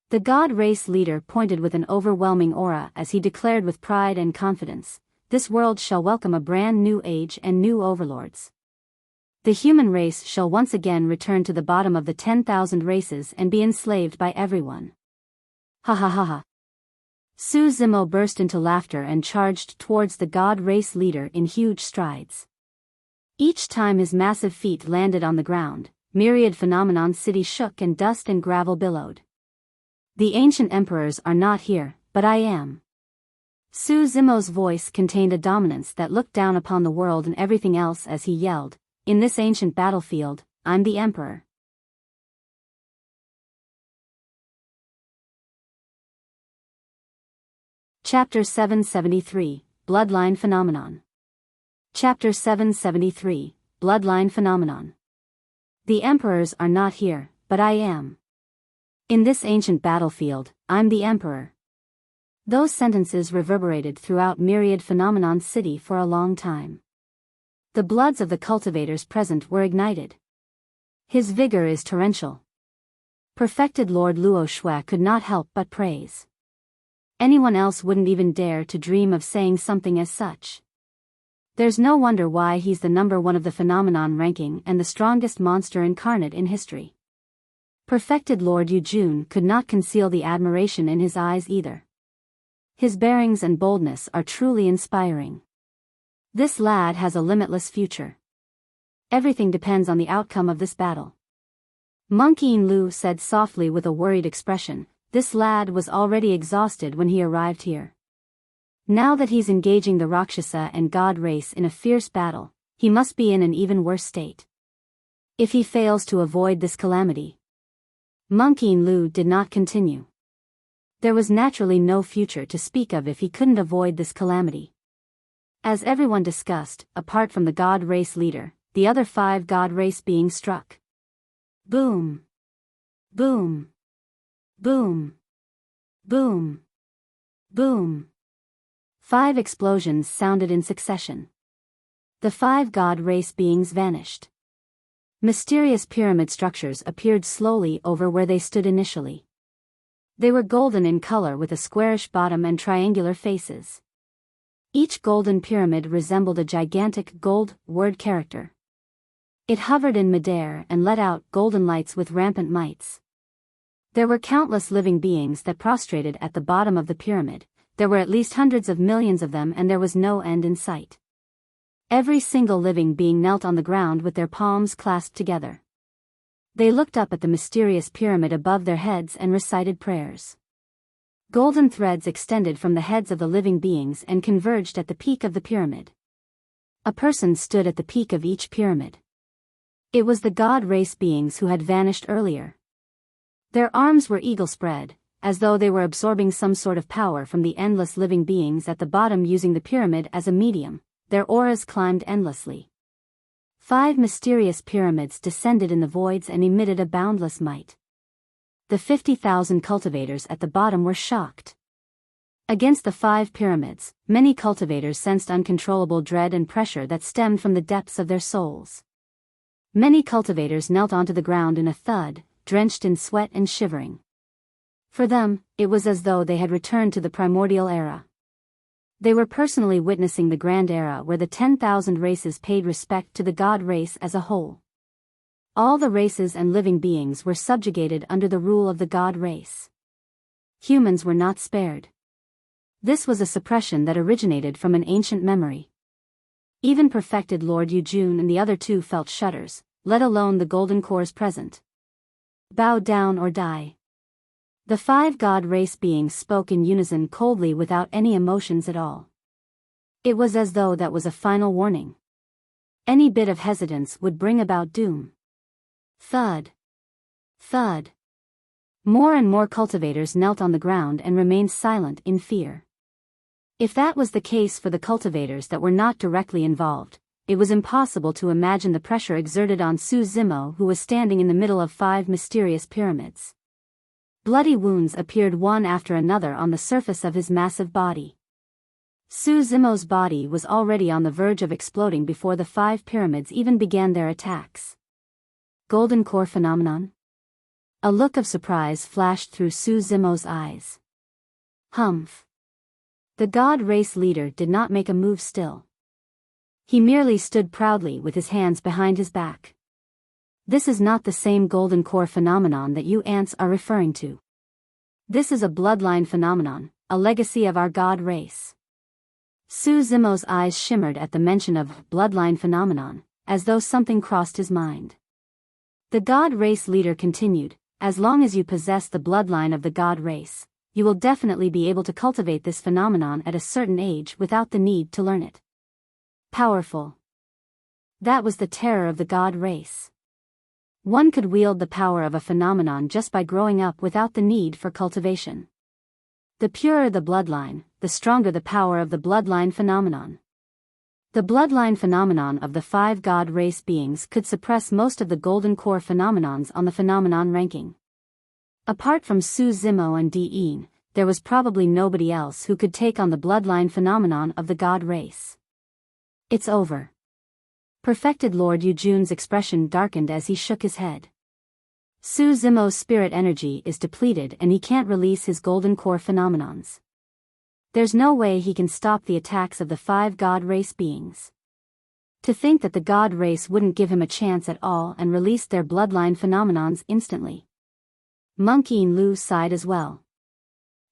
The god race leader pointed with an overwhelming aura as he declared with pride and confidence, this world shall welcome a brand new age and new overlords. The human race shall once again return to the bottom of the 10,000 races and be enslaved by everyone. Ha ha ha ha. Su Zimo burst into laughter and charged towards the god race leader in huge strides. Each time his massive feet landed on the ground, myriad phenomenon city shook and dust and gravel billowed. The ancient emperors are not here, but I am. Su Zimo's voice contained a dominance that looked down upon the world and everything else as he yelled, in this ancient battlefield, I'm the emperor. Chapter 773, Bloodline Phenomenon. Chapter 773, Bloodline Phenomenon. The emperors are not here, but I am. In this ancient battlefield, I'm the emperor. Those sentences reverberated throughout myriad phenomenon city for a long time. The bloods of the cultivators present were ignited. His vigor is torrential. Perfected Lord Luo Shui could not help but praise. Anyone else wouldn't even dare to dream of saying something as such. There's no wonder why he's the number 1 of the phenomenon ranking and the strongest monster incarnate in history. Perfected Lord Yujun could not conceal the admiration in his eyes either. His bearings and boldness are truly inspiring. This lad has a limitless future. Everything depends on the outcome of this battle. Monkey Lu said softly with a worried expression, this lad was already exhausted when he arrived here. Now that he's engaging the Rakshasa and God race in a fierce battle, he must be in an even worse state. If he fails to avoid this calamity. Monkey Lu did not continue. There was naturally no future to speak of if he couldn't avoid this calamity. As everyone discussed, apart from the God race leader, the other 5 God race beings struck. Boom. Boom. Boom. Boom. Boom. 5 explosions sounded in succession. The 5 God race beings vanished. Mysterious pyramid structures appeared slowly over where they stood initially. They were golden in color with a squarish bottom and triangular faces. Each golden pyramid resembled a gigantic gold word character. It hovered in midair and let out golden lights with rampant mites. There were countless living beings that prostrated at the bottom of the pyramid. There were at least hundreds of millions of them and there was no end in sight. Every single living being knelt on the ground with their palms clasped together. They looked up at the mysterious pyramid above their heads and recited prayers. Golden threads extended from the heads of the living beings and converged at the peak of the pyramid. A person stood at the peak of each pyramid. It was the God race beings who had vanished earlier. Their arms were eagle-spread, as though they were absorbing some sort of power from the endless living beings at the bottom using the pyramid as a medium. their auras climbed endlessly. 5 mysterious pyramids descended in the voids and emitted a boundless might. The 50,000 cultivators at the bottom were shocked. Against the 5 pyramids, many cultivators sensed uncontrollable dread and pressure that stemmed from the depths of their souls. Many cultivators knelt onto the ground in a thud, drenched in sweat and shivering. For them, it was as though they had returned to the primordial era. They were personally witnessing the grand era where the 10,000 races paid respect to the god race as a whole. All the races and living beings were subjugated under the rule of the god race. Humans were not spared. This was a suppression that originated from an ancient memory. Even perfected Lord Yujun and the other 2 felt shudders, let alone the golden cores present. Bow down or die. The 5 god race beings spoke in unison coldly without any emotions at all. It was as though that was a final warning. Any bit of hesitance would bring about doom. Thud. Thud. More and more cultivators knelt on the ground and remained silent in fear. If that was the case for the cultivators that were not directly involved, it was impossible to imagine the pressure exerted on Su Zimo, who was standing in the middle of 5 mysterious pyramids. Bloody wounds appeared one after another on the surface of his massive body. Su Zimo's body was already on the verge of exploding before the 5 pyramids even began their attacks. Golden core phenomenon? A look of surprise flashed through Su Zimo's eyes. Humph. The god race leader did not make a move still. He merely stood proudly with his hands behind his back. This is not the same golden core phenomenon that you ants are referring to. This is a bloodline phenomenon, a legacy of our god race. Su Zimo's eyes shimmered at the mention of bloodline phenomenon, as though something crossed his mind. The god race leader continued, as long as you possess the bloodline of the god race, you will definitely be able to cultivate this phenomenon at a certain age without the need to learn it. Powerful. That was the terror of the god race. One could wield the power of a phenomenon just by growing up without the need for cultivation. The purer the bloodline, the stronger the power of the bloodline phenomenon. The bloodline phenomenon of the 5 god race beings could suppress most of the golden core phenomenons on the phenomenon ranking. Apart from Su Zimo and Dian, there was probably nobody else who could take on the bloodline phenomenon of the god race. It's over. Perfected Lord Yujun's expression darkened as he shook his head. Su Zimo's spirit energy is depleted and he can't release his golden core phenomenons. There's no way he can stop the attacks of the 5 god race beings. To think that the god race wouldn't give him a chance at all and release their bloodline phenomenons instantly. Monkey Lu sighed as well.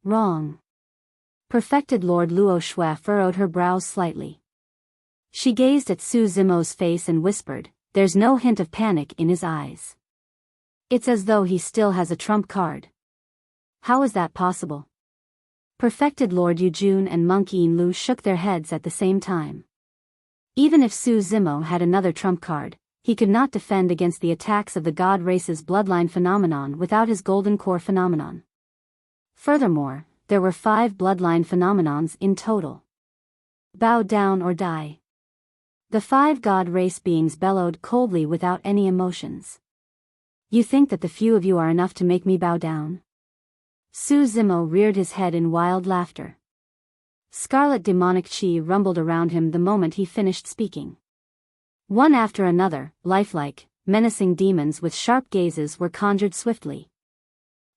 Wrong. Perfected Lord Luo Shui furrowed her brows slightly. She gazed at Su Zimo's face and whispered, there's no hint of panic in his eyes. It's as though he still has a trump card. How is that possible? Perfected Lord Yujun and Monkey Lu shook their heads at the same time. Even if Su Zimo had another trump card, he could not defend against the attacks of the god race's bloodline phenomenon without his golden core phenomenon. Furthermore, there were 5 bloodline phenomenons in total. Bow down or die. The 5 god race beings bellowed coldly without any emotions. You think that the few of you are enough to make me bow down? Su Zimo reared his head in wild laughter. Scarlet demonic chi rumbled around him the moment he finished speaking. One after another, lifelike, menacing demons with sharp gazes were conjured swiftly.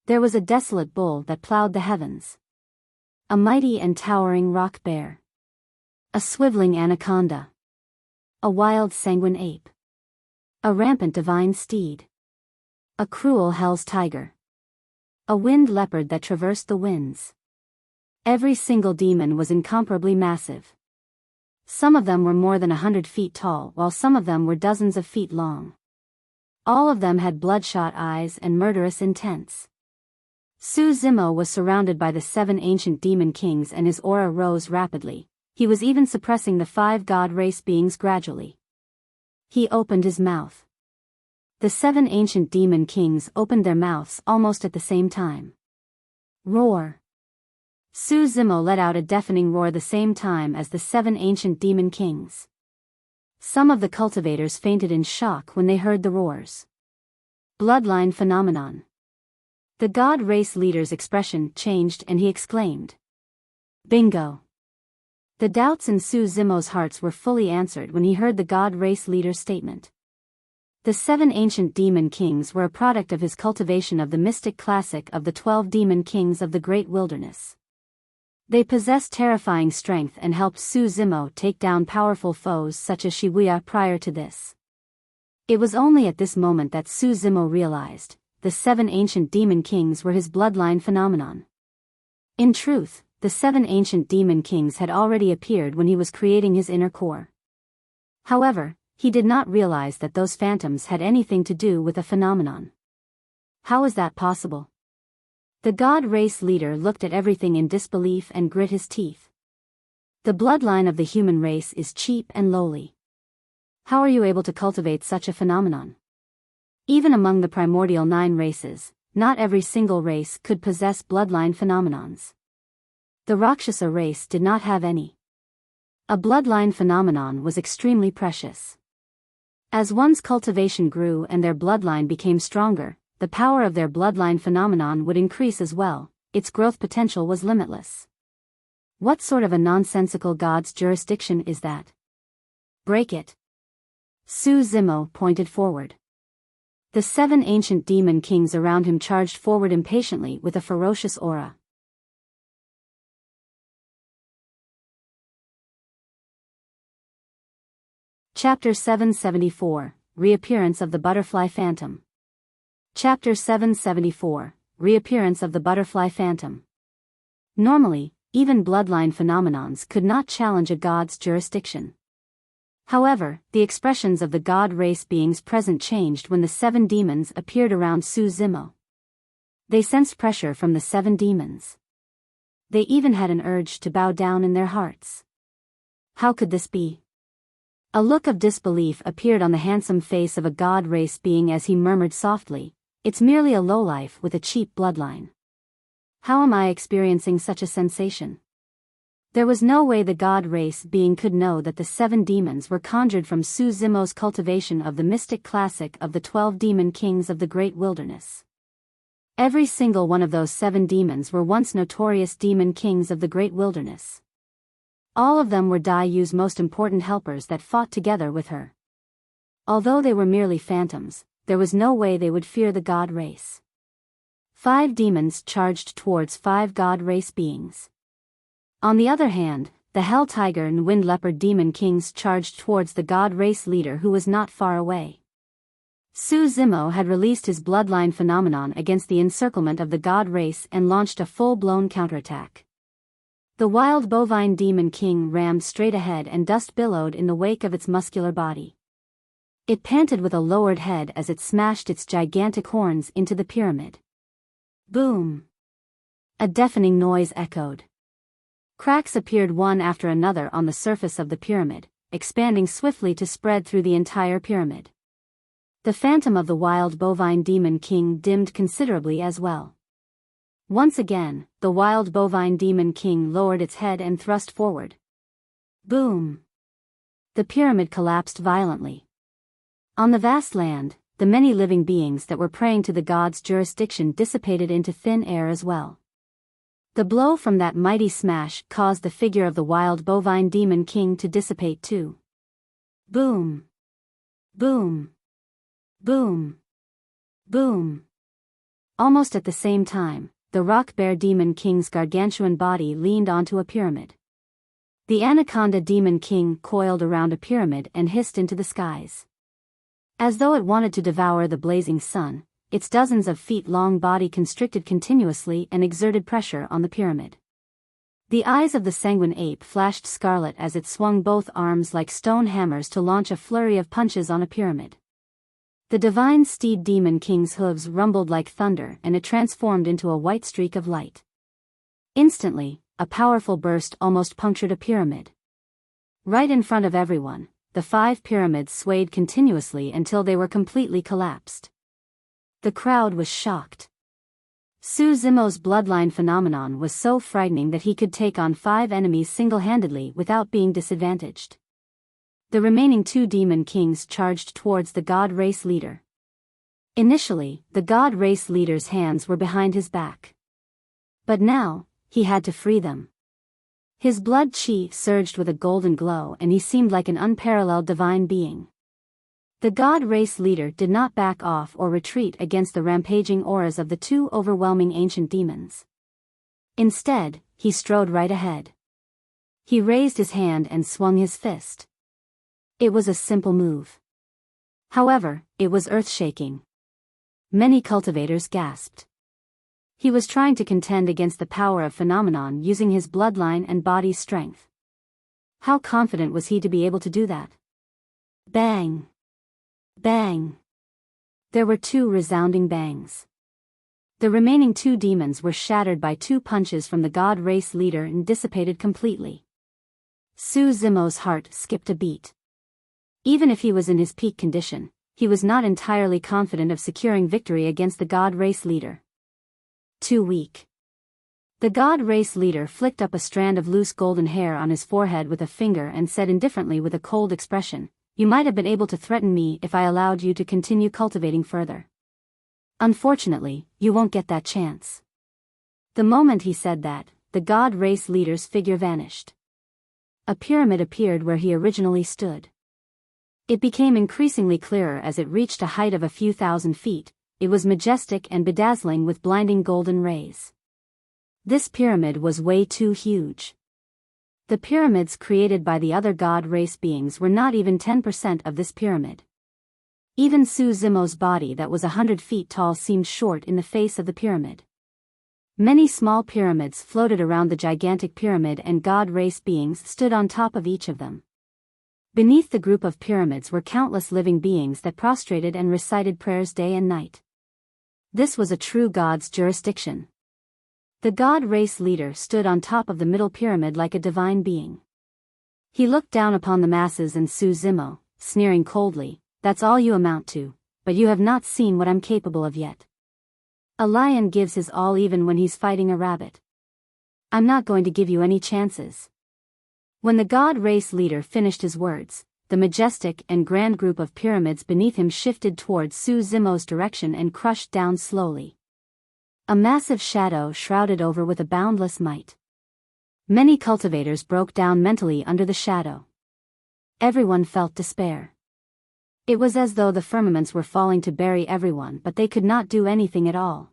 There was a desolate bull that plowed the heavens. A mighty and towering rock bear. A swiveling anaconda. A wild sanguine ape. A rampant divine steed. A cruel hell's tiger. A wind leopard that traversed the winds. Every single demon was incomparably massive. Some of them were more than 100 feet tall, while some of them were dozens of feet long. All of them had bloodshot eyes and murderous intents. Su Zimo was surrounded by the 7 ancient demon kings and his aura rose rapidly. He was even suppressing the 5 god race beings gradually. He opened his mouth. The 7 ancient demon kings opened their mouths almost at the same time. Roar. Su Zimo let out a deafening roar the same time as the 7 ancient demon kings. Some of the cultivators fainted in shock when they heard the roars. Bloodline phenomenon. The god race leader's expression changed and he exclaimed, "Bingo!" The doubts in Su Zimo's hearts were fully answered when he heard the god race leader's statement. The 7 ancient demon kings were a product of his cultivation of the mystic classic of the 12 demon kings of the great wilderness. They possessed terrifying strength and helped Su Zimo take down powerful foes such as Shibuya prior to this. It was only at this moment that Su Zimo realized, the 7 ancient demon kings were his bloodline phenomenon. In truth, the 7 ancient demon kings had already appeared when he was creating his inner core. However, he did not realize that those phantoms had anything to do with a phenomenon. How is that possible? The god race leader looked at everything in disbelief and grit his teeth. The bloodline of the human race is cheap and lowly. How are you able to cultivate such a phenomenon? Even among the primordial 9 races, not every single race could possess bloodline phenomenons. The Rakshasa race did not have any. A bloodline phenomenon was extremely precious. As one's cultivation grew and their bloodline became stronger, the power of their bloodline phenomenon would increase as well. Its growth potential was limitless. What sort of a nonsensical god's jurisdiction is that? Break it. Su Zimo pointed forward. The 7 ancient demon kings around him charged forward impatiently with a ferocious aura. Chapter 774, Reappearance of the Butterfly Phantom. Chapter 774, Reappearance of the Butterfly Phantom. Normally, even bloodline phenomenons could not challenge a god's jurisdiction. However, the expressions of the god race beings present changed when the 7 demons appeared around Su Zimo. They sensed pressure from the 7 demons. They even had an urge to bow down in their hearts. How could this be? A look of disbelief appeared on the handsome face of a god race being as he murmured softly, "It's merely a lowlife with a cheap bloodline. How am I experiencing such a sensation?" There was no way the god race being could know that the 7 demons were conjured from Su Zimo's cultivation of the mystic classic of the 12 demon kings of the great wilderness. Every single one of those 7 demons were once notorious demon kings of the great wilderness. All of them were Dai Yu's most important helpers that fought together with her. Although they were merely phantoms, there was no way they would fear the god race. 5 demons charged towards 5 god race beings. On the other hand, the Hell Tiger and Wind Leopard demon kings charged towards the god race leader who was not far away. Su Zimo had released his bloodline phenomenon against the encirclement of the god race and launched a full-blown counterattack. The wild bovine demon king rammed straight ahead and dust billowed in the wake of its muscular body. It panted with a lowered head as it smashed its gigantic horns into the pyramid. Boom! A deafening noise echoed. Cracks appeared one after another on the surface of the pyramid, expanding swiftly to spread through the entire pyramid. The phantom of the wild bovine demon king dimmed considerably as well. Once again, the wild bovine demon king lowered its head and thrust forward. Boom! The pyramid collapsed violently. On the vast land, the many living beings that were praying to the god's jurisdiction dissipated into thin air as well. The blow from that mighty smash caused the figure of the wild bovine demon king to dissipate too. Boom! Boom! Boom! Boom! Almost at the same time, the rock bear demon king's gargantuan body leaned onto a pyramid. The anaconda demon king coiled around a pyramid and hissed into the skies. As though it wanted to devour the blazing sun, its dozens of feet-long body constricted continuously and exerted pressure on the pyramid. The eyes of the sanguine ape flashed scarlet as it swung both arms like stone hammers to launch a flurry of punches on a pyramid. The divine steed demon king's hooves rumbled like thunder and it transformed into a white streak of light. Instantly, a powerful burst almost punctured a pyramid. Right in front of everyone, the 5 pyramids swayed continuously until they were completely collapsed. The crowd was shocked. Su Zimo's bloodline phenomenon was so frightening that he could take on 5 enemies single-handedly without being disadvantaged. The remaining 2 demon kings charged towards the god race leader. Initially, the god race leader's hands were behind his back. But now, he had to free them. His blood chi surged with a golden glow and he seemed like an unparalleled divine being. The god race leader did not back off or retreat against the rampaging auras of the 2 overwhelming ancient demons. Instead, he strode right ahead. He raised his hand and swung his fist. It was a simple move. However, it was earth-shaking. Many cultivators gasped. He was trying to contend against the power of phenomenon using his bloodline and body strength. How confident was he to be able to do that? Bang! Bang! There were 2 resounding bangs. The remaining 2 demons were shattered by 2 punches from the god race leader and dissipated completely. Su Zimo's heart skipped a beat. Even if he was in his peak condition, he was not entirely confident of securing victory against the god race leader. Too weak. The god race leader flicked up a strand of loose golden hair on his forehead with a finger and said indifferently with a cold expression, "You might have been able to threaten me if I allowed you to continue cultivating further. Unfortunately, you won't get that chance." The moment he said that, the god race leader's figure vanished. A pyramid appeared where he originally stood. It became increasingly clearer as it reached a height of a few thousand feet. It was majestic and bedazzling with blinding golden rays. This pyramid was way too huge. The pyramids created by the other god race beings were not even 10% of this pyramid. Even Su Zimo's body that was 100 feet tall seemed short in the face of the pyramid. Many small pyramids floated around the gigantic pyramid and god race beings stood on top of each of them. Beneath the group of pyramids were countless living beings that prostrated and recited prayers day and night. This was a true god's jurisdiction. The god race leader stood on top of the middle pyramid like a divine being. He looked down upon the masses and Su Zimo, sneering coldly, "That's all you amount to, but you have not seen what I'm capable of yet. A lion gives his all even when he's fighting a rabbit. I'm not going to give you any chances." When the god race leader finished his words, the majestic and grand group of pyramids beneath him shifted towards Su Zimo's direction and crushed down slowly. A massive shadow shrouded over with a boundless might. Many cultivators broke down mentally under the shadow. Everyone felt despair. It was as though the firmaments were falling to bury everyone, but they could not do anything at all.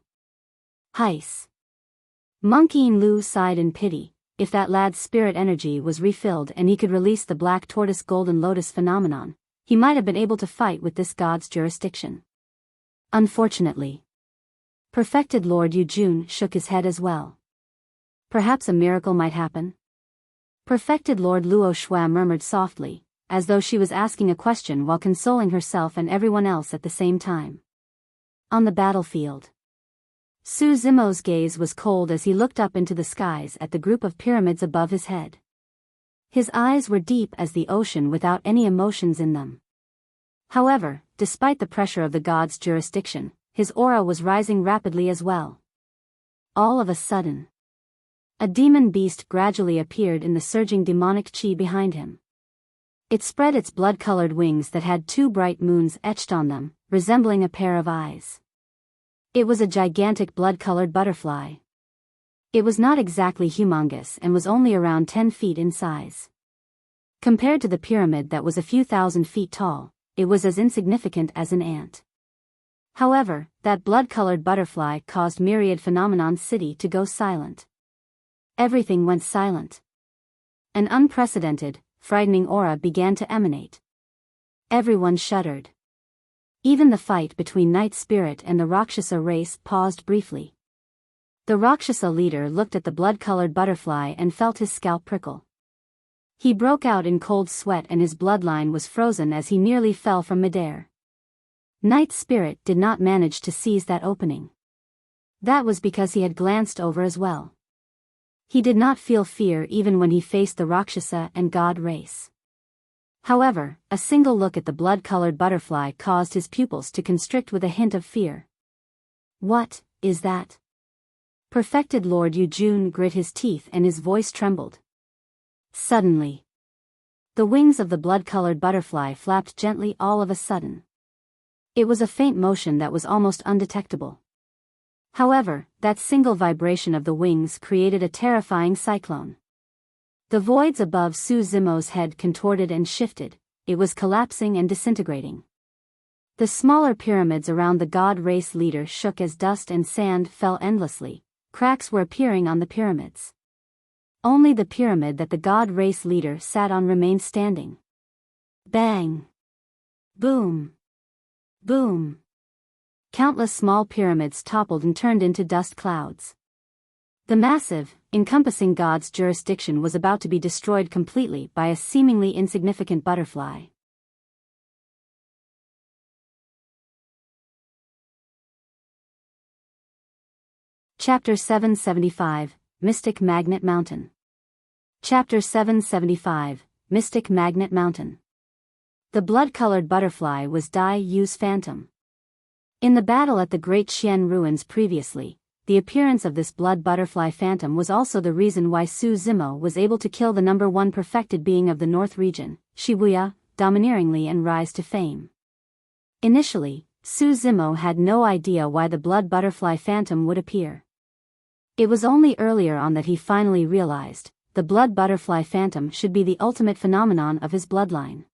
Heis. Monkey Lu sighed in pity. If that lad's spirit energy was refilled and he could release the black tortoise golden lotus phenomenon, he might have been able to fight with this god's jurisdiction. Unfortunately. Perfected Lord Yujun shook his head as well. Perhaps a miracle might happen? Perfected Lord Luo Shua murmured softly, as though she was asking a question while consoling herself and everyone else at the same time. On the battlefield. Su Zimo's gaze was cold as he looked up into the skies at the group of pyramids above his head. His eyes were deep as the ocean without any emotions in them. However, despite the pressure of the god's jurisdiction, his aura was rising rapidly as well. All of a sudden, a demon beast gradually appeared in the surging demonic chi behind him. It spread its blood-colored wings that had 2 bright moons etched on them, resembling a pair of eyes. It was a gigantic blood-colored butterfly. It was not exactly humongous and was only around 10 feet in size. Compared to the pyramid that was a few thousand feet tall, it was as insignificant as an ant. However, that blood-colored butterfly caused Myriad Phenomenon City to go silent. Everything went silent. An unprecedented, frightening aura began to emanate. Everyone shuddered. Even the fight between Night Spirit and the Rakshasa race paused briefly. The Rakshasa leader looked at the blood-colored butterfly and felt his scalp prickle. He broke out in cold sweat and his bloodline was frozen as he nearly fell from midair. Night Spirit did not manage to seize that opening. That was because he had glanced over as well. He did not feel fear even when he faced the Rakshasa and God race. However, a single look at the blood-colored butterfly caused his pupils to constrict with a hint of fear. What is that? Perfected Lord Yujun grit his teeth and his voice trembled. Suddenly, the wings of the blood-colored butterfly flapped gently all of a sudden. It was a faint motion that was almost undetectable. However, that single vibration of the wings created a terrifying cyclone. The voids above Su Zimo's head contorted and shifted, it was collapsing and disintegrating. The smaller pyramids around the god race leader shook as dust and sand fell endlessly, cracks were appearing on the pyramids. Only the pyramid that the god race leader sat on remained standing. Bang! Boom! Boom! Countless small pyramids toppled and turned into dust clouds. The massive, encompassing god's jurisdiction was about to be destroyed completely by a seemingly insignificant butterfly. Chapter 775, Mystic Magnet Mountain. Chapter 775, Mystic Magnet Mountain. The blood-colored butterfly was Dai Yu's phantom. In the battle at the Great Xian ruins previously, the appearance of this blood butterfly phantom was also the reason why Su Zimo was able to kill the number one perfected being of the North region, Shibuya, domineeringly and rise to fame. Initially, Su Zimo had no idea why the blood butterfly phantom would appear. It was only earlier on that he finally realized, the blood butterfly phantom should be the ultimate phenomenon of his bloodline.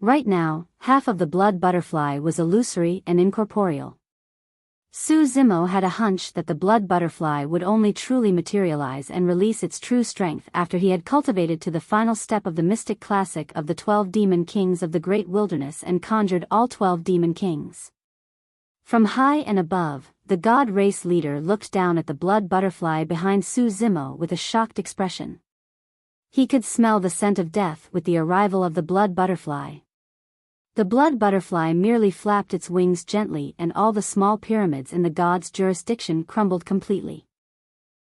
Right now, half of the blood butterfly was illusory and incorporeal. Su Zimo had a hunch that the blood butterfly would only truly materialize and release its true strength after he had cultivated to the final step of the mystic classic of the 12 demon kings of the great wilderness and conjured all 12 demon kings. From high and above, the god race leader looked down at the blood butterfly behind Su Zimo with a shocked expression. He could smell the scent of death with the arrival of the blood butterfly. The blood butterfly merely flapped its wings gently and all the small pyramids in the god's jurisdiction crumbled completely.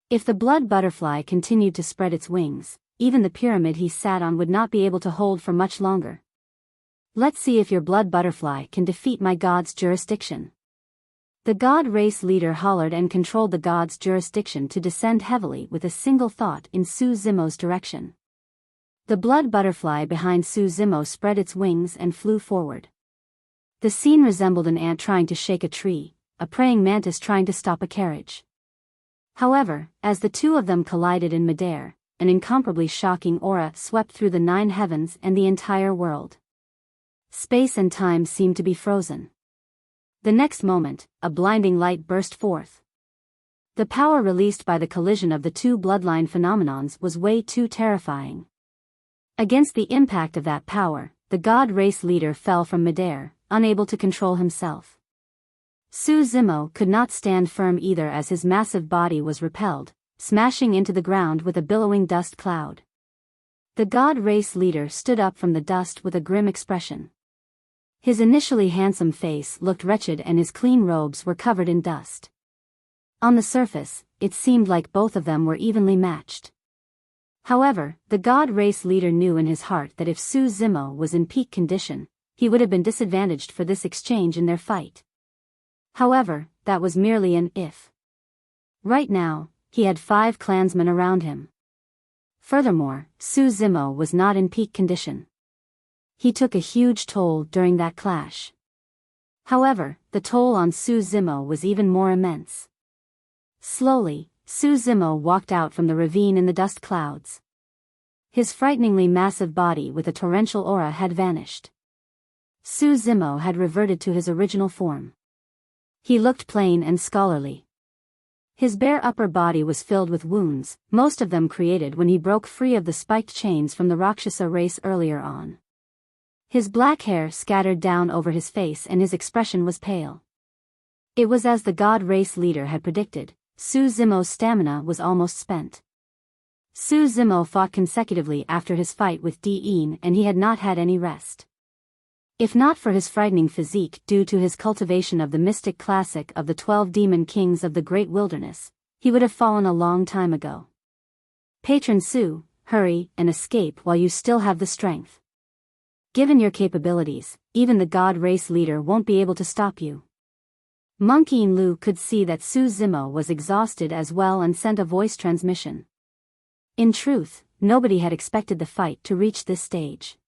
If the blood butterfly continued to spread its wings, even the pyramid he sat on would not be able to hold for much longer. Let's see if your blood butterfly can defeat my god's jurisdiction. The god race leader hollered and controlled the god's jurisdiction to descend heavily with a single thought in Su Zimo's direction. The blood butterfly behind Su Zimo spread its wings and flew forward. The scene resembled an ant trying to shake a tree, a praying mantis trying to stop a carriage. However, as the two of them collided in midair, an incomparably shocking aura swept through the 9 heavens and the entire world. Space and time seemed to be frozen. The next moment, a blinding light burst forth. The power released by the collision of the two bloodline phenomenons was way too terrifying. Against the impact of that power, the god race leader fell from midair, unable to control himself. Su Zimo could not stand firm either as his massive body was repelled, smashing into the ground with a billowing dust cloud. The god race leader stood up from the dust with a grim expression. His initially handsome face looked wretched and his clean robes were covered in dust. On the surface, it seemed like both of them were evenly matched. However, the god race leader knew in his heart that if Su Zimo was in peak condition, he would have been disadvantaged for this exchange in their fight. However, that was merely an if. Right now, he had 5 clansmen around him. Furthermore, Su Zimo was not in peak condition. He took a huge toll during that clash. However, the toll on Su Zimo was even more immense. Slowly, Su Zimo walked out from the ravine in the dust clouds. His frighteningly massive body with a torrential aura had vanished. Su Zimo had reverted to his original form. He looked plain and scholarly. His bare upper body was filled with wounds, most of them created when he broke free of the spiked chains from the Rakshasa race earlier on. His black hair scattered down over his face and his expression was pale. It was as the god race leader had predicted. Su Zimo's stamina was almost spent. Su Zimo fought consecutively after his fight with Dian and he had not had any rest. If not for his frightening physique due to his cultivation of the mystic classic of the 12 demon kings of the great wilderness, he would have fallen a long time ago. Patron Su, hurry and escape while you still have the strength. Given your capabilities, even the god race leader won't be able to stop you. Monkey Lu could see that Su Zimo was exhausted as well and sent a voice transmission. In truth, nobody had expected the fight to reach this stage.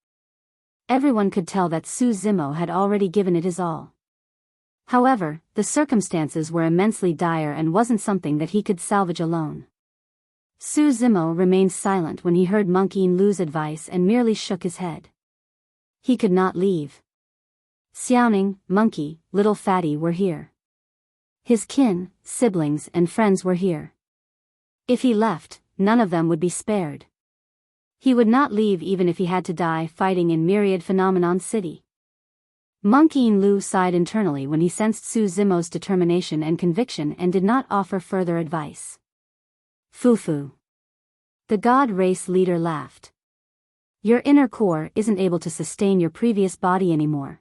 Everyone could tell that Su Zimo had already given it his all. However, the circumstances were immensely dire and wasn't something that he could salvage alone. Su Zimo remained silent when he heard Monkey Lu's advice and merely shook his head. He could not leave. Xiaoning, Monkey, Little Fatty were here. His kin, siblings and friends were here. If he left, none of them would be spared. He would not leave even if he had to die fighting in Myriad Phenomenon City. Monkey Lu sighed internally when he sensed Su Zimo's determination and conviction and did not offer further advice. Fufu. The god race leader laughed. Your inner core isn't able to sustain your previous body anymore.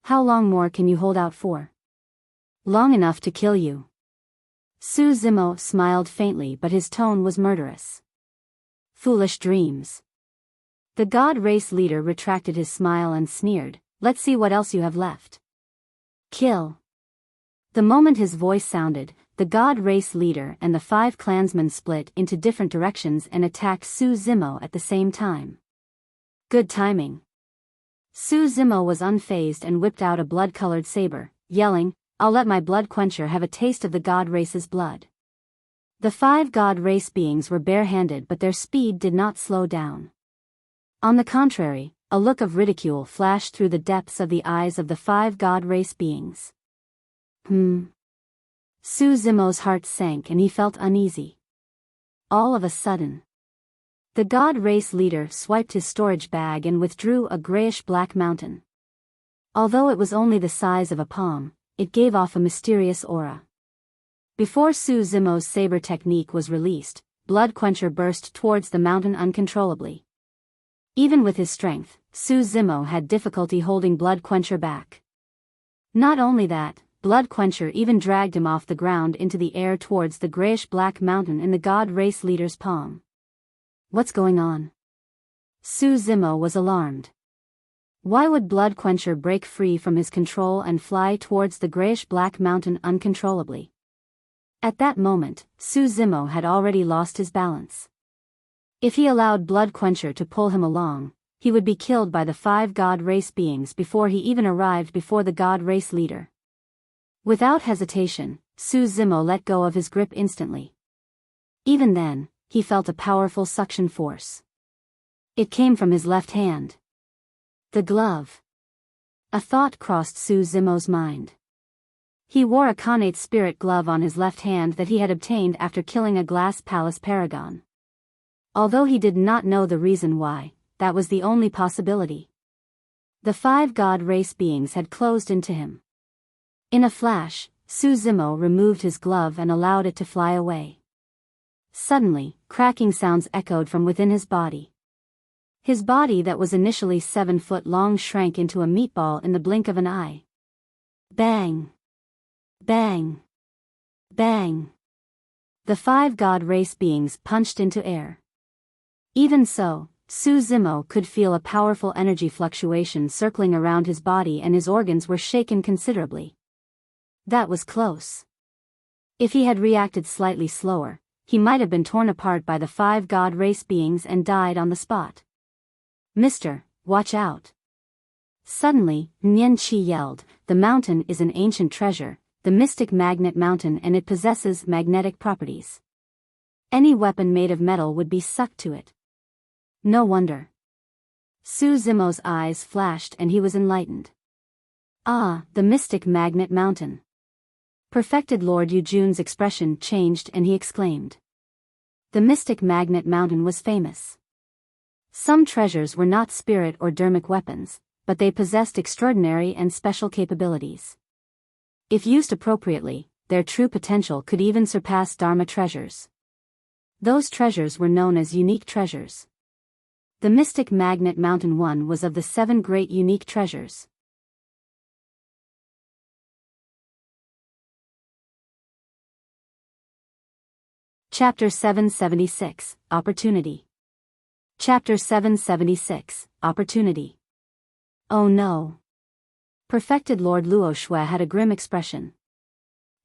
How long more can you hold out for? Long enough to kill you. Su Zimo smiled faintly, but his tone was murderous. Foolish dreams. The god race leader retracted his smile and sneered, let's see what else you have left. Kill. The moment his voice sounded, the god race leader and the 5 clansmen split into different directions and attacked Su Zimo at the same time. Good timing. Su Zimo was unfazed and whipped out a blood-colored saber, yelling, I'll let my blood quencher have a taste of the god race's blood. The 5 god race beings were barehanded, but their speed did not slow down. On the contrary, a look of ridicule flashed through the depths of the eyes of the 5 god race beings. Su Zimo's heart sank and he felt uneasy. All of a sudden, the god race leader swiped his storage bag and withdrew a grayish-black mountain. Although it was only the size of a palm, it gave off a mysterious aura. Before Su Zimo's saber technique was released, Blood Quencher burst towards the mountain uncontrollably. Even with his strength, Su Zimo had difficulty holding Blood Quencher back. Not only that, Blood Quencher even dragged him off the ground into the air towards the grayish-black mountain in the god race leader's palm. What's going on? Su Zimo was alarmed. Why would Blood Quencher break free from his control and fly towards the grayish-black mountain uncontrollably? At that moment, Su Zimo had already lost his balance. If he allowed Blood Quencher to pull him along, he would be killed by the 5 god race beings before he even arrived before the god race leader. Without hesitation, Su Zimo let go of his grip instantly. Even then, he felt a powerful suction force. It came from his left hand. The glove. A thought crossed Su Zimo's mind. He wore a Khanate spirit glove on his left hand that he had obtained after killing a Glass Palace Paragon. Although he did not know the reason why, that was the only possibility. The 5 god race beings had closed into him. In a flash, Su Zimo removed his glove and allowed it to fly away. Suddenly, cracking sounds echoed from within his body. His body that was initially 7 foot long shrank into a meatball in the blink of an eye. Bang! Bang! Bang! The 5 god race beings punched into air. Even so, Su Zimo could feel a powerful energy fluctuation circling around his body and his organs were shaken considerably. That was close. If he had reacted slightly slower, he might have been torn apart by the 5 god race beings and died on the spot. Mister, watch out. Suddenly, Nian yelled, the mountain is an ancient treasure, the mystic magnet mountain, and it possesses magnetic properties. Any weapon made of metal would be sucked to it. No wonder. Su Zimo's eyes flashed and he was enlightened. Ah, the mystic magnet mountain. Perfected Lord Yujun's expression changed and he exclaimed. The mystic magnet mountain was famous. Some treasures were not spirit or dermic weapons, but they possessed extraordinary and special capabilities. If used appropriately, their true potential could even surpass Dharma treasures. Those treasures were known as unique treasures. The mystic magnet mountain one was of the 7 great unique treasures. Chapter 776, Opportunity. Chapter 776, Opportunity. Oh no. Perfected Lord Luo Shui had a grim expression.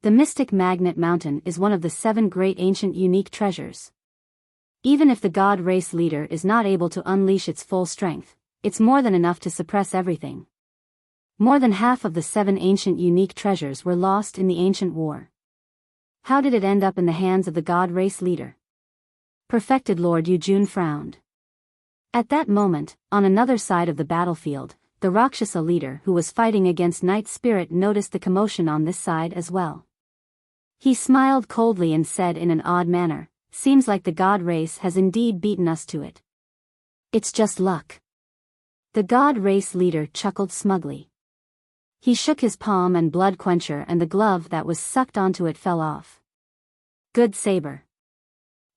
The mystic magnet mountain is one of the 7 great ancient unique treasures. Even if the god race leader is not able to unleash its full strength, it's more than enough to suppress everything. More than half of the 7 ancient unique treasures were lost in the ancient war. How did it end up in the hands of the god race leader? Perfected Lord Yujun frowned. At that moment, on another side of the battlefield, the Rakshasa leader who was fighting against Night Spirit noticed the commotion on this side as well. He smiled coldly and said in an odd manner, "Seems like the god race has indeed beaten us to it. It's just luck." The god race leader chuckled smugly. He shook his palm and blood quencher and the glove that was sucked onto it fell off. Good saber.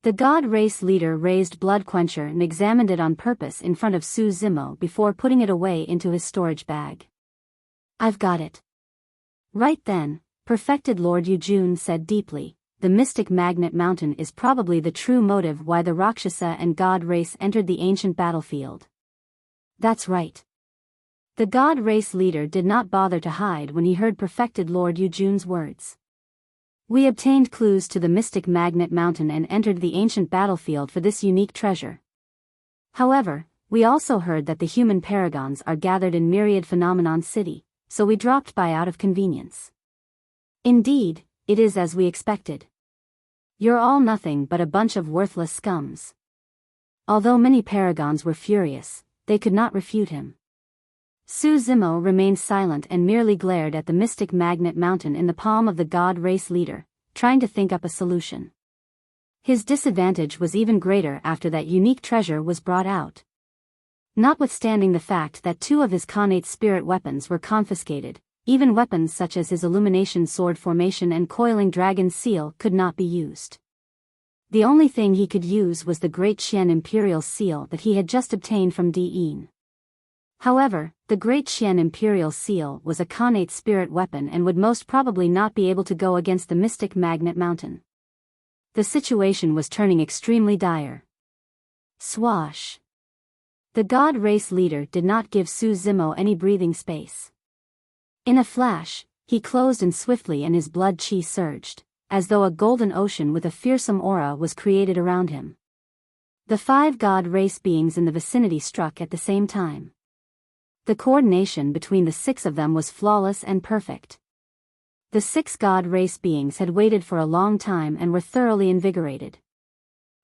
The god race leader raised blood quencher and examined it on purpose in front of Su Zimo before putting it away into his storage bag. "I've got it." Right then, Perfected Lord Yujun said deeply, "The mystic magnet mountain is probably the true motive why the Rakshasa and god race entered the ancient battlefield." That's right. The god race leader did not bother to hide when he heard Perfected Lord Yujun's words. "We obtained clues to the mystic magnet mountain and entered the ancient battlefield for this unique treasure. However, we also heard that the human paragons are gathered in Myriad Phenomenon City, so we dropped by out of convenience." Indeed, it is as we expected. You're all nothing but a bunch of worthless scums. Although many paragons were furious, they could not refute him. Su Zimo remained silent and merely glared at the mystic magnet mountain in the palm of the god race leader, trying to think up a solution. His disadvantage was even greater after that unique treasure was brought out. Notwithstanding the fact that 2 of his Khanate spirit weapons were confiscated, even weapons such as his Illumination sword formation and coiling dragon seal could not be used. The only thing he could use was the Great Qian Imperial Seal that he had just obtained from Dian. However, the Great Qian Imperial Seal was a Khanate spirit weapon and would most probably not be able to go against the mystic magnet mountain. The situation was turning extremely dire. Swash. The god race leader did not give Su Zimo any breathing space. In a flash, he closed and swiftly and his blood chi surged, as though a golden ocean with a fearsome aura was created around him. The 5 god race beings in the vicinity struck at the same time. The coordination between the 6 of them was flawless and perfect. The 6 god race beings had waited for a long time and were thoroughly invigorated.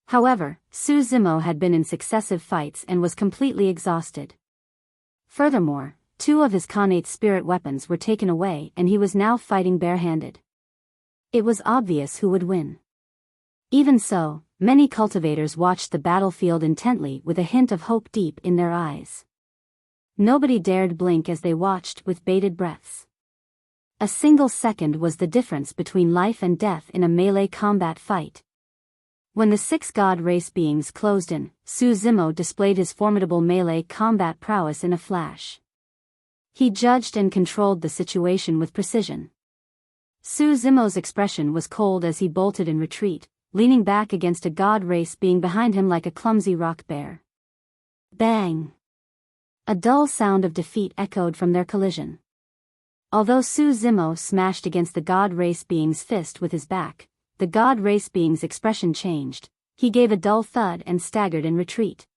However, Su Zimo had been in successive fights and was completely exhausted. Furthermore, 2 of his Khanate spirit weapons were taken away and he was now fighting barehanded. It was obvious who would win. Even so, many cultivators watched the battlefield intently with a hint of hope deep in their eyes. Nobody dared blink as they watched with bated breaths. A single second was the difference between life and death in a melee combat fight. When the 6 god race beings closed in, Su Zimo displayed his formidable melee combat prowess in a flash. He judged and controlled the situation with precision. Su Zimo's expression was cold as he bolted in retreat, leaning back against a god race being behind him like a clumsy rock bear. Bang! A dull sound of defeat echoed from their collision. Although Su Zimo smashed against the god race being's fist with his back, the god race being's expression changed. He gave a dull thud and staggered in retreat.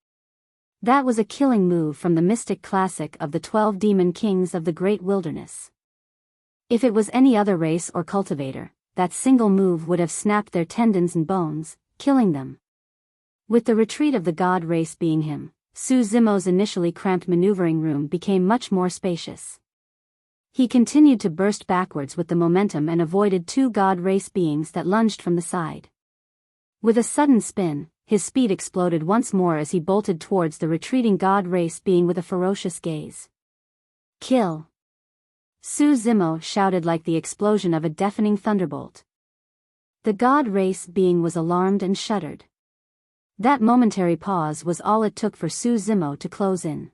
That was a killing move from the mystic classic of the 12 demon kings of the great wilderness. If it was any other race or cultivator, that single move would have snapped their tendons and bones, killing them. With the retreat of the god race being him, Su Zimo's initially cramped maneuvering room became much more spacious. He continued to burst backwards with the momentum and avoided 2 god race beings that lunged from the side. With a sudden spin, his speed exploded once more as he bolted towards the retreating god race being with a ferocious gaze. Kill! Su Zimo shouted like the explosion of a deafening thunderbolt. The god race being was alarmed and shuddered. That momentary pause was all it took for Su Zimo to close in.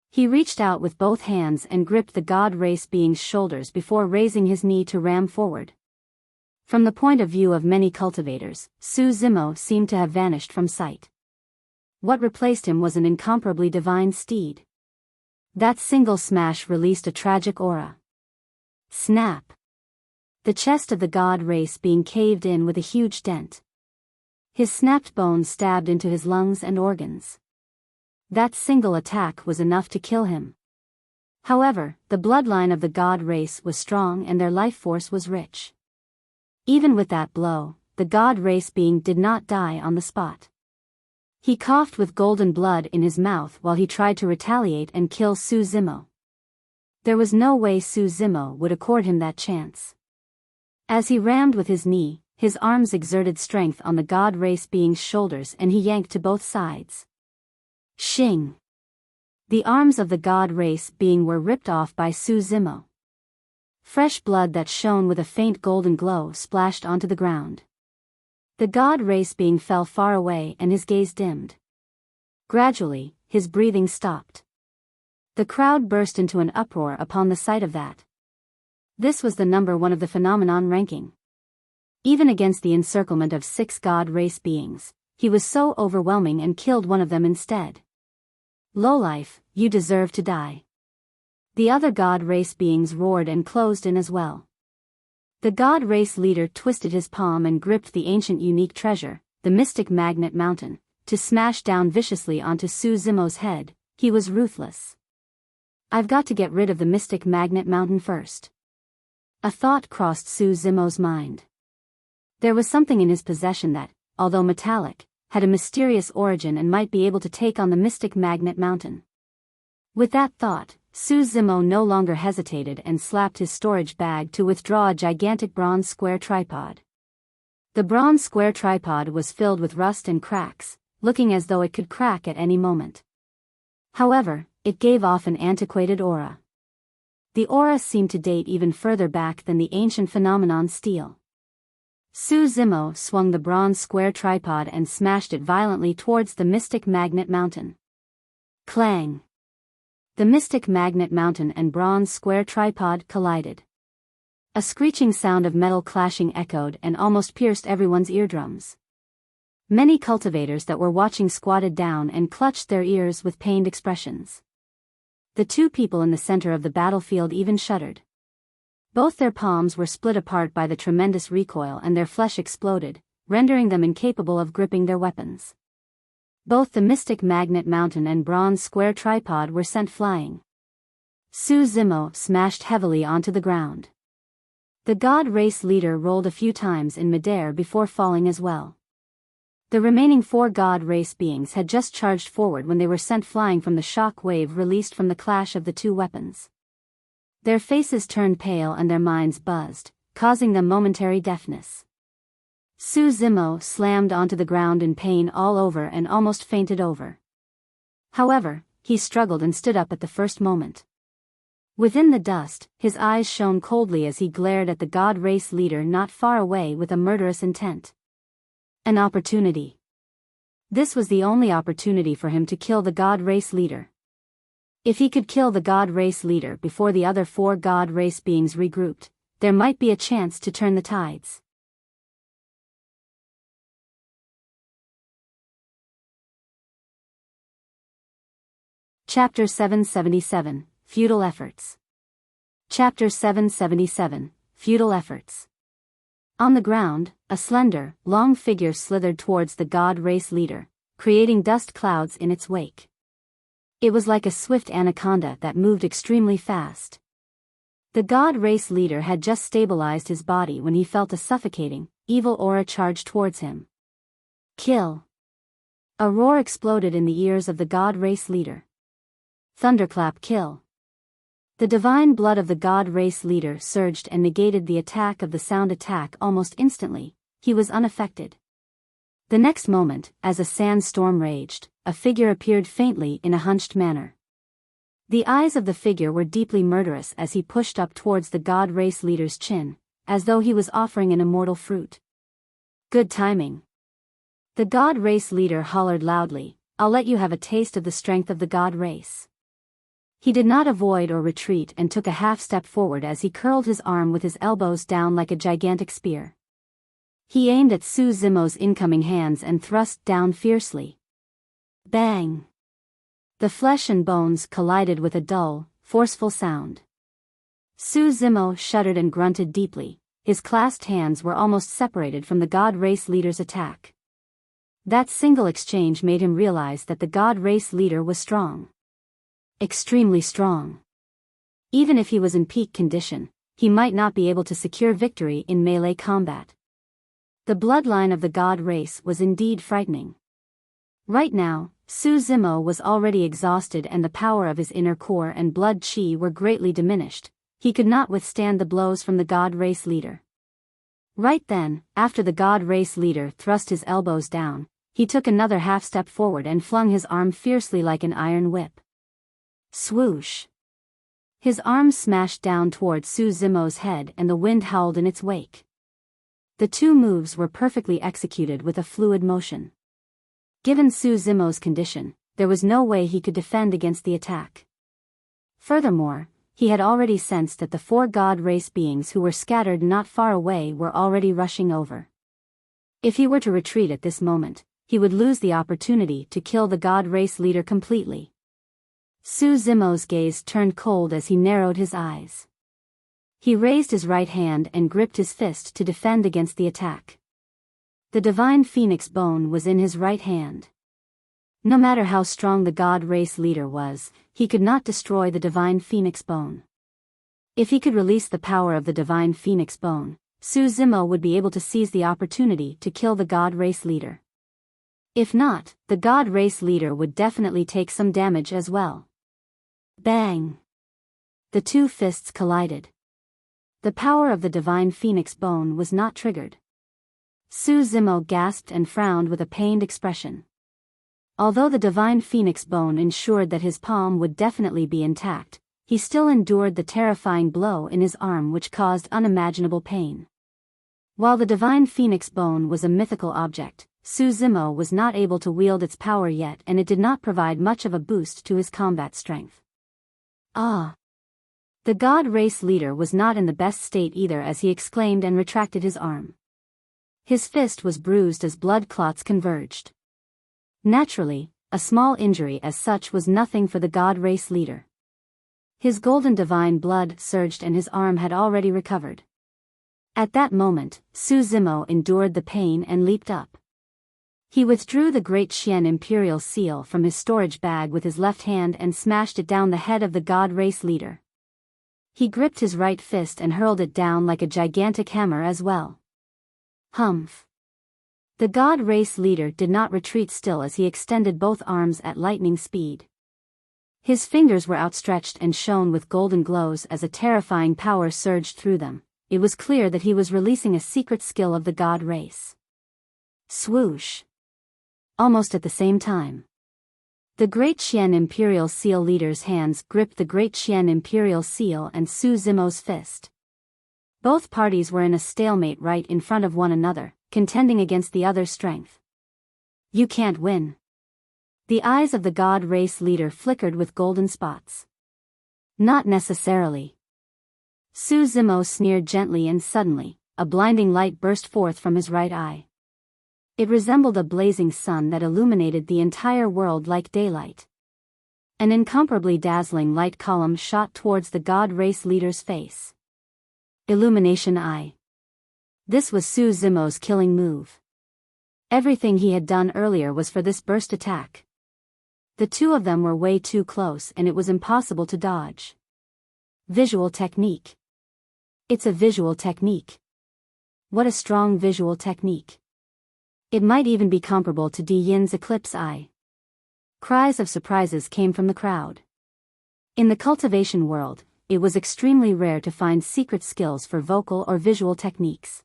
He reached out with both hands and gripped the god race being's shoulders before raising his knee to ram forward. From the point of view of many cultivators, Su Zimo seemed to have vanished from sight. What replaced him was an incomparably divine steed. That single smash released a tragic aura. Snap! the chest of the god race being caved in with a huge dent. His snapped bones stabbed into his lungs and organs. That single attack was enough to kill him. However, the bloodline of the god race was strong and their life force was rich. Even with that blow, the god race being did not die on the spot. He coughed with golden blood in his mouth while he tried to retaliate and kill Su Zimo. There was no way Su Zimo would accord him that chance. As he rammed with his knee, his arms exerted strength on the god race being's shoulders and he yanked to both sides. Shing! The arms of the god race being were ripped off by Su Zimo. Fresh blood that shone with a faint golden glow splashed onto the ground. The god race being fell far away and his gaze dimmed. Gradually, his breathing stopped. The crowd burst into an uproar upon the sight of that. This was the number 1 of the phenomenon ranking. Even against the encirclement of 6 god race beings, he was so overwhelming and killed one of them instead. Lowlife, you deserve to die. The other god race beings roared and closed in as well. The god race leader twisted his palm and gripped the ancient unique treasure, the mystic magnet mountain, to smash down viciously onto Su Zimo's head. He was ruthless. I've got to get rid of the mystic magnet mountain first. A thought crossed Su Zimo's mind. There was something in his possession that, although metallic, had a mysterious origin and might be able to take on the mystic magnet mountain. With that thought, Su Zimo no longer hesitated and slapped his storage bag to withdraw a gigantic bronze square tripod. The bronze square tripod was filled with rust and cracks, looking as though it could crack at any moment. However, it gave off an antiquated aura. The aura seemed to date even further back than the ancient phenomenon steel. Su Zimo swung the bronze square tripod and smashed it violently towards the mystic magnet mountain. Clang! The mystic magnet mountain and bronze square tripod collided. A screeching sound of metal clashing echoed and almost pierced everyone's eardrums. Many cultivators that were watching squatted down and clutched their ears with pained expressions. The 2 people in the center of the battlefield even shuddered. Both their palms were split apart by the tremendous recoil and their flesh exploded, rendering them incapable of gripping their weapons. Both the mystic magnet mountain and bronze square tripod were sent flying. Su Zimo smashed heavily onto the ground. The god race leader rolled a few times in midair before falling as well. The remaining 4 god race beings had just charged forward when they were sent flying from the shock wave released from the clash of the 2 weapons. Their faces turned pale and their minds buzzed, causing them momentary deafness. Su Zimo slammed onto the ground in pain all over and almost fainted over. However, he struggled and stood up at the first moment. Within the dust, his eyes shone coldly as he glared at the god race leader not far away with a murderous intent. An opportunity. This was the only opportunity for him to kill the god race leader. If he could kill the god race leader before the other 4 god race beings regrouped, there might be a chance to turn the tides. Chapter 777, Futile Efforts. Chapter 777, Futile Efforts. On the ground, a slender, long figure slithered towards the god race leader, creating dust clouds in its wake. It was like a swift anaconda that moved extremely fast. The god race leader had just stabilized his body when he felt a suffocating, evil aura charge towards him. Kill! A roar exploded in the ears of the god race leader. Thunderclap kill! The divine blood of the god race leader surged and negated the attack of the sound attack almost instantly. He was unaffected. The next moment, as a sandstorm raged, a figure appeared faintly in a hunched manner. The eyes of the figure were deeply murderous as he pushed up towards the god race leader's chin, as though he was offering an immortal fruit. Good timing. The god race leader hollered loudly, "I'll let you have a taste of the strength of the god race." He did not avoid or retreat and took a half-step forward as he curled his arm with his elbows down like a gigantic spear. He aimed at Su Zimo's incoming hands and thrust down fiercely. Bang! The flesh and bones collided with a dull, forceful sound. Su Zimo shuddered and grunted deeply, his clasped hands were almost separated from the God Race leader's attack. That single exchange made him realize that the God Race leader was strong. Extremely strong. Even if he was in peak condition, he might not be able to secure victory in melee combat. The bloodline of the God Race was indeed frightening. Right now, Su Zimo was already exhausted and the power of his inner core and blood chi were greatly diminished. He could not withstand the blows from the God Race leader. Right then, after the God Race leader thrust his elbows down, he took another half step forward and flung his arm fiercely like an iron whip. Swoosh! His arm smashed down towards Su Zimo's head and the wind howled in its wake. The two moves were perfectly executed with a fluid motion. Given Su Zimo's condition, there was no way he could defend against the attack. Furthermore, he had already sensed that the 4 God Race beings who were scattered not far away were already rushing over. If he were to retreat at this moment, he would lose the opportunity to kill the God Race leader completely. Su Zimo's gaze turned cold as he narrowed his eyes. He raised his right hand and gripped his fist to defend against the attack. The divine phoenix bone was in his right hand. No matter how strong the God Race leader was, he could not destroy the divine phoenix bone. If he could release the power of the divine phoenix bone, Su Zimo would be able to seize the opportunity to kill the God Race leader. If not, the God Race leader would definitely take some damage as well. Bang! The two fists collided. The power of the divine phoenix bone was not triggered. Su Zimo gasped and frowned with a pained expression. Although the divine phoenix bone ensured that his palm would definitely be intact, he still endured the terrifying blow in his arm which caused unimaginable pain. While the divine phoenix bone was a mythical object, Su Zimo was not able to wield its power yet and it did not provide much of a boost to his combat strength. Ah! The God Race leader was not in the best state either as he exclaimed and retracted his arm. His fist was bruised as blood clots converged. Naturally, a small injury as such was nothing for the God Race leader. His golden divine blood surged and his arm had already recovered. At that moment, Su Zimo endured the pain and leaped up. He withdrew the Great Xian Imperial Seal from his storage bag with his left hand and smashed it down the head of the God Race leader. He gripped his right fist and hurled it down like a gigantic hammer as well. Humph! The God Race leader did not retreat still as he extended both arms at lightning speed. His fingers were outstretched and shone with golden glows as a terrifying power surged through them. It was clear that he was releasing a secret skill of the God Race. Swoosh! Almost at the same time, the Great Xian Imperial Seal leader's hands gripped the Great Xian Imperial Seal and Su Zimo's fist. Both parties were in a stalemate right in front of one another, contending against the other's strength. You can't win. The eyes of the God Race leader flickered with golden spots. Not necessarily. Su Zimo sneered gently and suddenly, a blinding light burst forth from his right eye. It resembled a blazing sun that illuminated the entire world like daylight. An incomparably dazzling light column shot towards the God Race leader's face. Illumination Eye. This was Su Zimo's killing move. Everything he had done earlier was for this burst attack. The two of them were way too close and it was impossible to dodge. Visual technique. It's a visual technique. What a strong visual technique. It might even be comparable to Di Yin's Eclipse Eye. Cries of surprises came from the crowd. In the cultivation world, it was extremely rare to find secret skills for vocal or visual techniques.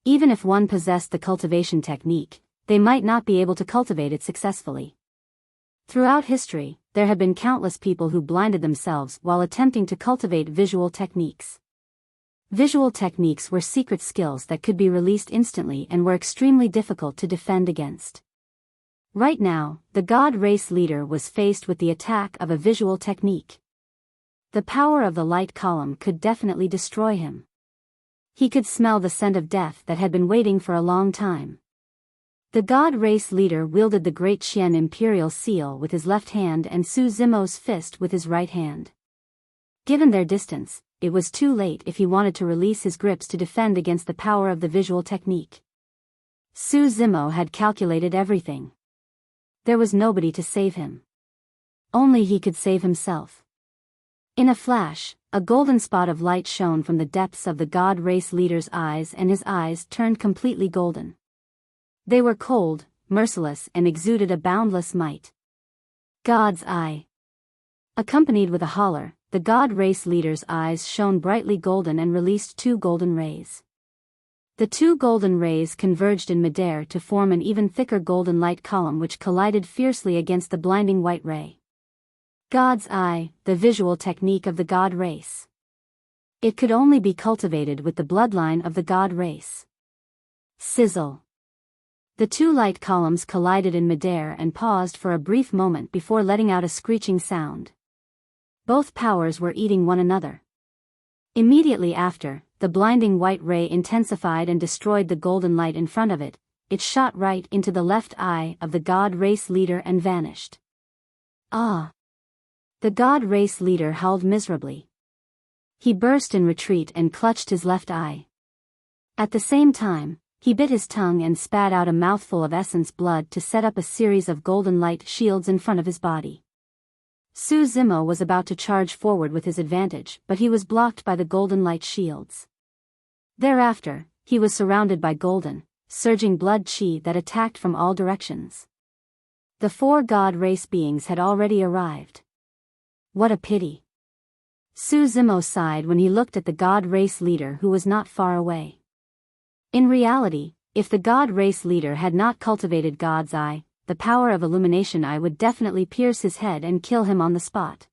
Even if one possessed the cultivation technique, they might not be able to cultivate it successfully. Throughout history, there have been countless people who blinded themselves while attempting to cultivate visual techniques. Visual techniques were secret skills that could be released instantly and were extremely difficult to defend against. Right now, the God Race leader was faced with the attack of a visual technique. The power of the light column could definitely destroy him. He could smell the scent of death that had been waiting for a long time. The God Race leader wielded the Great Xian Imperial Seal with his left hand and Su Zimo's fist with his right hand. Given their distance, it was too late if he wanted to release his grips to defend against the power of the visual technique. Su Zimo had calculated everything. There was nobody to save him. Only he could save himself. In a flash, a golden spot of light shone from the depths of the god race leader's eyes, and his eyes turned completely golden. They were cold, merciless, and exuded a boundless might. God's eye. Accompanied with a holler, the god race leader's eyes shone brightly golden and released 2 golden rays. The 2 golden rays converged in midair to form an even thicker golden light column which collided fiercely against the blinding white ray. God's eye, the visual technique of the god race. It could only be cultivated with the bloodline of the god race. Sizzle. The 2 light columns collided in midair and paused for a brief moment before letting out a screeching sound. Both powers were eating one another. Immediately after, the blinding white ray intensified and destroyed the golden light in front of it. It shot right into the left eye of the god race leader and vanished. Ah! The god race leader howled miserably. He burst in retreat and clutched his left eye. At the same time, he bit his tongue and spat out a mouthful of essence blood to set up a series of golden light shields in front of his body. Su Zimo was about to charge forward with his advantage, but he was blocked by the golden light shields. Thereafter, he was surrounded by golden, surging blood chi that attacked from all directions. The 4 god race beings had already arrived. What a pity. Su Zimo sighed when he looked at the god race leader who was not far away. In reality, if the god race leader had not cultivated God's eye, the power of Illumination eye would definitely pierce his head and kill him on the spot.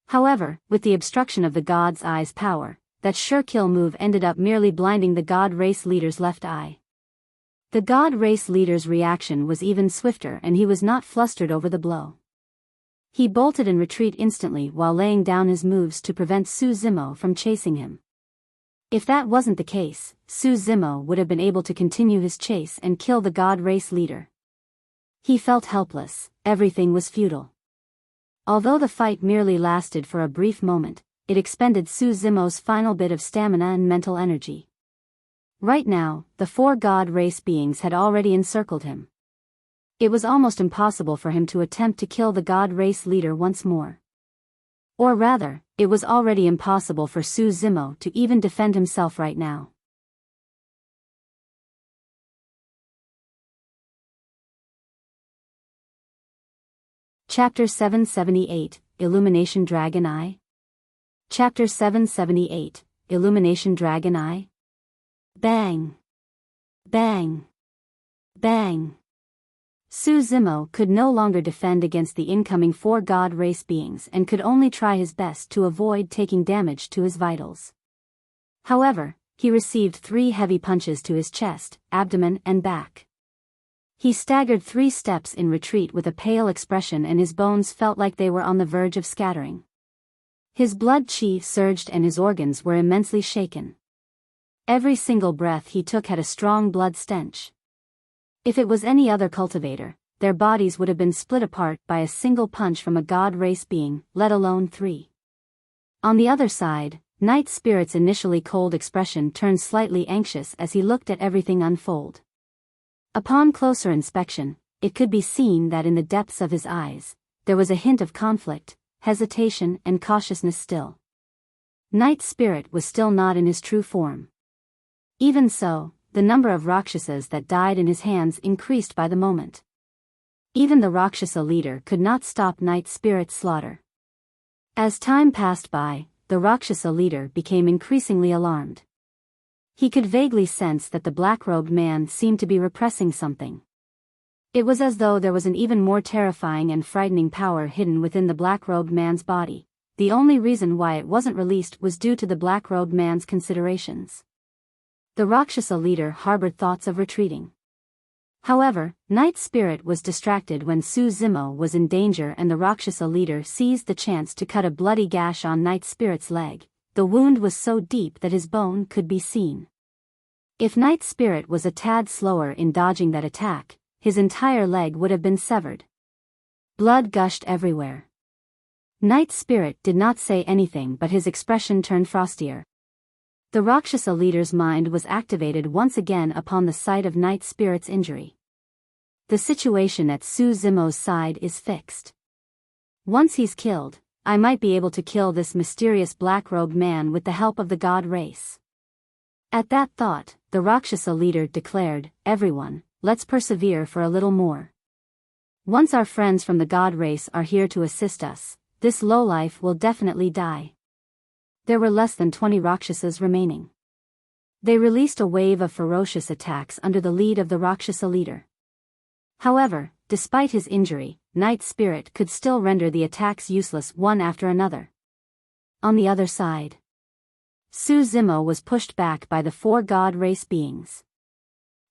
However, with the obstruction of the god's eye's power, that sure kill move ended up merely blinding the god race leader's left eye. The god race leader's reaction was even swifter, and he was not flustered over the blow. He bolted in retreat instantly while laying down his moves to prevent Su Zimo from chasing him. If that wasn't the case, Su Zimo would have been able to continue his chase and kill the god race leader. He felt helpless, everything was futile. Although the fight merely lasted for a brief moment, it expended Su Zimo's final bit of stamina and mental energy. Right now, the 4 god race beings had already encircled him. It was almost impossible for him to attempt to kill the god race leader once more. Or rather, it was already impossible for Su Zimo to even defend himself right now. Chapter 778, Illumination Dragon Eye. Chapter 778, Illumination Dragon Eye. Bang! Bang! Bang! Su Zimo could no longer defend against the incoming 4 god race beings and could only try his best to avoid taking damage to his vitals. However, he received 3 heavy punches to his chest, abdomen, and back. He staggered 3 steps in retreat with a pale expression, and his bones felt like they were on the verge of scattering. His blood chi surged and his organs were immensely shaken. Every single breath he took had a strong blood stench. If it was any other cultivator, their bodies would have been split apart by a single punch from a god race being, let alone 3. On the other side, Night Spirit's initially cold expression turned slightly anxious as he looked at everything unfold. Upon closer inspection, it could be seen that in the depths of his eyes, there was a hint of conflict, hesitation, and cautiousness still. Night Spirit was still not in his true form. Even so, the number of Rakshasas that died in his hands increased by the moment. Even the Rakshasa leader could not stop Night Spirit's slaughter. As time passed by, the Rakshasa leader became increasingly alarmed. He could vaguely sense that the black-robed man seemed to be repressing something. It was as though there was an even more terrifying and frightening power hidden within the black-robed man's body. The only reason why it wasn't released was due to the black-robed man's considerations. The Rakshasa leader harbored thoughts of retreating. However, Night Spirit was distracted when Su Zimo was in danger, and the Rakshasa leader seized the chance to cut a bloody gash on Night Spirit's leg. The wound was so deep that his bone could be seen. If Night Spirit was a tad slower in dodging that attack, his entire leg would have been severed. Blood gushed everywhere. Night Spirit did not say anything, but his expression turned frostier. The Rakshasa leader's mind was activated once again upon the sight of Night Spirit's injury. The situation at Su Zimo's side is fixed. Once he's killed, I might be able to kill this mysterious black-robed man with the help of the god race. At that thought, the Rakshasa leader declared, "Everyone, let's persevere for a little more. Once our friends from the god race are here to assist us, this lowlife will definitely die." There were less than 20 Rakshasas remaining. They released a wave of ferocious attacks under the lead of the Rakshasa leader. However, despite his injury, Night Spirit could still render the attacks useless one after another. On the other side, Su Zimo was pushed back by the 4 god race beings.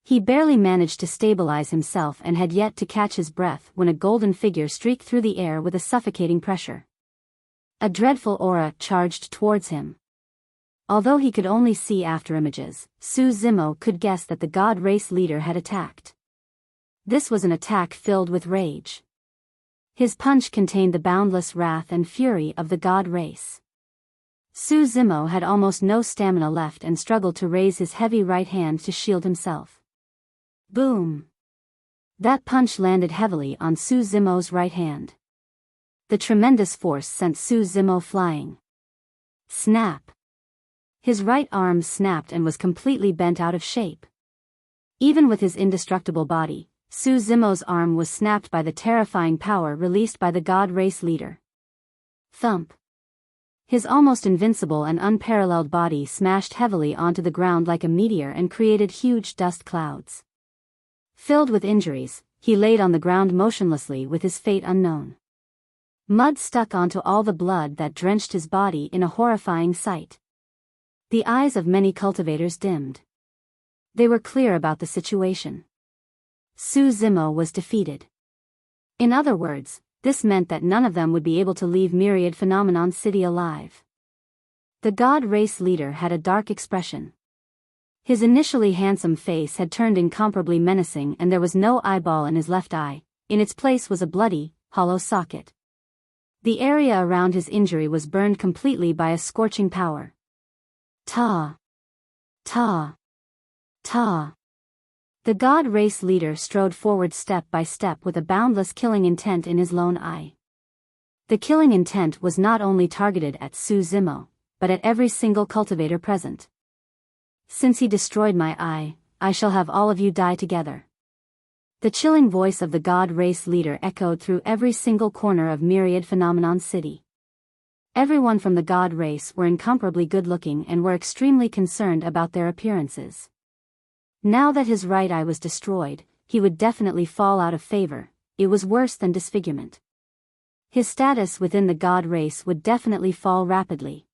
He barely managed to stabilize himself and had yet to catch his breath when a golden figure streaked through the air with a suffocating pressure. A dreadful aura charged towards him. Although he could only see afterimages, Su Zimo could guess that the god race leader had attacked. This was an attack filled with rage. His punch contained the boundless wrath and fury of the god race. Su Zimo had almost no stamina left and struggled to raise his heavy right hand to shield himself. Boom! That punch landed heavily on Su Zimo's right hand. The tremendous force sent Su Zimo flying. Snap! His right arm snapped and was completely bent out of shape. Even with his indestructible body, Su Zimo's arm was snapped by the terrifying power released by the god race leader. Thump! His almost invincible and unparalleled body smashed heavily onto the ground like a meteor and created huge dust clouds. Filled with injuries, he laid on the ground motionlessly with his fate unknown. Mud stuck onto all the blood that drenched his body in a horrifying sight. The eyes of many cultivators dimmed. They were clear about the situation. Su Zimo was defeated. In other words, this meant that none of them would be able to leave Myriad Phenomenon City alive. The god race leader had a dark expression. His initially handsome face had turned incomparably menacing and there was no eyeball in his left eye, in its place was a bloody, hollow socket. The area around his injury was burned completely by a scorching power. Ta! Ta! Ta! The god race leader strode forward step by step with a boundless killing intent in his lone eye. The killing intent was not only targeted at Su Zimo, but at every single cultivator present. Since he destroyed my eye, I shall have all of you die together. The chilling voice of the god race leader echoed through every single corner of Myriad Phenomenon City. Everyone from the god race were incomparably good-looking and were extremely concerned about their appearances. Now that his right eye was destroyed, he would definitely fall out of favor. It was worse than disfigurement. His status within the god race would definitely fall rapidly.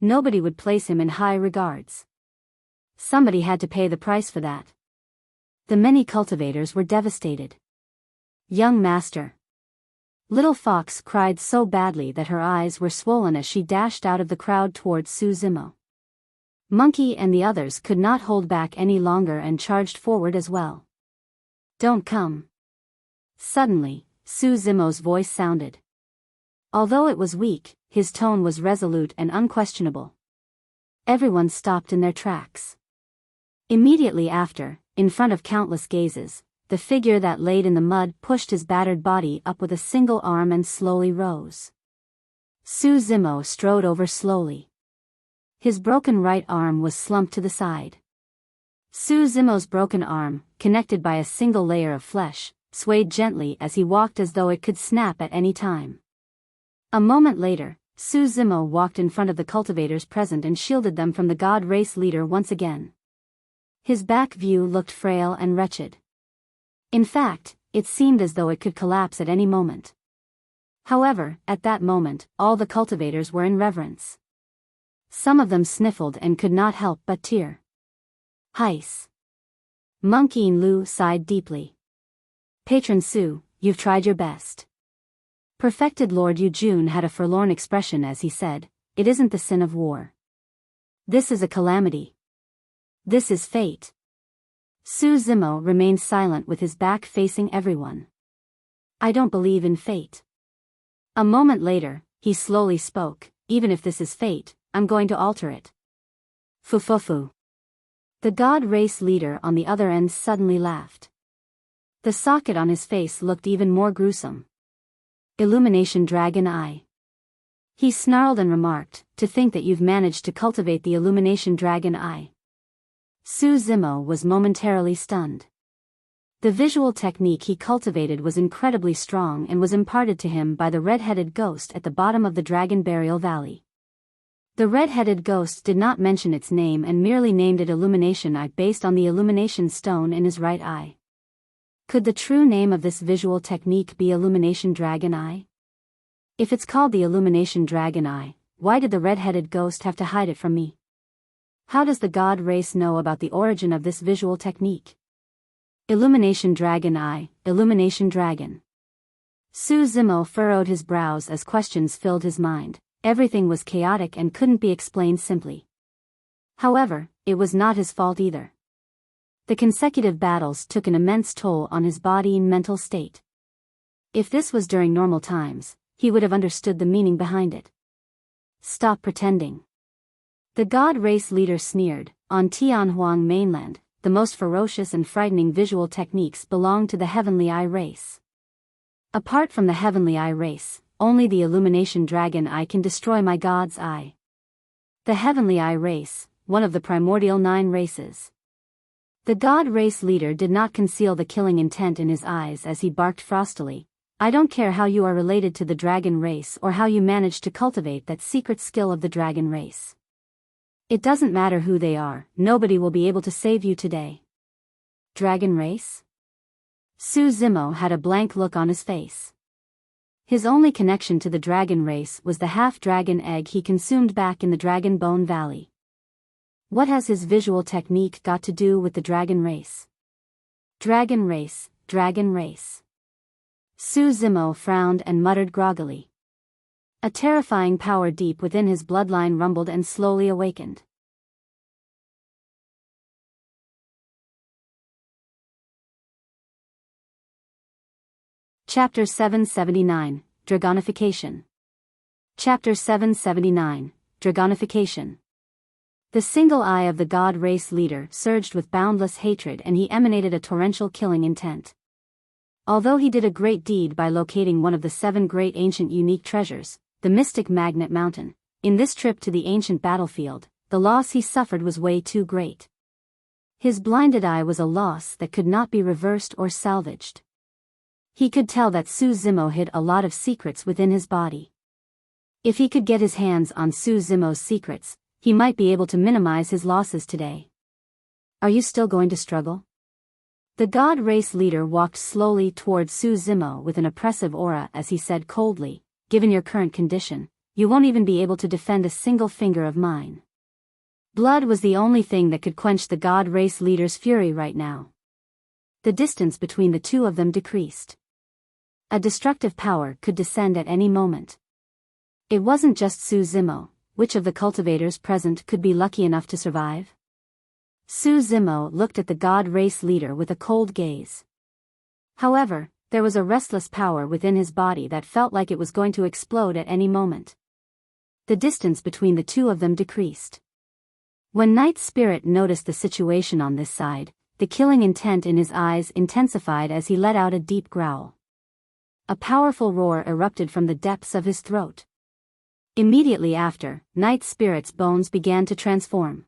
Nobody would place him in high regards. Somebody had to pay the price for that. The many cultivators were devastated. Young master. Little Fox cried so badly that her eyes were swollen as she dashed out of the crowd towards Su Zimo. Monkey and the others could not hold back any longer and charged forward as well. Don't come. Suddenly, Su Zimo's voice sounded. Although it was weak, his tone was resolute and unquestionable. Everyone stopped in their tracks. Immediately after, in front of countless gazes, the figure that laid in the mud pushed his battered body up with a single arm and slowly rose. Su Zimo strode over slowly. His broken right arm was slumped to the side. Su Zimo's broken arm, connected by a single layer of flesh, swayed gently as he walked as though it could snap at any time. A moment later, Su Zimo walked in front of the cultivators present and shielded them from the god race leader once again. His back view looked frail and wretched. In fact, it seemed as though it could collapse at any moment. However, at that moment, all the cultivators were in reverence. Some of them sniffled and could not help but tear. Heis. Monkey Lu sighed deeply. Patron Su, you've tried your best. Perfected Lord Yujun had a forlorn expression as he said, it isn't the sin of war. This is a calamity. This is fate. Su Zimo remained silent with his back facing everyone. I don't believe in fate. A moment later, he slowly spoke, even if this is fate, I'm going to alter it. Fufufu. The god race leader on the other end suddenly laughed. The socket on his face looked even more gruesome. Illumination Dragon Eye. He snarled and remarked, to think that you've managed to cultivate the Illumination Dragon Eye. Su Zimo was momentarily stunned. The visual technique he cultivated was incredibly strong and was imparted to him by the red-headed ghost at the bottom of the Dragon Burial Valley. The red-headed ghost did not mention its name and merely named it Illumination Eye based on the illumination stone in his right eye. Could the true name of this visual technique be Illumination Dragon Eye? If it's called the Illumination Dragon Eye, why did the red-headed ghost have to hide it from me? How does the god race know about the origin of this visual technique? Illumination Dragon Eye, Illumination Dragon. Su Zimo furrowed his brows as questions filled his mind. Everything was chaotic and couldn't be explained simply. However, it was not his fault either. The consecutive battles took an immense toll on his body and mental state. If this was during normal times, he would have understood the meaning behind it. Stop pretending. The god race leader sneered. On Tianhuang mainland, the most ferocious and frightening visual techniques belong to the Heavenly Eye race. Apart from the Heavenly Eye race, only the Illumination Dragon Eye can destroy my god's eye. The Heavenly Eye race, one of the primordial 9 races. The god race leader did not conceal the killing intent in his eyes as he barked frostily. I don't care how you are related to the dragon race or how you managed to cultivate that secret skill of the dragon race. It doesn't matter who they are, nobody will be able to save you today. Dragon race? Su Zimo had a blank look on his face. His only connection to the dragon race was the half-dragon egg he consumed back in the Dragon Bone Valley. What has his visual technique got to do with the dragon race? Dragon race, dragon race. Su Zimo frowned and muttered groggily. A terrifying power deep within his bloodline rumbled and slowly awakened. Chapter 779, Dragonification. Chapter 779, Dragonification. The single eye of the god race leader surged with boundless hatred and he emanated a torrential killing intent. Although he did a great deed by locating one of the 7 great ancient unique treasures, the mystic Magnet Mountain, in this trip to the ancient battlefield, the loss he suffered was way too great. His blinded eye was a loss that could not be reversed or salvaged. He could tell that Su Zimo hid a lot of secrets within his body. If he could get his hands on Su Zimo's secrets, he might be able to minimize his losses today. Are you still going to struggle? The god race leader walked slowly towards Su Zimo with an oppressive aura as he said coldly, given your current condition, you won't even be able to defend a single finger of mine. Blood was the only thing that could quench the god race leader's fury right now. The distance between the two of them decreased. A destructive power could descend at any moment. It wasn't just Su Zimo. Which of the cultivators present could be lucky enough to survive? Su Zimo looked at the god race leader with a cold gaze. However, there was a restless power within his body that felt like it was going to explode at any moment. The distance between the two of them decreased. When Night Spirit noticed the situation on this side, the killing intent in his eyes intensified as he let out a deep growl. A powerful roar erupted from the depths of his throat. Immediately after, Night Spirit's bones began to transform.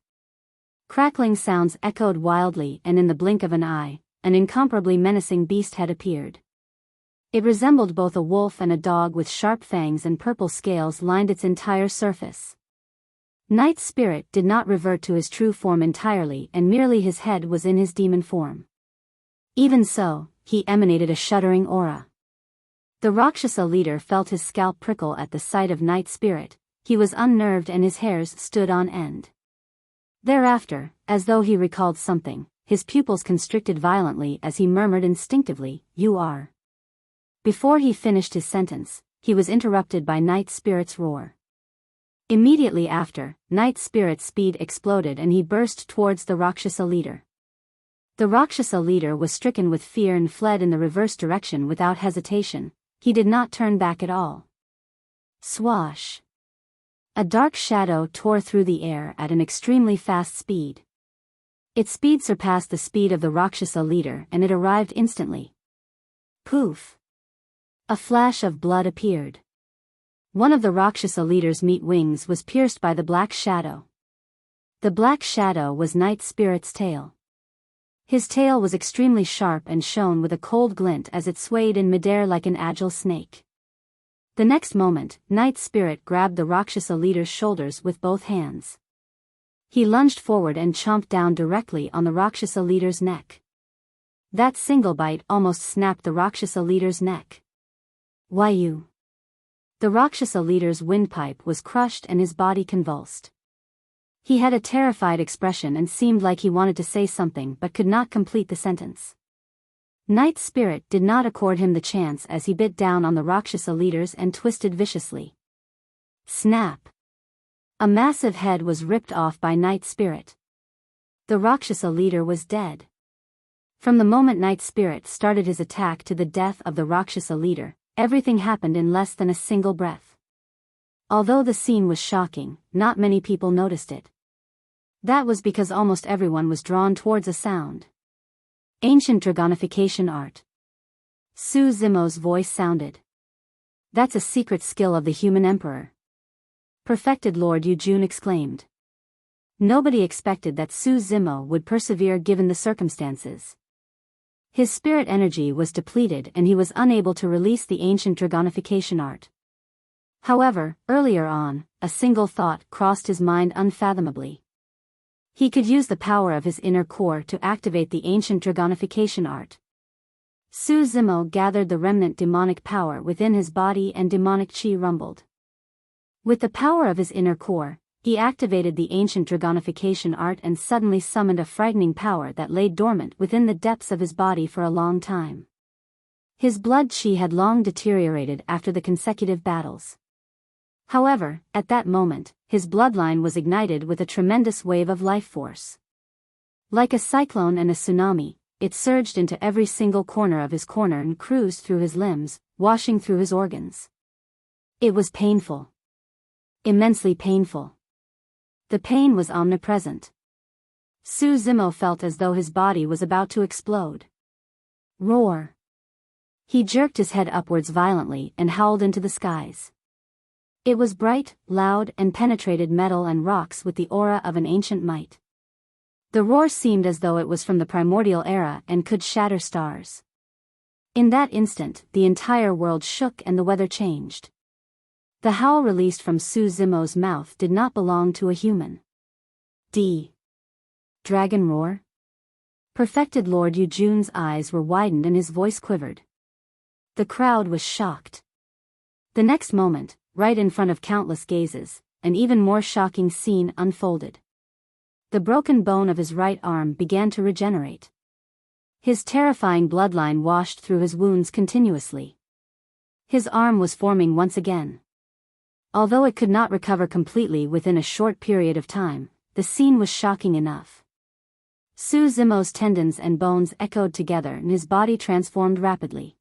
Crackling sounds echoed wildly and in the blink of an eye, an incomparably menacing beast had appeared. It resembled both a wolf and a dog with sharp fangs and purple scales lined its entire surface. Night Spirit did not revert to his true form entirely and merely his head was in his demon form. Even so, he emanated a shuddering aura. The Rakshasa leader felt his scalp prickle at the sight of Night Spirit, he was unnerved and his hairs stood on end. Thereafter, as though he recalled something, his pupils constricted violently as he murmured instinctively, "You are." Before he finished his sentence, he was interrupted by Night Spirit's roar. Immediately after, Night Spirit's speed exploded and he burst towards the Rakshasa leader. The Rakshasa leader was stricken with fear and fled in the reverse direction without hesitation. He did not turn back at all. Swash. A dark shadow tore through the air at an extremely fast speed. Its speed surpassed the speed of the Rakshasa leader and it arrived instantly. Poof! A flash of blood appeared. One of the Rakshasa leader's meat wings was pierced by the black shadow. The black shadow was Night Spirit's tail. His tail was extremely sharp and shone with a cold glint as it swayed in midair like an agile snake. The next moment, Night Spirit grabbed the Rakshasa leader's shoulders with both hands. He lunged forward and chomped down directly on the Rakshasa leader's neck. That single bite almost snapped the Rakshasa leader's neck. Why you? The Rakshasa leader's windpipe was crushed and his body convulsed. He had a terrified expression and seemed like he wanted to say something but could not complete the sentence. Night Spirit did not accord him the chance as he bit down on the Rakshasa leaders and twisted viciously. Snap! A massive head was ripped off by Night Spirit. The Rakshasa leader was dead. From the moment Night Spirit started his attack to the death of the Rakshasa leader, everything happened in less than a single breath. Although the scene was shocking, not many people noticed it. That was because almost everyone was drawn towards a sound. Ancient Dragonification art. Su Zimo's voice sounded. That's a secret skill of the human emperor. Perfected Lord Yujun exclaimed. Nobody expected that Su Zimo would persevere given the circumstances. His spirit energy was depleted and he was unable to release the ancient Dragonification art. However, earlier on, a single thought crossed his mind unfathomably. He could use the power of his inner core to activate the ancient Dragonification art. Su Zimo gathered the remnant demonic power within his body and demonic chi rumbled. With the power of his inner core, he activated the ancient Dragonification art and suddenly summoned a frightening power that lay dormant within the depths of his body for a long time. His blood chi had long deteriorated after the consecutive battles. However, at that moment, his bloodline was ignited with a tremendous wave of life force. Like a cyclone and a tsunami, it surged into every single corner of his corner and cruised through his limbs, washing through his organs. It was painful. Immensely painful. The pain was omnipresent. Su Zimo felt as though his body was about to explode. Roar! He jerked his head upwards violently and howled into the skies. It was bright, loud, and penetrated metal and rocks with the aura of an ancient might. The roar seemed as though it was from the primordial era and could shatter stars. In that instant, the entire world shook and the weather changed. The howl released from Su Zimo's mouth did not belong to a human. Dragon roar? Perfected Lord Yujun's eyes were widened and his voice quivered. The crowd was shocked. The next moment, right in front of countless gazes, an even more shocking scene unfolded. The broken bone of his right arm began to regenerate. His terrifying bloodline washed through his wounds continuously. His arm was forming once again. Although it could not recover completely within a short period of time, the scene was shocking enough. Su Zimo's tendons and bones echoed together and his body transformed rapidly.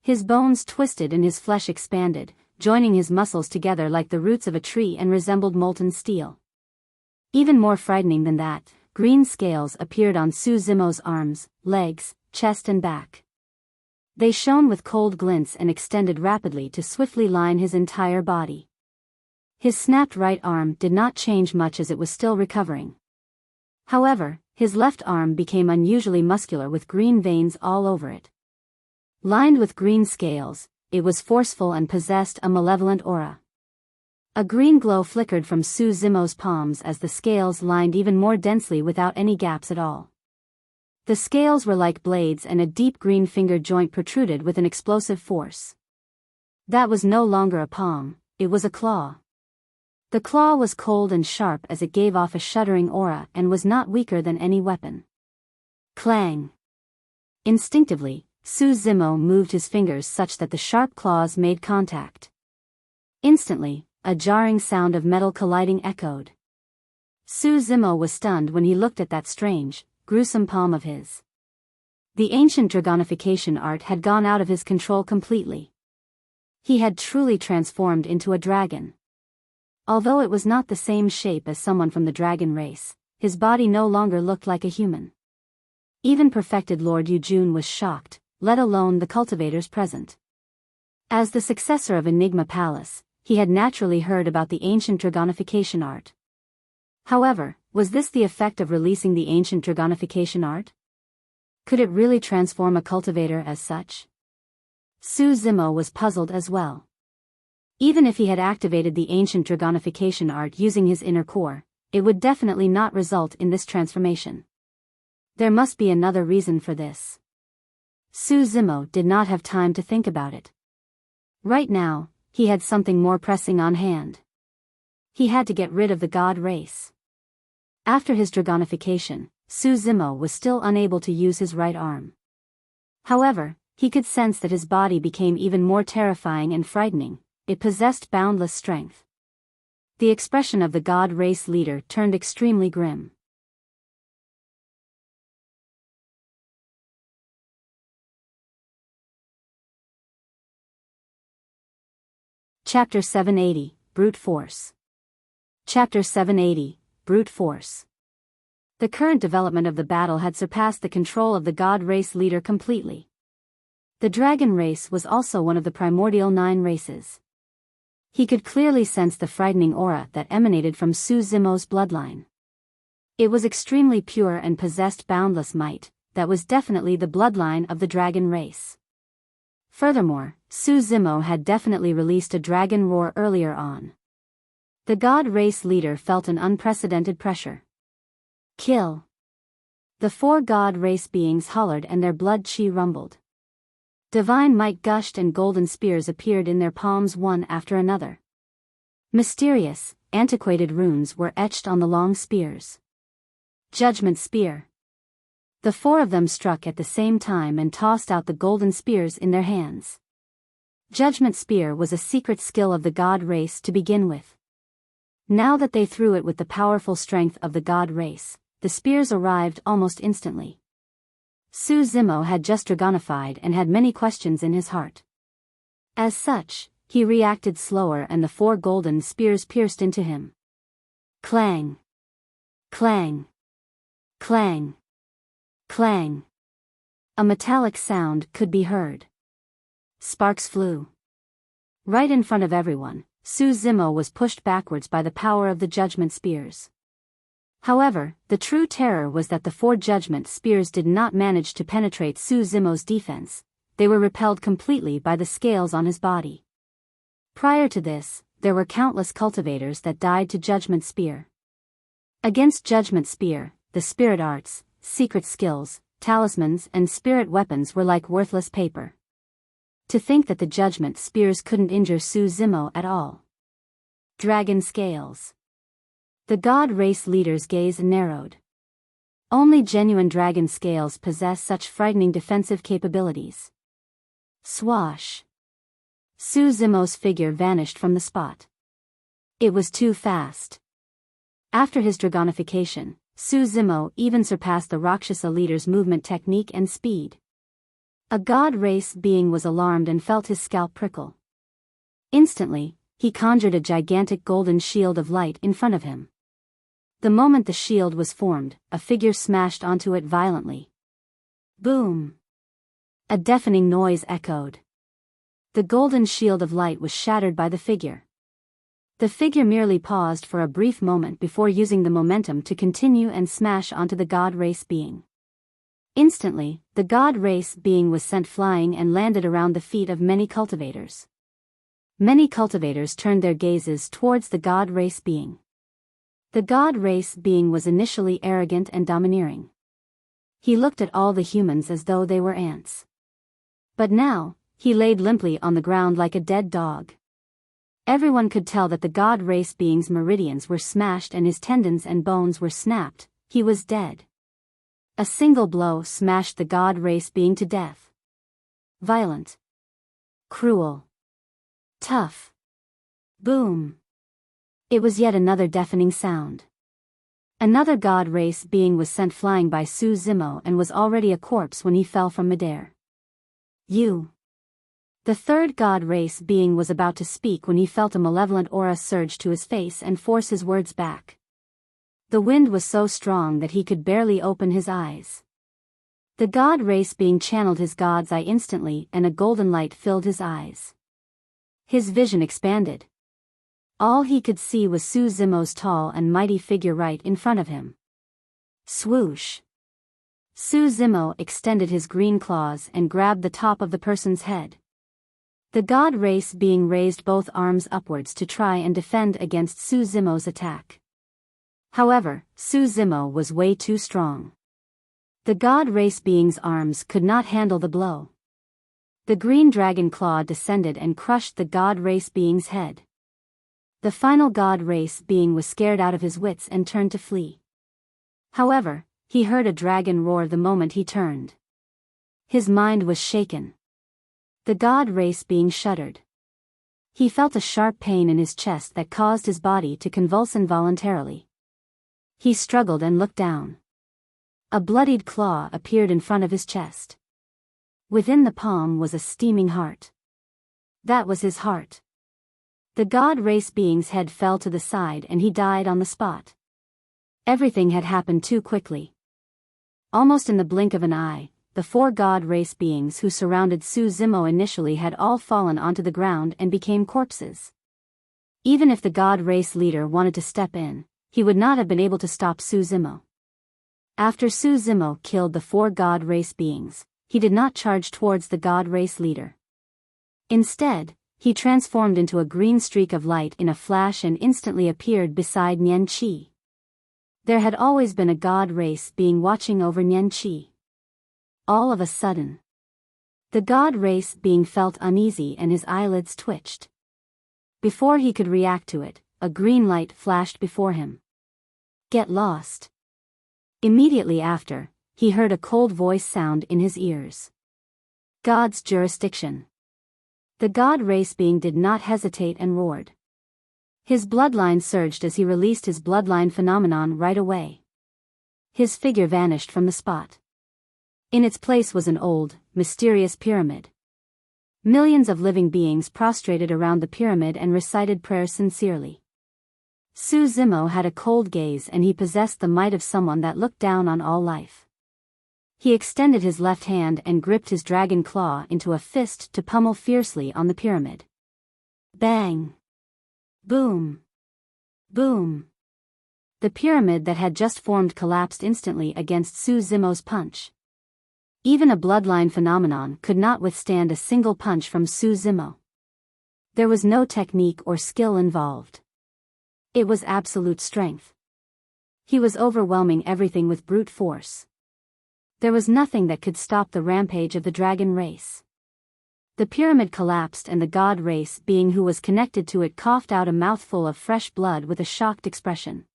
His bones twisted and his flesh expanded, joining his muscles together like the roots of a tree and resembled molten steel. Even more frightening than that, green scales appeared on Su Zimo's arms, legs, chest and back. They shone with cold glints and extended rapidly to swiftly line his entire body. His snapped right arm did not change much as it was still recovering. However, his left arm became unusually muscular with green veins all over it. Lined with green scales, it was forceful and possessed a malevolent aura. A green glow flickered from Su Zimo's palms as the scales lined even more densely without any gaps at all. The scales were like blades and a deep green finger joint protruded with an explosive force. That was no longer a palm, it was a claw. The claw was cold and sharp as it gave off a shuddering aura and was not weaker than any weapon. Clang! Instinctively, Su Zimo moved his fingers such that the sharp claws made contact. Instantly, a jarring sound of metal colliding echoed. Su Zimo was stunned when he looked at that strange, gruesome palm of his. The ancient Dragonification art had gone out of his control completely. He had truly transformed into a dragon. Although it was not the same shape as someone from the dragon race, his body no longer looked like a human. Even perfected Lord Yujun was shocked, let alone the cultivators present. As the successor of Enigma Palace, he had naturally heard about the ancient dragonification art. However, was this the effect of releasing the ancient dragonification art? Could it really transform a cultivator as such? Su Zimo was puzzled as well. Even if he had activated the ancient dragonification art using his inner core, it would definitely not result in this transformation. There must be another reason for this. Su Zimo did not have time to think about it. Right now, he had something more pressing on hand. He had to get rid of the god race. After his dragonification, Su Zimo was still unable to use his right arm. However, he could sense that his body became even more terrifying and frightening. It possessed boundless strength. The expression of the god race leader turned extremely grim. Chapter 780, Brute Force. Chapter 780, Brute Force. The current development of the battle had surpassed the control of the god race leader completely. The dragon race was also one of the primordial 9 races. He could clearly sense the frightening aura that emanated from Su Zimo's bloodline. It was extremely pure and possessed boundless might, that was definitely the bloodline of the dragon race. Furthermore, Su Zimo had definitely released a dragon roar earlier on. The god race leader felt an unprecedented pressure. Kill! The 4 god race beings hollered and their blood chi rumbled. Divine might gushed and golden spears appeared in their palms one after another. Mysterious, antiquated runes were etched on the long spears. Judgment Spear. The 4 of them struck at the same time and tossed out the golden spears in their hands. Judgment Spear was a secret skill of the god race to begin with. Now that they threw it with the powerful strength of the god race, the spears arrived almost instantly. Su Zimo had just dragonified and had many questions in his heart. As such, he reacted slower and the 4 golden spears pierced into him. Clang! Clang! Clang! Clang! A metallic sound could be heard. Sparks flew. Right in front of everyone, Su Zimo was pushed backwards by the power of the judgment spears. However, the true terror was that the 4 judgment spears did not manage to penetrate Su Zimo's defense. They were repelled completely by the scales on his body. Prior to this, there were countless cultivators that died to Judgment Spear. Against Judgment Spear, the spirit arts, secret skills, talismans and spirit weapons were like worthless paper. To think that the Judgment Spears couldn't injure Su Zimo at all. Dragon Scales. The god race leader's gaze narrowed. Only genuine dragon scales possess such frightening defensive capabilities. Swash! Su Zimo's figure vanished from the spot. It was too fast. After his dragonification, Su Zimo even surpassed the Rakshasa leader's movement technique and speed. A god race being was alarmed and felt his scalp prickle. Instantly, he conjured a gigantic golden shield of light in front of him. The moment the shield was formed, a figure smashed onto it violently. Boom! A deafening noise echoed. The golden shield of light was shattered by the figure. The figure merely paused for a brief moment before using the momentum to continue and smash onto the god race being. Instantly, the god race being was sent flying and landed around the feet of many cultivators. Many cultivators turned their gazes towards the god race being. The god race being was initially arrogant and domineering. He looked at all the humans as though they were ants. But now, he laid limply on the ground like a dead dog. Everyone could tell that the god race being's meridians were smashed and his tendons and bones were snapped. He was dead. A single blow smashed the god race being to death. Violent. Cruel. Tough. Boom. It was yet another deafening sound. Another god race being was sent flying by Su Zimo and was already a corpse when he fell from midair. You. The third god race being was about to speak when he felt a malevolent aura surge to his face and force his words back. The wind was so strong that he could barely open his eyes. The god race being channeled his god's eye instantly, and a golden light filled his eyes. His vision expanded. All he could see was Su Zimo's tall and mighty figure right in front of him. Swoosh! Su Zimo extended his green claws and grabbed the top of the person's head. The god race being raised both arms upwards to try and defend against Su Zimo's attack. However, Su Zimo was way too strong. The god race being's arms could not handle the blow. The green dragon claw descended and crushed the god race being's head. The final god race being was scared out of his wits and turned to flee. However, he heard a dragon roar the moment he turned. His mind was shaken. The god race being shuddered. He felt a sharp pain in his chest that caused his body to convulse involuntarily. He struggled and looked down. A bloodied claw appeared in front of his chest. Within the palm was a steaming heart. That was his heart. The god race being's head fell to the side and he died on the spot. Everything had happened too quickly. Almost in the blink of an eye, the four god race beings who surrounded Su Zimo initially had all fallen onto the ground and became corpses. Even if the god race leader wanted to step in, he would not have been able to stop Su Zimo. After Su Zimo killed the four god race beings, he did not charge towards the god race leader. Instead, he transformed into a green streak of light in a flash and instantly appeared beside Nian Qi. There had always been a god race being watching over Nian Qi. All of a sudden, the god race being felt uneasy and his eyelids twitched. Before he could react to it, a green light flashed before him. Get lost. Immediately after, he heard a cold voice sound in his ears. God's jurisdiction. The god race being did not hesitate and roared. His bloodline surged as he released his bloodline phenomenon right away. His figure vanished from the spot. In its place was an old, mysterious pyramid. Millions of living beings prostrated around the pyramid and recited prayers sincerely. Su Zimo had a cold gaze and he possessed the might of someone that looked down on all life. He extended his left hand and gripped his dragon claw into a fist to pummel fiercely on the pyramid. Bang! Boom! Boom! The pyramid that had just formed collapsed instantly against Su Zimo's punch. Even a bloodline phenomenon could not withstand a single punch from Su Zimo. There was no technique or skill involved. It was absolute strength. He was overwhelming everything with brute force. There was nothing that could stop the rampage of the dragon race. The pyramid collapsed and the god race being who was connected to it coughed out a mouthful of fresh blood with a shocked expression.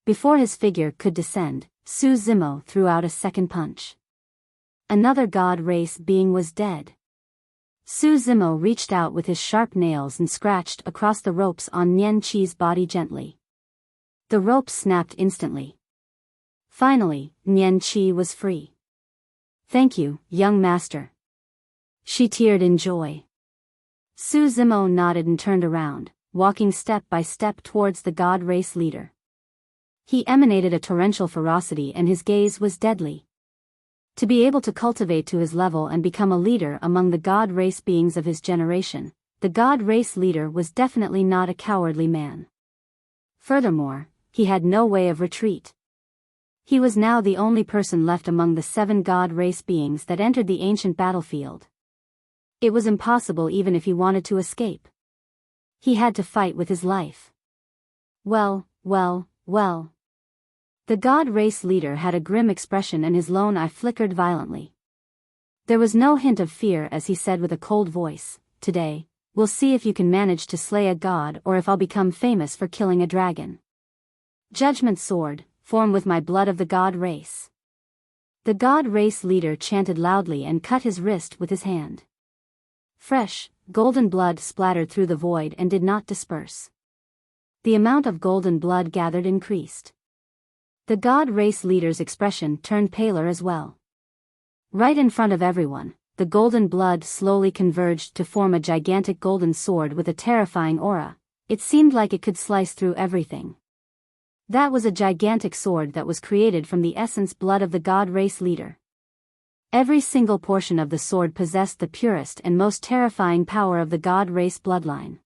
Before his figure could descend, Su Zimo threw out a second punch. Another god race being was dead. Su Zimo reached out with his sharp nails and scratched across the ropes on Nian Qi's body gently. The ropes snapped instantly. Finally, Nian Qi was free. Thank you, young master. She teared in joy. Su Zimo nodded and turned around, walking step by step towards the god race leader. He emanated a torrential ferocity and his gaze was deadly. To be able to cultivate to his level and become a leader among the god race beings of his generation, the god race leader was definitely not a cowardly man. Furthermore, he had no way of retreat. He was now the only person left among the 7 god race beings that entered the ancient battlefield. It was impossible even if he wanted to escape. He had to fight with his life. Well. The god race leader had a grim expression and his lone eye flickered violently. There was no hint of fear as he said with a cold voice, "Today, we'll see if you can manage to slay a god or if I'll become famous for killing a dragon. Judgment sword, form with my blood of the god race." The god race leader chanted loudly and cut his wrist with his hand. Fresh, golden blood splattered through the void and did not disperse. The amount of golden blood gathered increased. The god race leader's expression turned paler as well. Right in front of everyone, the golden blood slowly converged to form a gigantic golden sword with a terrifying aura. It seemed like it could slice through everything. That was a gigantic sword that was created from the essence blood of the god race leader. Every single portion of the sword possessed the purest and most terrifying power of the god race bloodline.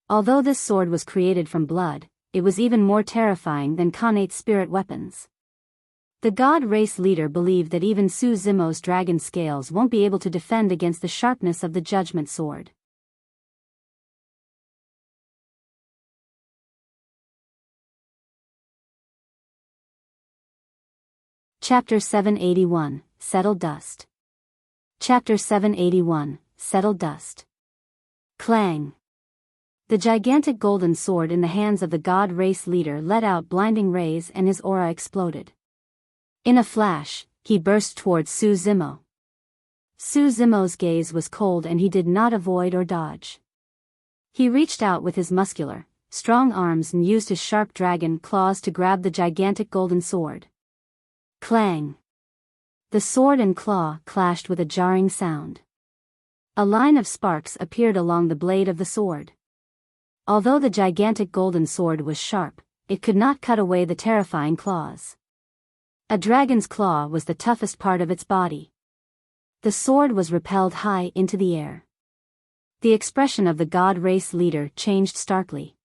Although this sword was created from blood, it was even more terrifying than Khanate spirit weapons. The god race leader believed that even Su Zimo's dragon scales won't be able to defend against the sharpness of the judgment sword. Chapter 781, Settled Dust. Chapter 781, Settled Dust. Clang. The gigantic golden sword in the hands of the god race leader let out blinding rays and his aura exploded. In a flash, he burst towards Su Zimo. Su Zimo's gaze was cold and he did not avoid or dodge. He reached out with his muscular, strong arms and used his sharp dragon claws to grab the gigantic golden sword. Clang. The sword and claw clashed with a jarring sound. A line of sparks appeared along the blade of the sword. Although the gigantic golden sword was sharp, it could not cut away the terrifying claws. A dragon's claw was the toughest part of its body. The sword was repelled high into the air. The expression of the god race leader changed starkly.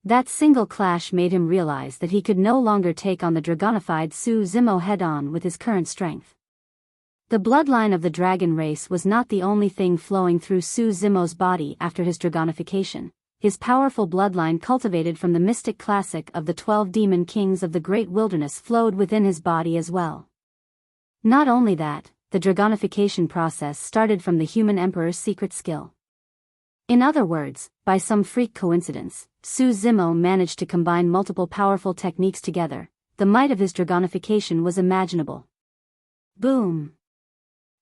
That single clash made him realize that he could no longer take on the dragonified Su Zimo head-on with his current strength. The bloodline of the dragon race was not the only thing flowing through Su Zimo's body after his dragonification. His powerful bloodline cultivated from the mystic classic of the 12 demon kings of the great wilderness flowed within his body as well. Not only that, the dragonification process started from the human emperor's secret skill. In other words, by some freak coincidence, Su Zimo managed to combine multiple powerful techniques together. The might of his dragonification was imaginable. Boom!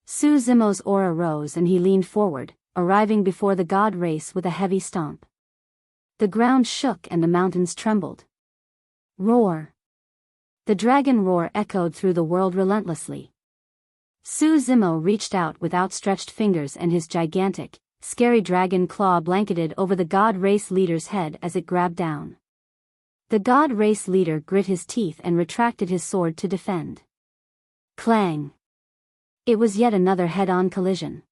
Su Zimo's aura rose and he leaned forward, arriving before the god race with a heavy stomp. The ground shook and the mountains trembled. Roar! The dragon roar echoed through the world relentlessly. Su Zimo reached out with outstretched fingers and his gigantic, scary dragon claw blanketed over the god race leader's head as it grabbed down. The god race leader grit his teeth and retracted his sword to defend. Clang! It was yet another head-on collision.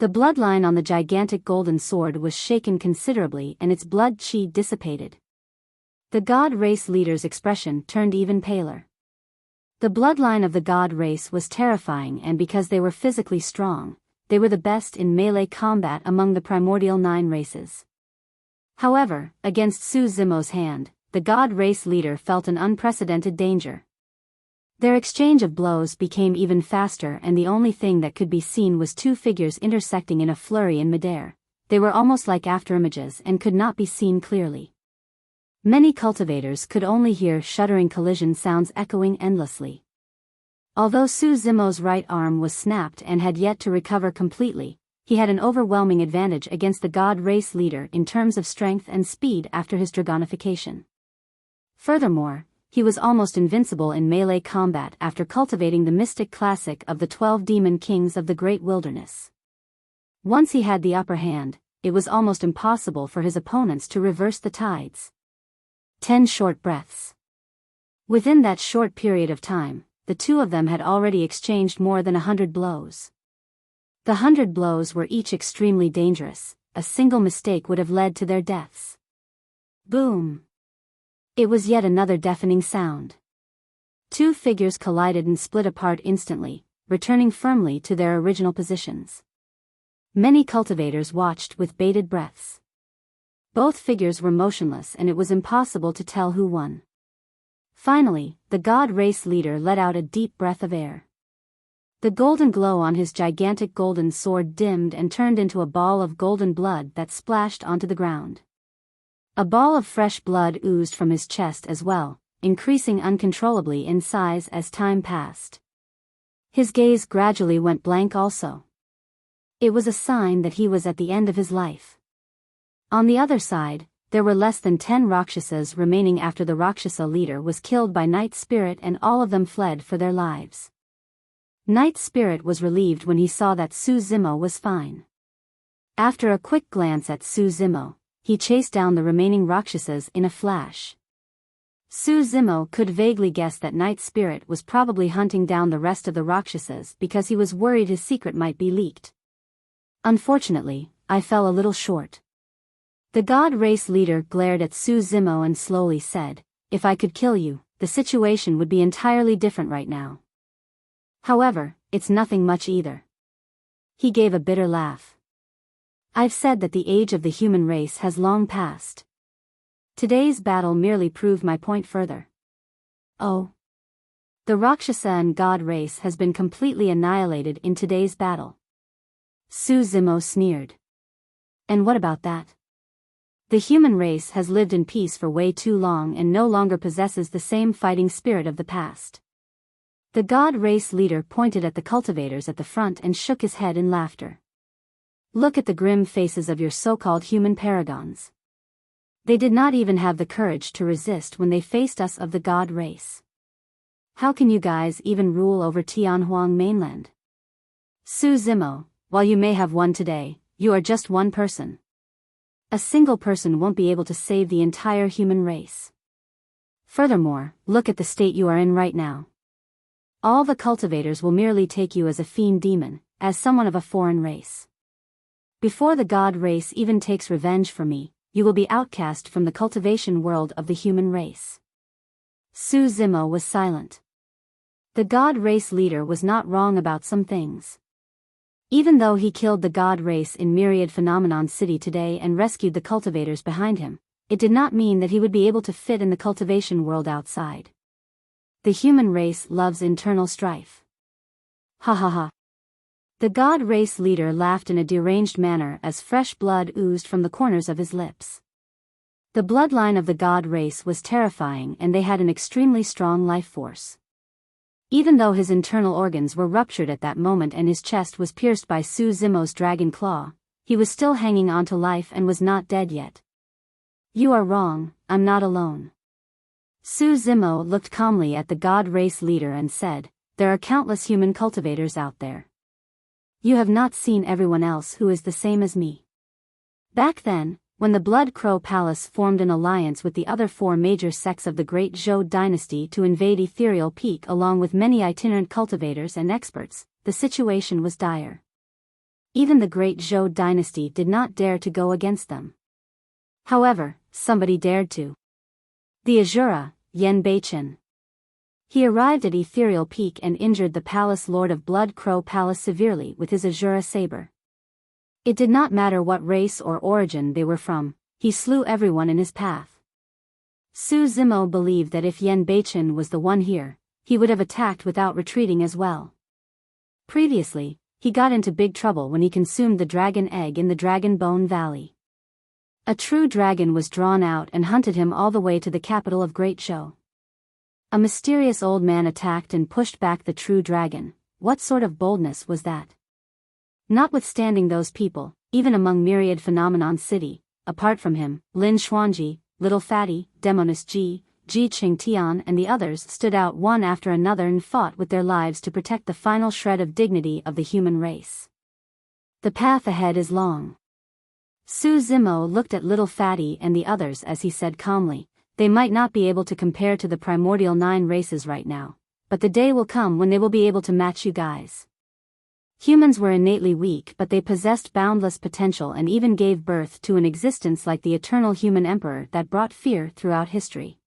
The bloodline on the gigantic golden sword was shaken considerably and its blood chi dissipated. The god race leader's expression turned even paler. The bloodline of the god race was terrifying, and because they were physically strong, they were the best in melee combat among the primordial 9 races. However, against Su Zimo's hand, the god race leader felt an unprecedented danger. Their exchange of blows became even faster, and the only thing that could be seen was 2 figures intersecting in a flurry in midair. They were almost like afterimages and could not be seen clearly. Many cultivators could only hear shuddering collision sounds echoing endlessly. Although Su Zimo's right arm was snapped and had yet to recover completely, he had an overwhelming advantage against the god race leader in terms of strength and speed after his dragonification. Furthermore, he was almost invincible in melee combat after cultivating the mystic classic of the 12 demon kings of the great wilderness. Once he had the upper hand, it was almost impossible for his opponents to reverse the tides. 10 short breaths. Within that short period of time, the two of them had already exchanged more than 100 blows. The 100 blows were each extremely dangerous. A single mistake would have led to their deaths. Boom! It was yet another deafening sound. 2 figures collided and split apart instantly, returning firmly to their original positions. Many cultivators watched with bated breaths. Both figures were motionless and it was impossible to tell who won. Finally, the god race leader let out a deep breath of air. The golden glow on his gigantic golden sword dimmed and turned into a ball of golden blood that splashed onto the ground. A ball of fresh blood oozed from his chest as well, increasing uncontrollably in size as time passed. His gaze gradually went blank also. It was a sign that he was at the end of his life. On the other side, there were less than 10 Rakshasas remaining after the Rakshasa leader was killed by Night Spirit, and all of them fled for their lives. Night Spirit was relieved when he saw that Su Zimo was fine. After a quick glance at Su Zimo, he chased down the remaining Rakshasas in a flash. Su Zimo could vaguely guess that Night Spirit was probably hunting down the rest of the Rakshasas because he was worried his secret might be leaked. Unfortunately, I fell a little short. The god race leader glared at Su Zimo and slowly said, "If I could kill you, the situation would be entirely different right now. However, it's nothing much either." He gave a bitter laugh. "I've said that the age of the human race has long passed. Today's battle merely proved my point further." "Oh. The Rakshasa and god race has been completely annihilated in today's battle." Su Zimo sneered. "And what about that? The human race has lived in peace for way too long and no longer possesses the same fighting spirit of the past." The god race leader pointed at the cultivators at the front and shook his head in laughter. "Look at the grim faces of your so-called human paragons. They did not even have the courage to resist when they faced us of the god race. How can you guys even rule over Tianhuang mainland? Su Zimo, while you may have won today, you are just one person. A single person won't be able to save the entire human race. Furthermore, look at the state you are in right now. All the cultivators will merely take you as a fiend demon, as someone of a foreign race. Before the god race even takes revenge for me, you will be outcast from the cultivation world of the human race." Su Zimo was silent. The god race leader was not wrong about some things. Even though he killed the god race in Myriad Phenomenon City today and rescued the cultivators behind him, it did not mean that he would be able to fit in the cultivation world outside. The human race loves internal strife. Ha ha ha. The god race leader laughed in a deranged manner as fresh blood oozed from the corners of his lips. The bloodline of the god race was terrifying and they had an extremely strong life force. Even though his internal organs were ruptured at that moment and his chest was pierced by Su Zimo's dragon claw, he was still hanging on to life and was not dead yet. "You are wrong, I'm not alone." Su Zimo looked calmly at the god race leader and said, "There are countless human cultivators out there. You have not seen everyone else who is the same as me." Back then, when the Blood Crow Palace formed an alliance with the other four major sects of the Great Zhou dynasty to invade Ethereal Peak along with many itinerant cultivators and experts, the situation was dire. Even the Great Zhou dynasty did not dare to go against them. However, somebody dared to. The Azura, Yan Beichen. He arrived at Ethereal Peak and injured the Palace Lord of Blood Crow Palace severely with his Azura saber. It did not matter what race or origin they were from, he slew everyone in his path. Su Zimo believed that if Yan Beichen was the one here, he would have attacked without retreating as well. Previously, he got into big trouble when he consumed the dragon egg in the Dragon Bone Valley. A true dragon was drawn out and hunted him all the way to the capital of Great Zhou. A mysterious old man attacked and pushed back the true dragon. What sort of boldness was that? Notwithstanding those people, even among Myriad Phenomenon City, apart from him, Lin Xuanji, Little Fatty, Demoness Ji Qingtian and the others stood out one after another and fought with their lives to protect the final shred of dignity of the human race. The path ahead is long. Su Zimo looked at Little Fatty and the others as he said calmly, "They might not be able to compare to the primordial 9 races right now, but the day will come when they will be able to match you guys. Humans were innately weak, but they possessed boundless potential and even gave birth to an existence like the eternal human emperor that brought fear throughout history.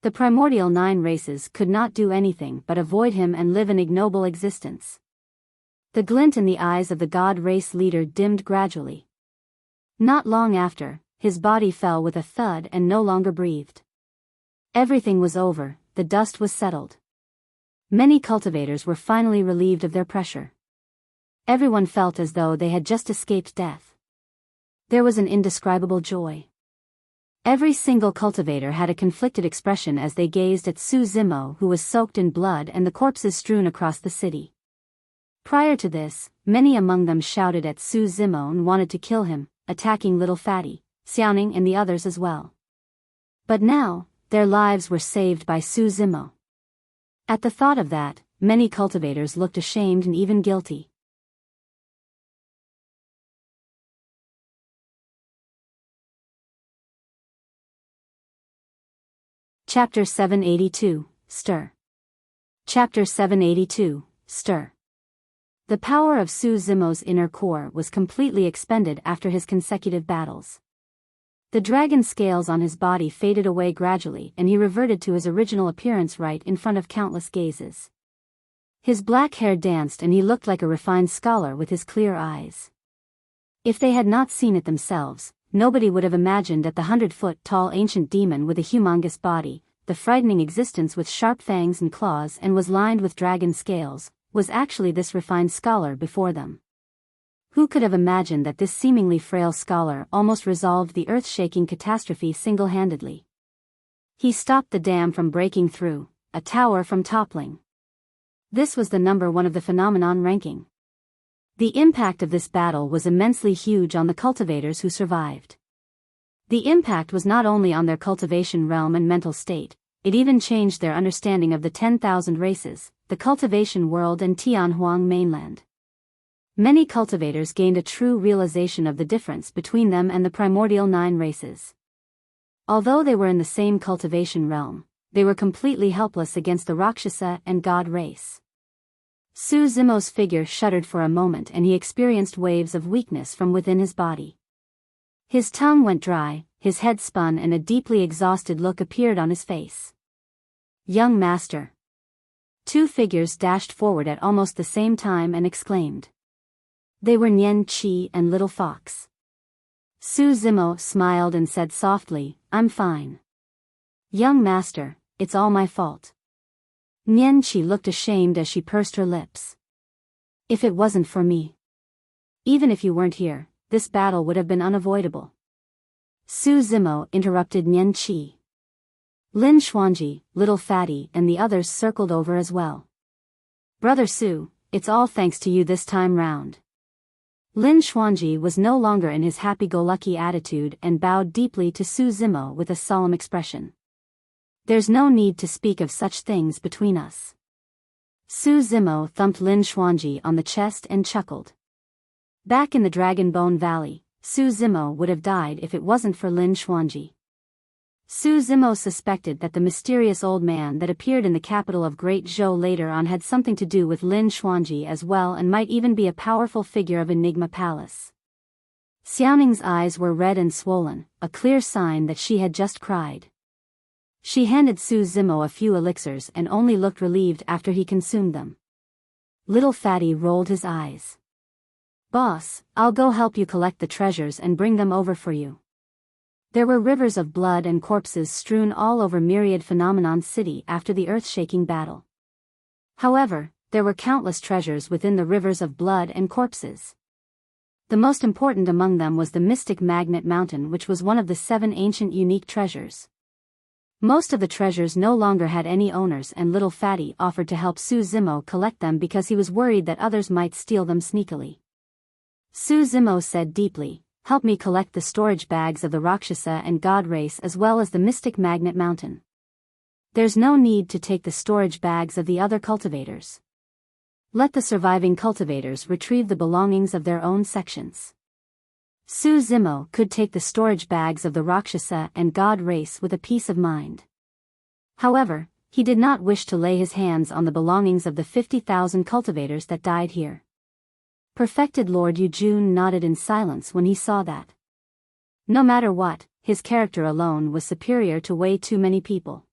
The primordial 9 races could not do anything but avoid him and live an ignoble existence." The glint in the eyes of the god race leader dimmed gradually. Not long after, his body fell with a thud and no longer breathed. Everything was over, the dust was settled. Many cultivators were finally relieved of their pressure. Everyone felt as though they had just escaped death. There was an indescribable joy. Every single cultivator had a conflicted expression as they gazed at Su Zimo, who was soaked in blood and the corpses strewn across the city. Prior to this, many among them shouted at Su Zimo and wanted to kill him, attacking Little Fatty, Xiaoning and the others as well. But now, their lives were saved by Su Zimo. At the thought of that, many cultivators looked ashamed and even guilty. Chapter 782, Stir. Chapter 782, Stir. The power of Su Zimo's inner core was completely expended after his consecutive battles. The dragon scales on his body faded away gradually and he reverted to his original appearance right in front of countless gazes. His black hair danced and he looked like a refined scholar with his clear eyes. If they had not seen it themselves, nobody would have imagined that the 100-foot-tall ancient demon with a humongous body, the frightening existence with sharp fangs and claws and was lined with dragon scales, was actually this refined scholar before them. Who could have imagined that this seemingly frail scholar almost resolved the earth-shaking catastrophe single-handedly? He stopped the dam from breaking through, a tower from toppling. This was the number 1 of the phenomenon ranking. The impact of this battle was immensely huge on the cultivators who survived. The impact was not only on their cultivation realm and mental state, it even changed their understanding of the 10,000 races, the cultivation world and Tianhuang mainland. Many cultivators gained a true realization of the difference between them and the primordial 9 races. Although they were in the same cultivation realm, they were completely helpless against the Rakshasa and God race. Su Zimo's figure shuddered for a moment and he experienced waves of weakness from within his body. His tongue went dry, his head spun and a deeply exhausted look appeared on his face. Young master. 2 figures dashed forward at almost the same time and exclaimed. They were Nian Qi and Little Fox. Su Zimo smiled and said softly, I'm fine. Young master, it's all my fault. Nian Qi looked ashamed as she pursed her lips. If it wasn't for me. Even if you weren't here, this battle would have been unavoidable. Su Zimo interrupted Nian Qi. Lin Xuanji, Little Fatty and the others circled over as well. Brother Su, it's all thanks to you this time round. Lin Xuanji was no longer in his happy-go-lucky attitude and bowed deeply to Su Zimo with a solemn expression. There's no need to speak of such things between us. Su Zimo thumped Lin Xuanji on the chest and chuckled. Back in the Dragon Bone Valley, Su Zimo would have died if it wasn't for Lin Xuanji. Su Zimo suspected that the mysterious old man that appeared in the capital of Great Zhou later on had something to do with Lin Xuanji as well and might even be a powerful figure of Enigma Palace. Xiaoning's eyes were red and swollen, a clear sign that she had just cried. She handed Su Zimo a few elixirs and only looked relieved after he consumed them. Little Fatty rolled his eyes. Boss, I'll go help you collect the treasures and bring them over for you. There were rivers of blood and corpses strewn all over Myriad Phenomenon City after the earth-shaking battle. However, there were countless treasures within the rivers of blood and corpses. The most important among them was the mystic Magnet Mountain, which was one of the 7 ancient unique treasures. Most of the treasures no longer had any owners and Little Fatty offered to help Su Zimo collect them because he was worried that others might steal them sneakily. Su Zimo said deeply, help me collect the storage bags of the Rakshasa and God race as well as the mystic Magnet Mountain. There's no need to take the storage bags of the other cultivators. Let the surviving cultivators retrieve the belongings of their own sections. Su Zimo could take the storage bags of the Rakshasa and God race with a peace of mind. However, he did not wish to lay his hands on the belongings of the 50,000 cultivators that died here. Perfected Lord Yujun nodded in silence when he saw that. No matter what, his character alone was superior to way too many people.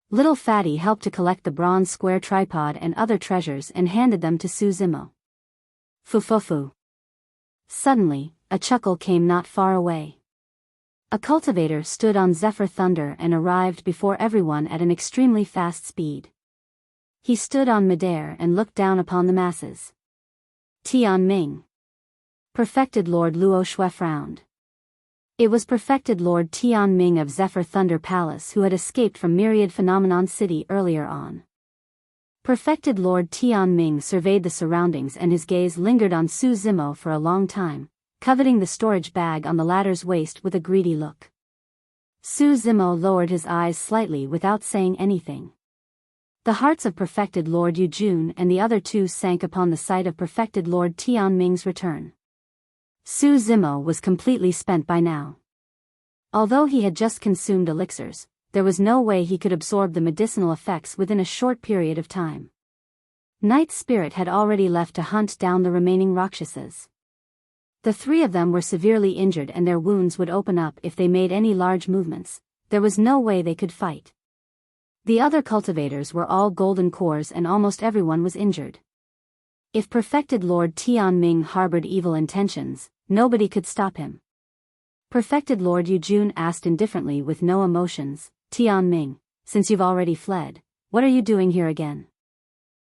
Little Fatty helped to collect the bronze square tripod and other treasures and handed them to Su Zimo. Fufufu. Suddenly, a chuckle came not far away. A cultivator stood on Zephyr Thunder and arrived before everyone at an extremely fast speed. He stood on midair and looked down upon the masses. Tian Ming. Perfected Lord Luo Shui frowned. It was Perfected Lord Tian Ming of Zephyr Thunder Palace who had escaped from Myriad Phenomenon City earlier on. Perfected Lord Tian Ming surveyed the surroundings and his gaze lingered on Su Zimo for a long time, coveting the storage bag on the latter's waist with a greedy look. Su Zimo lowered his eyes slightly without saying anything. The hearts of Perfected Lord Yu Jun and the other two sank upon the sight of Perfected Lord Tianming's return. Su Zimo was completely spent by now. Although he had just consumed elixirs, there was no way he could absorb the medicinal effects within a short period of time. Night Spirit had already left to hunt down the remaining Rakshasas. The three of them were severely injured and their wounds would open up if they made any large movements. There was no way they could fight. The other cultivators were all golden cores and almost everyone was injured. If Perfected Lord Tianming harbored evil intentions, nobody could stop him. Perfected Lord Yu Jun asked indifferently with no emotions, Tianming, since you've already fled, what are you doing here again?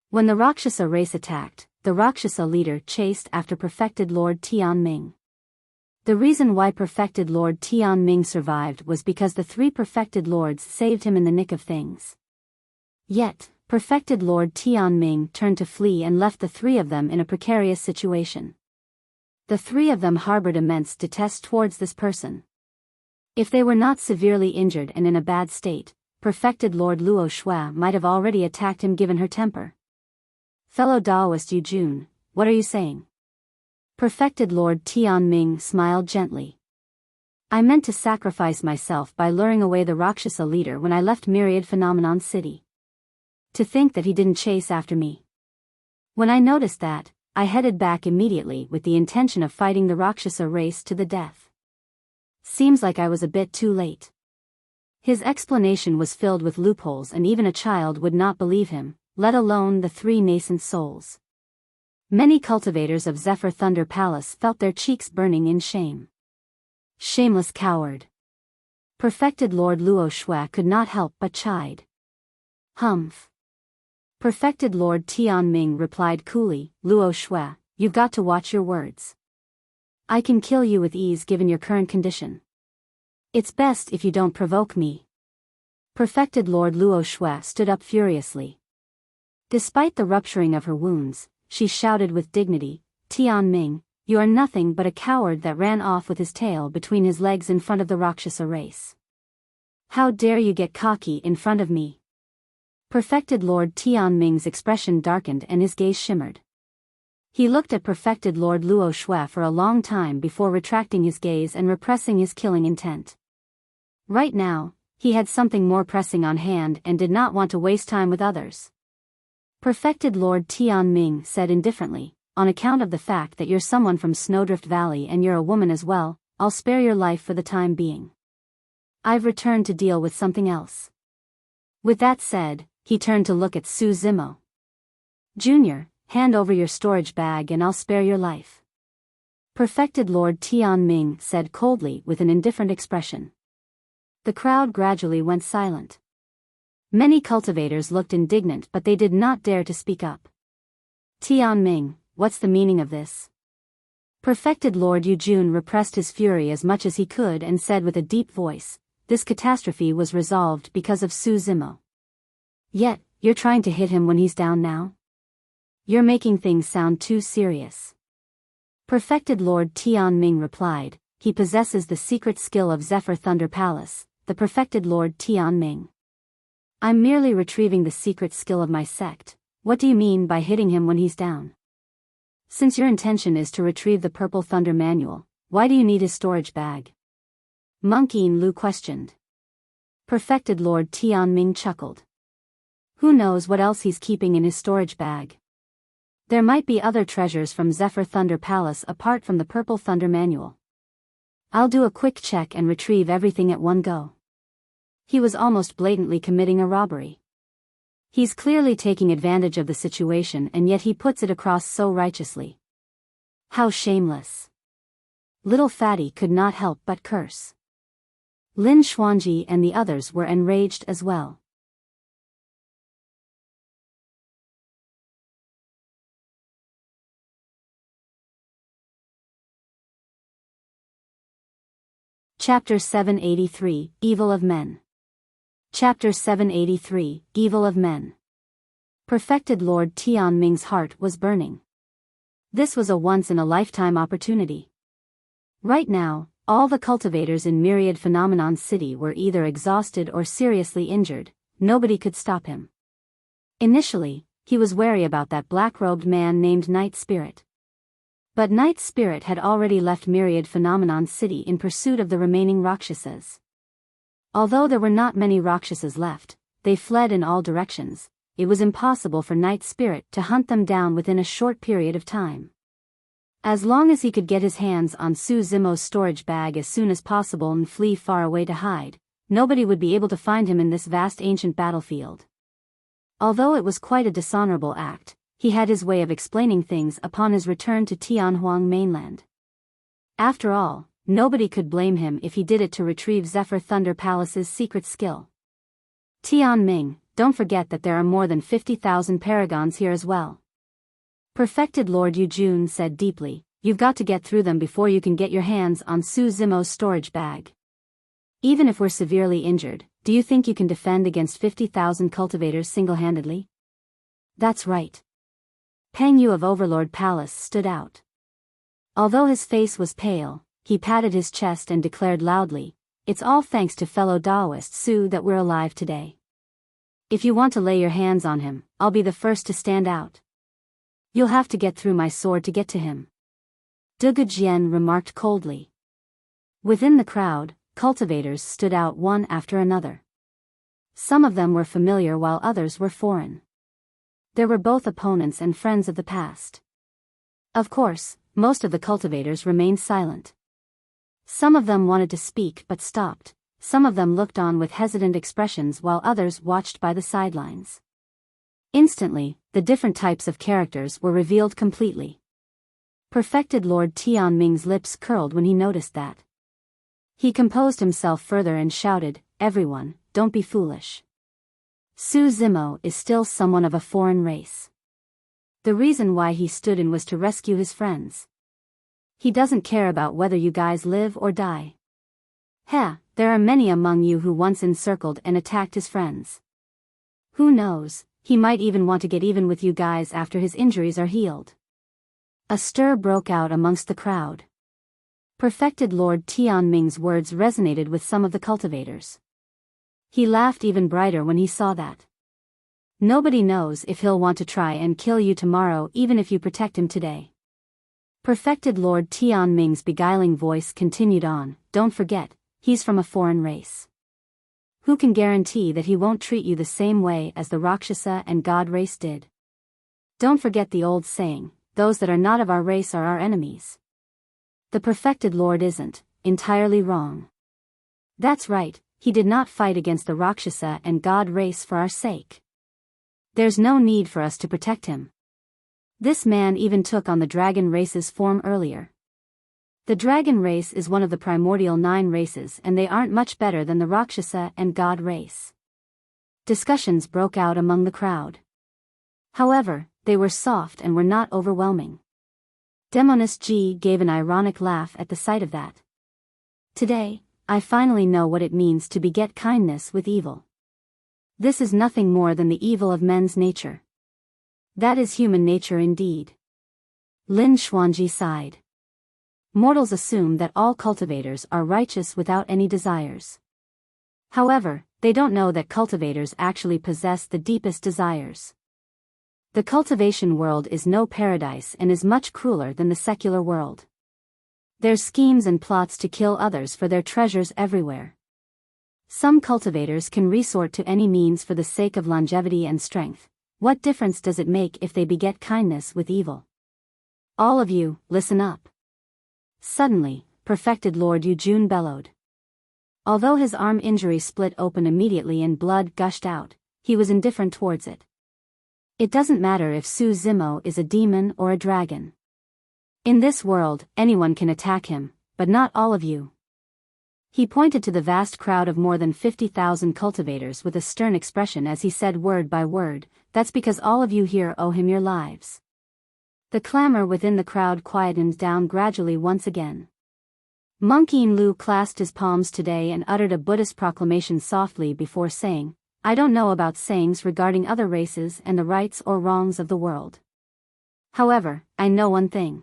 When the Rakshasa race attacked, the Rakshasa leader chased after Perfected Lord Tianming. The reason why Perfected Lord Tianming survived was because the three Perfected Lords saved him in the nick of things. Yet, Perfected Lord Tianming turned to flee and left the three of them in a precarious situation. The three of them harbored immense detest towards this person. If they were not severely injured and in a bad state, Perfected Lord Luo Shui might have already attacked him given her temper. Fellow Daoist Yu Jun, what are you saying? Perfected Lord Tianming smiled gently. I meant to sacrifice myself by luring away the Rakshasa leader when I left Myriad Phenomenon City. To think that he didn't chase after me. When I noticed that, I headed back immediately with the intention of fighting the Rakshasa race to the death. Seems like I was a bit too late. His explanation was filled with loopholes and even a child would not believe him, let alone the three nascent souls. Many cultivators of Zephyr Thunder Palace felt their cheeks burning in shame. Shameless coward. Perfected Lord Luo Shui could not help but chide. Humph. Perfected Lord Tianming replied coolly, Luo Shui, you've got to watch your words. I can kill you with ease given your current condition. It's best if you don't provoke me. Perfected Lord Luo Shui stood up furiously. Despite the rupturing of her wounds, she shouted with dignity, Tianming, you are nothing but a coward that ran off with his tail between his legs in front of the Rakshasa race. How dare you get cocky in front of me? Perfected Lord Tianming's expression darkened and his gaze shimmered. He looked at Perfected Lord Luo Shui for a long time before retracting his gaze and repressing his killing intent. Right now, he had something more pressing on hand and did not want to waste time with others. Perfected Lord Tianming said indifferently, on account of the fact that you're someone from Snowdrift Valley and you're a woman as well, I'll spare your life for the time being. I've returned to deal with something else. With that said, he turned to look at Su Zimo. Junior, hand over your storage bag and I'll spare your life. Perfected Lord Tianming said coldly with an indifferent expression. The crowd gradually went silent. Many cultivators looked indignant but they did not dare to speak up. Tianming, what's the meaning of this? Perfected Lord Yu Jun repressed his fury as much as he could and said with a deep voice, this catastrophe was resolved because of Su Zimo. Yet, you're trying to hit him when he's down now? You're making things sound too serious. Perfected Lord Tianming replied, he possesses the secret skill of Zephyr Thunder Palace, the Perfected Lord Tianming. I'm merely retrieving the secret skill of my sect. What do you mean by hitting him when he's down? Since your intention is to retrieve the Purple Thunder Manual, why do you need his storage bag? Monkey Lu questioned. Perfected Lord Tianming chuckled. Who knows what else he's keeping in his storage bag? There might be other treasures from Zephyr Thunder Palace apart from the Purple Thunder Manual. I'll do a quick check and retrieve everything at one go. He was almost blatantly committing a robbery. He's clearly taking advantage of the situation and yet he puts it across so righteously. How shameless. Little Fatty could not help but curse. Lin Xuanji and the others were enraged as well. Chapter 783, Evil of Men. Chapter 783, Evil of Men. Perfected Lord Tianming's heart was burning. This was a once-in-a-lifetime opportunity. Right now, all the cultivators in Myriad Phenomenon City were either exhausted or seriously injured, nobody could stop him. Initially, he was wary about that black-robed man named Night Spirit. But Night Spirit had already left Myriad Phenomenon City in pursuit of the remaining Rakshasas. Although there were not many Rakshasas left, they fled in all directions. It was impossible for Night Spirit to hunt them down within a short period of time. As long as he could get his hands on Su Zimo's storage bag as soon as possible and flee far away to hide, nobody would be able to find him in this vast ancient battlefield. Although it was quite a dishonorable act, he had his way of explaining things upon his return to Tianhuang mainland. After all, nobody could blame him if he did it to retrieve Zephyr Thunder Palace's secret skill. Tianming, don't forget that there are more than 50,000 paragons here as well. Perfected Lord Yujun said deeply, you've got to get through them before you can get your hands on Su Zimo's storage bag. Even if we're severely injured, do you think you can defend against 50,000 cultivators single-handedly? That's right. Peng Yu of Overlord Palace stood out. Although his face was pale, he patted his chest and declared loudly, it's all thanks to fellow Daoist Su that we're alive today. If you want to lay your hands on him, I'll be the first to stand out. You'll have to get through my sword to get to him. Duge Jian remarked coldly. Within the crowd, cultivators stood out one after another. Some of them were familiar while others were foreign. There were both opponents and friends of the past. Of course, most of the cultivators remained silent. Some of them wanted to speak but stopped. Some of them looked on with hesitant expressions while others watched by the sidelines. Instantly, the different types of characters were revealed completely. Perfected Lord Tianming's lips curled when he noticed that. He composed himself further and shouted, everyone, don't be foolish. Su Zimo is still someone of a foreign race. The reason why he stood in was to rescue his friends. He doesn't care about whether you guys live or die. Heh, there are many among you who once encircled and attacked his friends. Who knows, he might even want to get even with you guys after his injuries are healed. A stir broke out amongst the crowd. Perfected Lord Tianming's words resonated with some of the cultivators. He laughed even brighter when he saw that. Nobody knows if he'll want to try and kill you tomorrow even if you protect him today. Perfected Lord Tianming's beguiling voice continued on, don't forget, he's from a foreign race. Who can guarantee that he won't treat you the same way as the Rakshasa and God race did? Don't forget the old saying, those that are not of our race are our enemies. The Perfected Lord isn't entirely wrong. That's right, he did not fight against the Rakshasa and God race for our sake. There's no need for us to protect him. This man even took on the dragon race's form earlier. The dragon race is one of the primordial 9 races and they aren't much better than the Rakshasa and God race. Discussions broke out among the crowd. However, they were soft and were not overwhelming. Demoness G gave an ironic laugh at the sight of that. Today, I finally know what it means to beget kindness with evil. This is nothing more than the evil of men's nature. That is human nature indeed. Lin Xuanji sighed. Mortals assume that all cultivators are righteous without any desires. However, they don't know that cultivators actually possess the deepest desires. The cultivation world is no paradise and is much crueler than the secular world. There's schemes and plots to kill others for their treasures everywhere. Some cultivators can resort to any means for the sake of longevity and strength. What difference does it make if they beget kindness with evil? All of you, listen up. Suddenly, Perfected Lord Yujun bellowed. Although his arm injury split open immediately and blood gushed out, he was indifferent towards it. It doesn't matter if Su Zimo is a demon or a dragon. In this world, anyone can attack him, but not all of you. He pointed to the vast crowd of more than 50,000 cultivators with a stern expression as he said word by word, that's because all of you here owe him your lives. The clamor within the crowd quietened down gradually once again. Monk Yin Lu clasped his palms today and uttered a Buddhist proclamation softly before saying, I don't know about sayings regarding other races and the rights or wrongs of the world. However, I know one thing.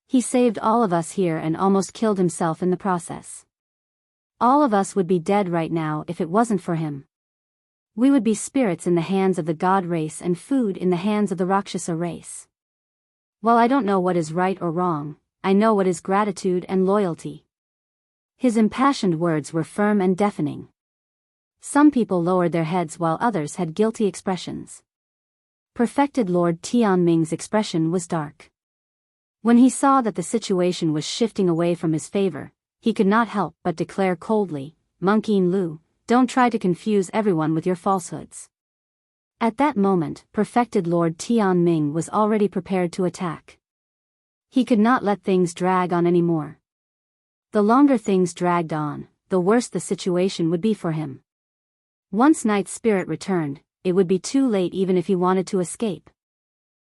He saved all of us here and almost killed himself in the process. All of us would be dead right now if it wasn't for him. We would be spirits in the hands of the god race and food in the hands of the Rakshasa race. While I don't know what is right or wrong, I know what is gratitude and loyalty. His impassioned words were firm and deafening. Some people lowered their heads while others had guilty expressions. Perfected Lord Tianming's expression was dark. When he saw that the situation was shifting away from his favor, he could not help but declare coldly, "Monkey Lu, don't try to confuse everyone with your falsehoods." At that moment, Perfected Lord Tianming was already prepared to attack. He could not let things drag on anymore. The longer things dragged on, the worse the situation would be for him. Once Night's spirit returned, it would be too late even if he wanted to escape.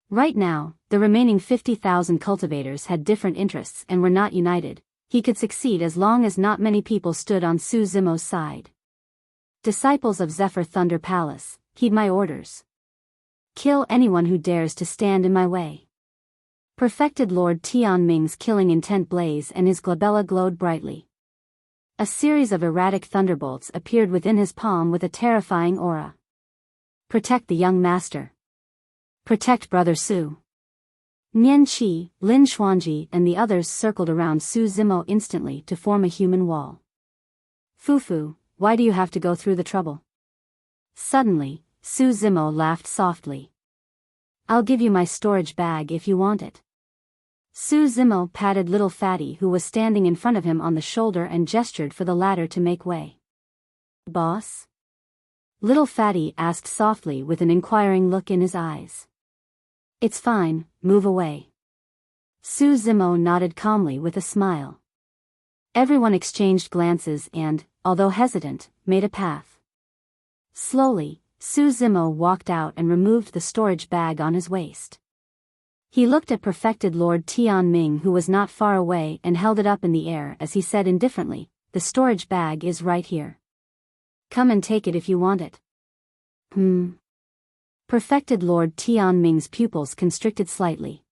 Right now, the remaining 50,000 cultivators had different interests and were not united. He could succeed as long as not many people stood on Su Zimo's side. Disciples of Zephyr Thunder Palace, heed my orders. Kill anyone who dares to stand in my way. Perfected Lord Tianming's killing intent blazed and his glabella glowed brightly. A series of erratic thunderbolts appeared within his palm with a terrifying aura. Protect the young master. Protect Brother Su. Nian Qi, Lin Xuanji and the others circled around Su Zimo instantly to form a human wall. Fufu, why do you have to go through the trouble? Suddenly, Su Zimo laughed softly. I'll give you my storage bag if you want it. Su Zimo patted little Fatty who was standing in front of him on the shoulder and gestured for the latter to make way. Boss? Little Fatty asked softly with an inquiring look in his eyes. It's fine, move away. Su Zimo nodded calmly with a smile. Everyone exchanged glances and, although hesitant, made a path. Slowly, Su Zimo walked out and removed the storage bag on his waist. He looked at Perfected Lord Tianming who was not far away and held it up in the air as he said indifferently, the storage bag is right here. Come and take it if you want it. Perfected Lord Tianming's pupils constricted slightly.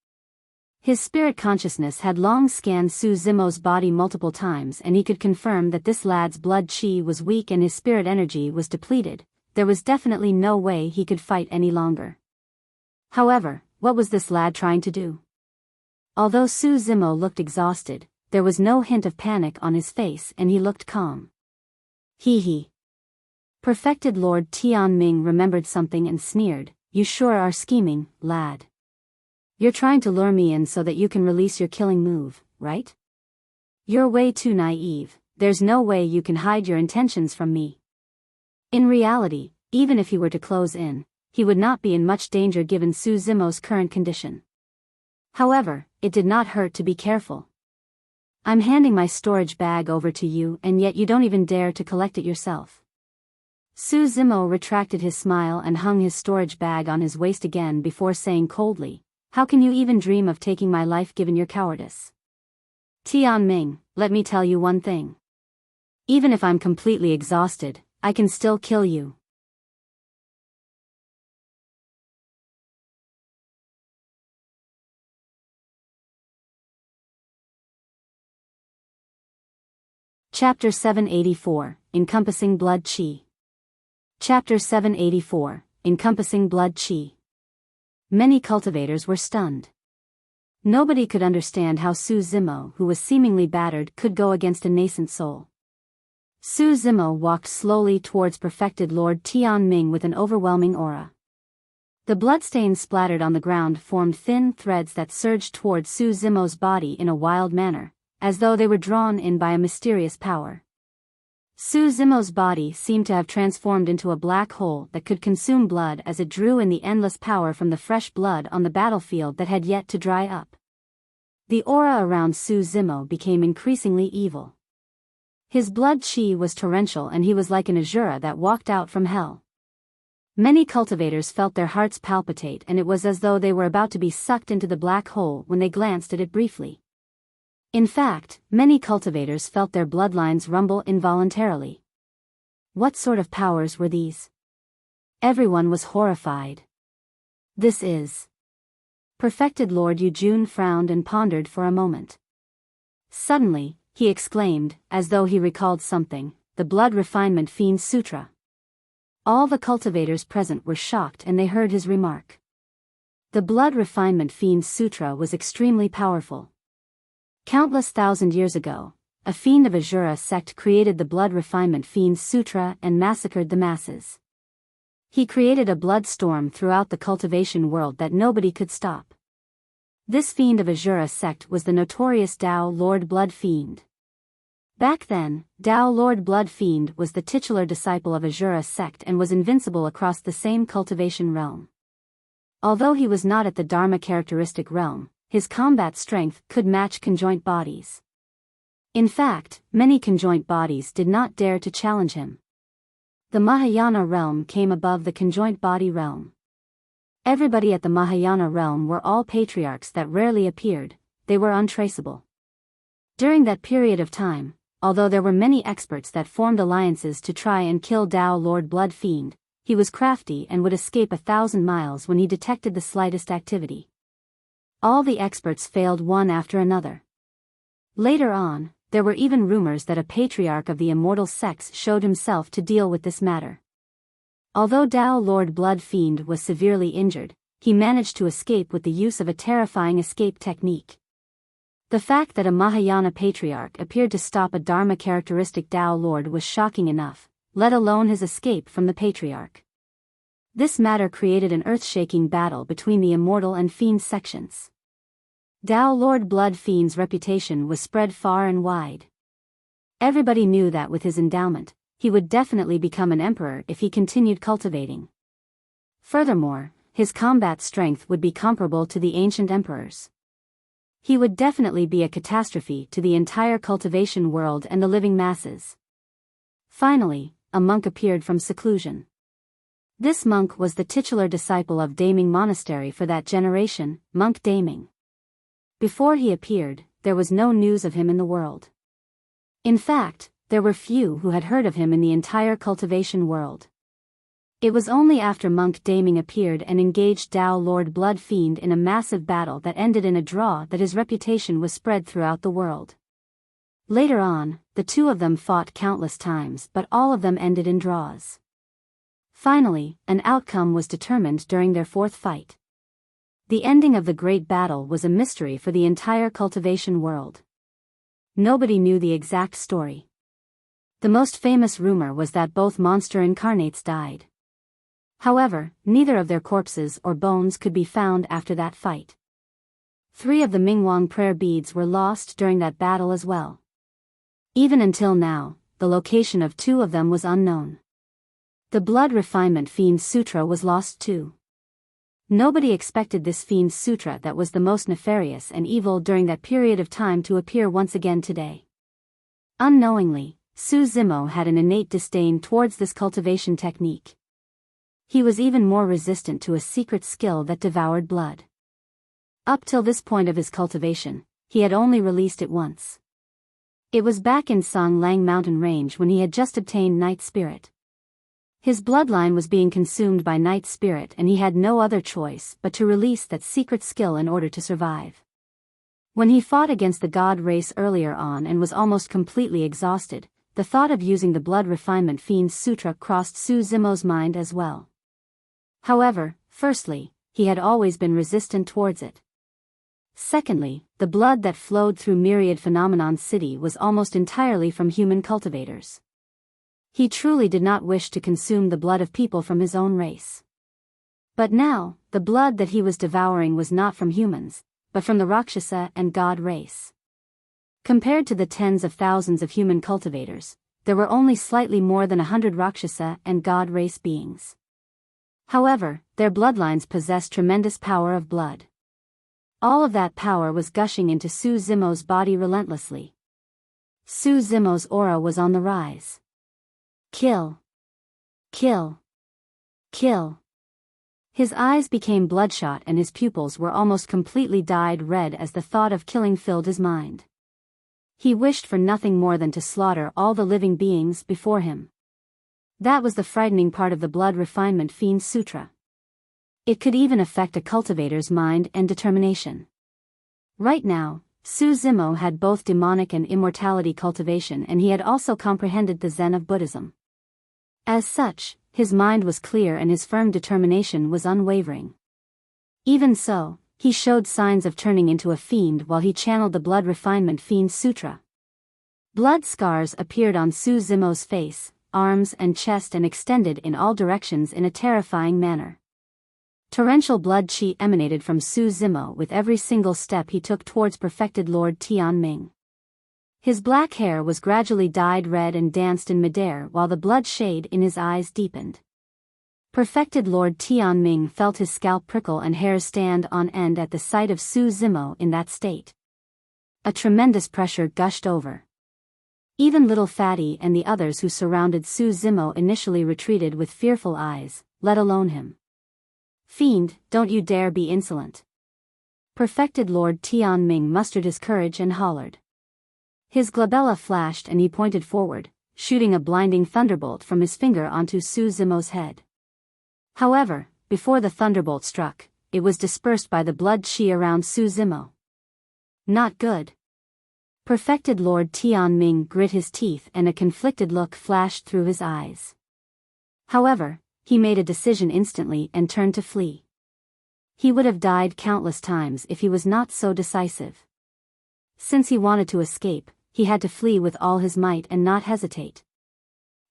His spirit consciousness had long scanned Su Zimo's body multiple times and he could confirm that this lad's blood chi was weak and his spirit energy was depleted. There was definitely no way he could fight any longer. However, what was this lad trying to do? Although Su Zimo looked exhausted, there was no hint of panic on his face and he looked calm. Hee. Perfected Lord Tianming remembered something and sneered, you sure are scheming, lad. You're trying to lure me in so that you can release your killing move, right? You're way too naive, there's no way you can hide your intentions from me. In reality, even if he were to close in, he would not be in much danger given Su Zimo's current condition. However, it did not hurt to be careful. I'm handing my storage bag over to you and yet you don't even dare to collect it yourself. Su Zimo retracted his smile and hung his storage bag on his waist again before saying coldly, how can you even dream of taking my life given your cowardice? Tianming, let me tell you one thing. Even if I'm completely exhausted, I can still kill you. Chapter 784, Encompassing Blood Chi. Chapter 784, Encompassing Blood Chi. Many cultivators were stunned. Nobody could understand how Su Zimo, who was seemingly battered, could go against a nascent soul. Su Zimo walked slowly towards Perfected Lord Tianming with an overwhelming aura. The bloodstains splattered on the ground formed thin threads that surged towards Su Zimo's body in a wild manner, as though they were drawn in by a mysterious power. Su Zimo's body seemed to have transformed into a black hole that could consume blood as it drew in the endless power from the fresh blood on the battlefield that had yet to dry up. The aura around Su Zimo became increasingly evil. His blood chi was torrential and he was like an Azura that walked out from hell. Many cultivators felt their hearts palpitate and it was as though they were about to be sucked into the black hole when they glanced at it briefly. In fact, many cultivators felt their bloodlines rumble involuntarily. What sort of powers were these? Everyone was horrified. This is... Perfected Lord Yujun frowned and pondered for a moment. Suddenly, he exclaimed, as though he recalled something, the Blood Refinement Fiend Sutra. All the cultivators present were shocked and they heard his remark. The Blood Refinement Fiend Sutra was extremely powerful. Countless thousand years ago, a fiend of Asura sect created the Blood Refinement Fiend Sutra and massacred the masses. He created a blood storm throughout the cultivation world that nobody could stop. This fiend of Asura sect was the notorious Tao Lord Blood Fiend. Back then, Tao Lord Blood Fiend was the titular disciple of Asura sect and was invincible across the same cultivation realm. Although he was not at the Dharma characteristic realm, his combat strength could match conjoint bodies. In fact, many conjoint bodies did not dare to challenge him. The Mahayana realm came above the conjoint body realm. Everybody at the Mahayana realm were all patriarchs that rarely appeared, they were untraceable. During that period of time, although there were many experts that formed alliances to try and kill Tao Lord Blood Fiend, he was crafty and would escape 1,000 miles when he detected the slightest activity. All the experts failed one after another. Later on, there were even rumors that a patriarch of the immortal sects showed himself to deal with this matter. Although Tao Lord Blood Fiend was severely injured, he managed to escape with the use of a terrifying escape technique. The fact that a Mahayana patriarch appeared to stop a Dharma characteristic Tao Lord was shocking enough, let alone his escape from the patriarch. This matter created an earth-shaking battle between the immortal and fiend sections. Tao Lord Blood Fiend's reputation was spread far and wide. Everybody knew that with his endowment, he would definitely become an emperor if he continued cultivating. Furthermore, his combat strength would be comparable to the ancient emperors. He would definitely be a catastrophe to the entire cultivation world and the living masses. Finally, a monk appeared from seclusion. This monk was the titular disciple of Daming Monastery for that generation, Monk Daming. Before he appeared, there was no news of him in the world. In fact, there were few who had heard of him in the entire cultivation world. It was only after Monk Daming appeared and engaged Tao Lord Blood Fiend in a massive battle that ended in a draw that his reputation was spread throughout the world. Later on, the two of them fought countless times, but all of them ended in draws. Finally, an outcome was determined during their fourth fight. The ending of the great battle was a mystery for the entire cultivation world. Nobody knew the exact story. The most famous rumor was that both monster incarnates died. However, neither of their corpses or bones could be found after that fight. 3 of the Mingwang prayer beads were lost during that battle as well. Even until now, the location of 2 of them was unknown. The Blood Refinement Fiend Sutra was lost too. Nobody expected this Fiend Sutra that was the most nefarious and evil during that period of time to appear once again today. Unknowingly, Su Zimo had an innate disdain towards this cultivation technique. He was even more resistant to a secret skill that devoured blood. Up till this point of his cultivation, he had only released it once. It was back in Song Lang mountain range when he had just obtained Night Spirit. His bloodline was being consumed by Night Spirit and he had no other choice but to release that secret skill in order to survive. When he fought against the god race earlier on and was almost completely exhausted, the thought of using the Blood Refinement Fiend Sutra crossed Su Zimo's mind as well. However, firstly, he had always been resistant towards it. Secondly, the blood that flowed through Myriad Phenomenon City was almost entirely from human cultivators. He truly did not wish to consume the blood of people from his own race. But now, the blood that he was devouring was not from humans, but from the Rakshasa and god race. Compared to the tens of thousands of human cultivators, there were only slightly more than 100 Rakshasa and god race beings. However, their bloodlines possessed tremendous power of blood. All of that power was gushing into Su Zimo's body relentlessly. Su Zimo's aura was on the rise. Kill. Kill. Kill. His eyes became bloodshot and his pupils were almost completely dyed red as the thought of killing filled his mind. He wished for nothing more than to slaughter all the living beings before him. That was the frightening part of the Blood Refinement Fiend Sutra. It could even affect a cultivator's mind and determination. Right now, Su Zimo had both demonic and immortality cultivation and he had also comprehended the Zen of Buddhism. As such, his mind was clear and his firm determination was unwavering. Even so, he showed signs of turning into a fiend while he channeled the Blood Refinement Fiend Sutra. Blood scars appeared on Su Zimo's face, arms and chest and extended in all directions in a terrifying manner. Torrential blood qi emanated from Su Zimo with every single step he took towards perfected Lord Tianming. His black hair was gradually dyed red and danced in midair while the blood shade in his eyes deepened. Perfected Lord Tianming felt his scalp prickle and hairs stand on end at the sight of Su Zimo in that state. A tremendous pressure gushed over. Even Little Fatty and the others who surrounded Su Zimo initially retreated with fearful eyes, let alone him. "Fiend, don't you dare be insolent." Perfected Lord Tianming mustered his courage and hollered. His glabella flashed and he pointed forward, shooting a blinding thunderbolt from his finger onto Su Zimo's head. However, before the thunderbolt struck, it was dispersed by the blood qi around Su Zimo. Not good. Perfected Lord Tianming grit his teeth and a conflicted look flashed through his eyes. However, he made a decision instantly and turned to flee. He would have died countless times if he was not so decisive. Since he wanted to escape, he had to flee with all his might and not hesitate.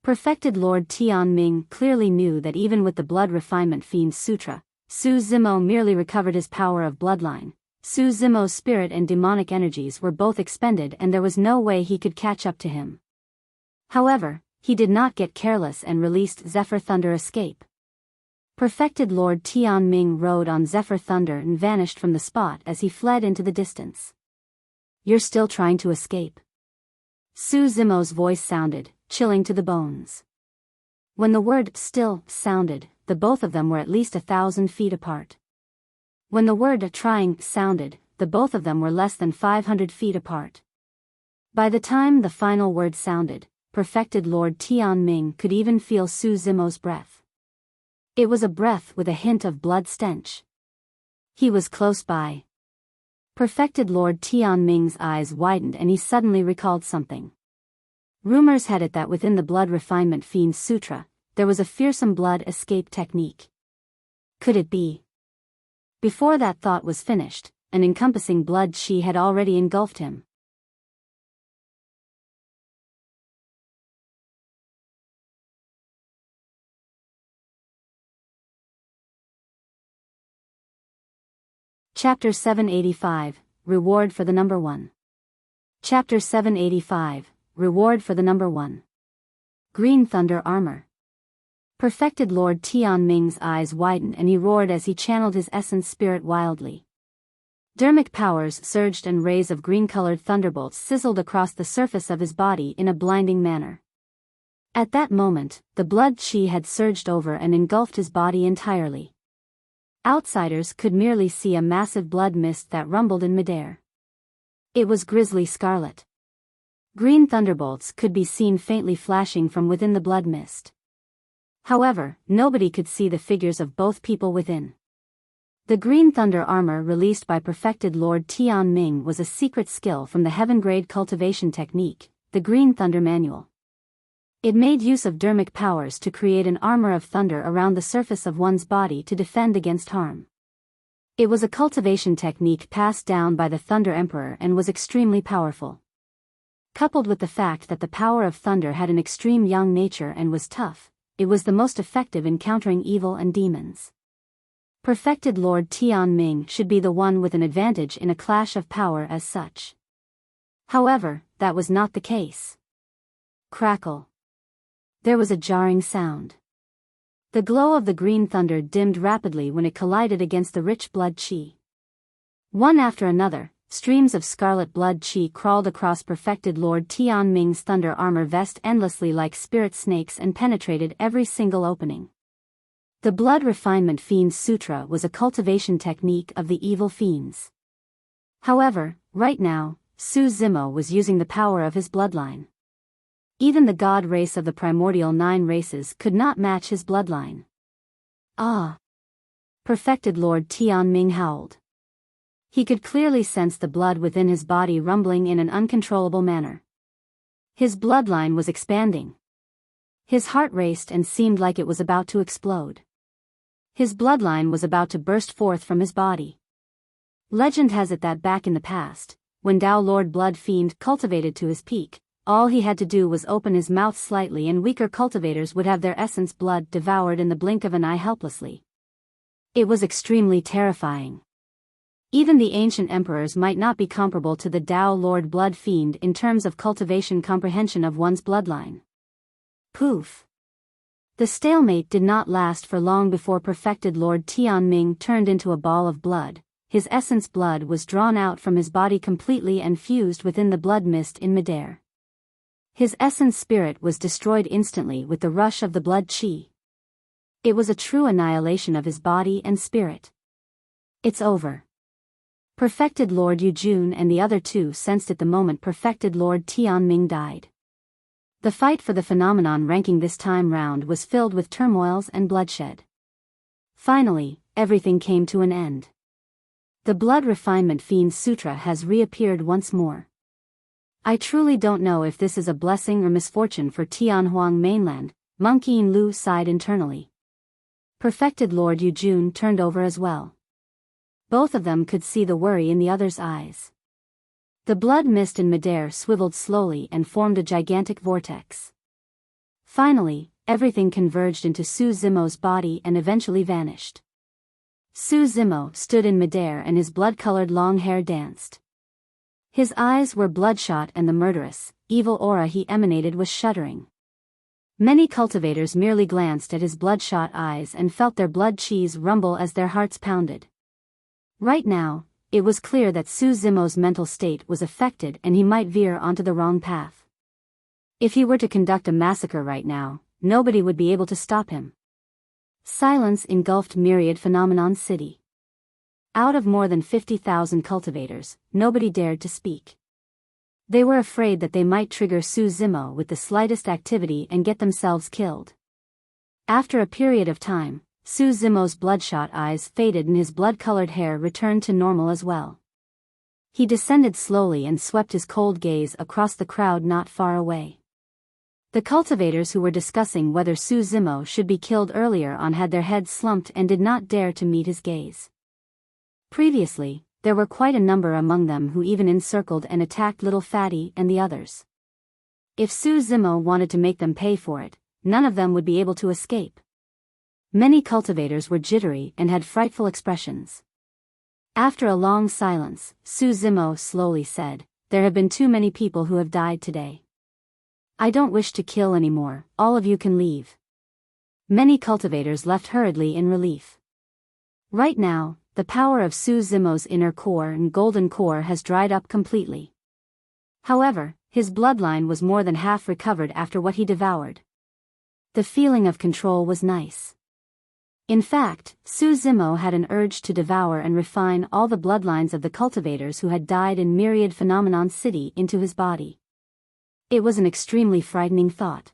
Perfected Lord Tianming clearly knew that even with the Blood Refinement Fiend Sutra, Su Zimo merely recovered his power of bloodline. Su Zimo's spirit and demonic energies were both expended and there was no way he could catch up to him. However, he did not get careless and released Zephyr Thunder Escape. Perfected Lord Tianming rode on Zephyr Thunder and vanished from the spot as he fled into the distance. "You're still trying to escape?" Su Zimo's voice sounded, chilling to the bones. When the word "still" sounded, the both of them were at least 1,000 feet apart. When the word "trying" sounded, the both of them were less than 500 feet apart. By the time the final word sounded, Perfected Lord Tianming could even feel Su Zimo's breath. It was a breath with a hint of blood stench. He was close by. Perfected Lord Tianming's eyes widened and he suddenly recalled something. Rumors had it that within the Blood Refinement Fiend Sutra, there was a fearsome blood escape technique. Could it be? Before that thought was finished, an encompassing blood qi had already engulfed him. Chapter 785, Reward for the Number 1. Chapter 785, Reward for the Number 1. Green Thunder Armor. Perfected Lord Tianming's eyes widened and he roared as he channeled his essence spirit wildly. Dermic powers surged and rays of green-colored thunderbolts sizzled across the surface of his body in a blinding manner. At that moment, the blood qi had surged over and engulfed his body entirely. Outsiders could merely see a massive blood mist that rumbled in midair. It was grisly scarlet. Green thunderbolts could be seen faintly flashing from within the blood mist. However, nobody could see the figures of both people within. The Green Thunder armor released by Perfected Lord Tianming was a secret skill from the Heaven-grade cultivation technique, the Green Thunder Manual. It made use of dermic powers to create an armor of thunder around the surface of one's body to defend against harm. It was a cultivation technique passed down by the Thunder Emperor and was extremely powerful. Coupled with the fact that the power of thunder had an extreme yang nature and was tough, it was the most effective in countering evil and demons. Perfected Lord Tianming should be the one with an advantage in a clash of power as such. However, that was not the case. Crackle. There was a jarring sound. The glow of the green thunder dimmed rapidly when it collided against the rich blood qi. One after another, streams of scarlet blood qi crawled across Perfected Lord Tianming's thunder armor vest endlessly like spirit snakes and penetrated every single opening. The Blood Refinement Fiend Sutra was a cultivation technique of the evil fiends. However, right now, Su Zimo was using the power of his bloodline. Even the god race of the primordial 9 races could not match his bloodline. Ah! Perfected Lord Tianming howled. He could clearly sense the blood within his body rumbling in an uncontrollable manner. His bloodline was expanding. His heart raced and seemed like it was about to explode. His bloodline was about to burst forth from his body. Legend has it that back in the past, when Dao Lord Blood Fiend cultivated to his peak, all he had to do was open his mouth slightly and weaker cultivators would have their essence blood devoured in the blink of an eye helplessly. It was extremely terrifying. Even the ancient emperors might not be comparable to the Dao Lord Blood Fiend in terms of cultivation comprehension of one's bloodline. Poof! The stalemate did not last for long before perfected Lord Tianming turned into a ball of blood. His essence blood was drawn out from his body completely and fused within the blood mist in midair. His essence spirit was destroyed instantly with the rush of the blood qi. It was a true annihilation of his body and spirit. It's over. Perfected Lord Yujun and the other two sensed it the moment perfected Lord Tianming died. The fight for the phenomenon ranking this time round was filled with turmoils and bloodshed. Finally, everything came to an end. The Blood Refinement Fiend Sutra has reappeared once more. I truly don't know if this is a blessing or misfortune for Tianhuang mainland, Monkey Lu sighed internally. Perfected Lord Yujun turned over as well. Both of them could see the worry in the other's eyes. The blood mist in midair swiveled slowly and formed a gigantic vortex. Finally, everything converged into Su Zimo's body and eventually vanished. Su Zimo stood in midair and his blood-colored long hair danced. His eyes were bloodshot and the murderous, evil aura he emanated was shuddering. Many cultivators merely glanced at his bloodshot eyes and felt their blood cheese rumble as their hearts pounded. Right now, it was clear that Su Zimo's mental state was affected and he might veer onto the wrong path. If he were to conduct a massacre right now, nobody would be able to stop him. Silence engulfed Myriad Phenomenon City. Out of more than 50,000 cultivators, nobody dared to speak. They were afraid that they might trigger Su Zimo with the slightest activity and get themselves killed. After a period of time, Su Zimo's bloodshot eyes faded and his blood-colored hair returned to normal as well. He descended slowly and swept his cold gaze across the crowd not far away. The cultivators who were discussing whether Su Zimo should be killed earlier on had their heads slumped and did not dare to meet his gaze. Previously, there were quite a number among them who even encircled and attacked Little Fatty and the others. If Su Zimo wanted to make them pay for it, none of them would be able to escape. Many cultivators were jittery and had frightful expressions. After a long silence, Su Zimo slowly said, "There have been too many people who have died today. I don't wish to kill anymore, all of you can leave." Many cultivators left hurriedly in relief. Right now, the power of Su Zimo's inner core and golden core has dried up completely. However, his bloodline was more than half recovered after what he devoured. The feeling of control was nice. In fact, Su Zimo had an urge to devour and refine all the bloodlines of the cultivators who had died in Myriad Phenomenon City into his body. It was an extremely frightening thought.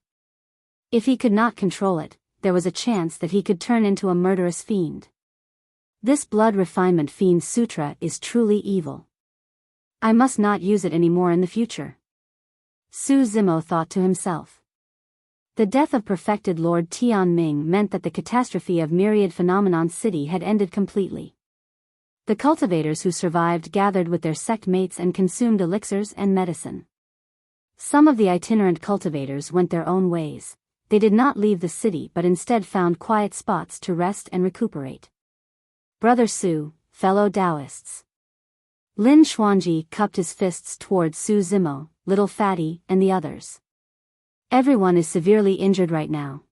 If he could not control it, there was a chance that he could turn into a murderous fiend. This Blood Refinement Fiend Sutra is truly evil. I must not use it anymore in the future. Su Zimo thought to himself. The death of perfected Lord Tianming meant that the catastrophe of Myriad Phenomenon City had ended completely. The cultivators who survived gathered with their sect mates and consumed elixirs and medicine. Some of the itinerant cultivators went their own ways. They did not leave the city but instead found quiet spots to rest and recuperate. Brother Su, fellow Taoists. Lin Xuanji cupped his fists towards Su Zimo, Little Fatty, and the others. Everyone is severely injured right now.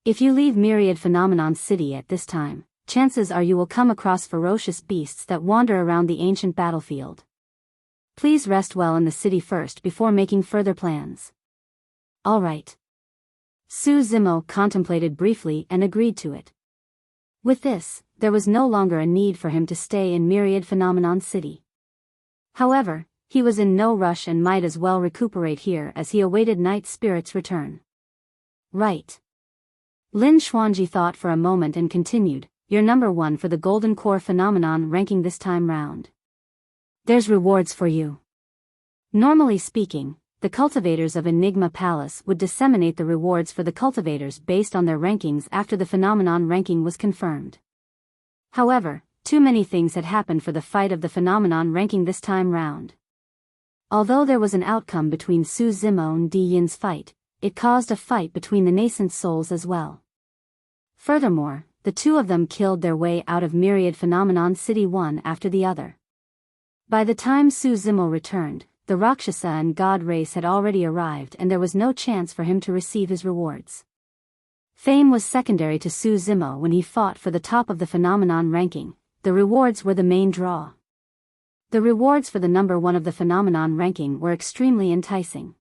If you leave Myriad Phenomenon City at this time, chances are you will come across ferocious beasts that wander around the ancient battlefield. Please rest well in the city first before making further plans. All right. Su Zimo contemplated briefly and agreed to it. With this, there was no longer a need for him to stay in Myriad Phenomenon City. However, he was in no rush and might as well recuperate here as he awaited Night Spirit's return. Right. Lin Xuanji thought for a moment and continued, "You're number 1 for the Golden Core Phenomenon ranking this time round. There's rewards for you." Normally speaking, the cultivators of Enigma Palace would disseminate the rewards for the cultivators based on their rankings after the phenomenon ranking was confirmed. However, too many things had happened for the fight of the phenomenon ranking this time round. Although there was an outcome between Su Zimo and Di Yin's fight, it caused a fight between the nascent souls as well. Furthermore, the two of them killed their way out of myriad phenomenon city one after the other. By the time Su Zimo returned, the Rakshasa and God race had already arrived and there was no chance for him to receive his rewards. Fame was secondary to Su Zimo when he fought for the top of the phenomenon ranking. The rewards were the main draw. The rewards for the number one of the phenomenon ranking were extremely enticing.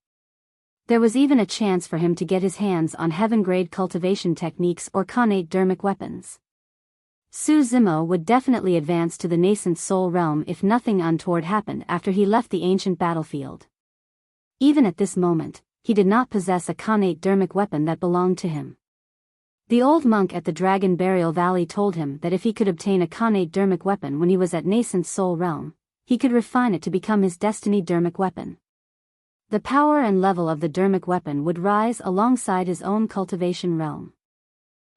There was even a chance for him to get his hands on heaven-grade cultivation techniques or connate dermic weapons. Su Zimo would definitely advance to the nascent soul realm if nothing untoward happened after he left the ancient battlefield. Even at this moment, he did not possess a connate dermic weapon that belonged to him. The old monk at the Dragon Burial Valley told him that if he could obtain a connate dermic weapon when he was at nascent soul realm, he could refine it to become his destiny dermic weapon. The power and level of the dermic weapon would rise alongside his own cultivation realm.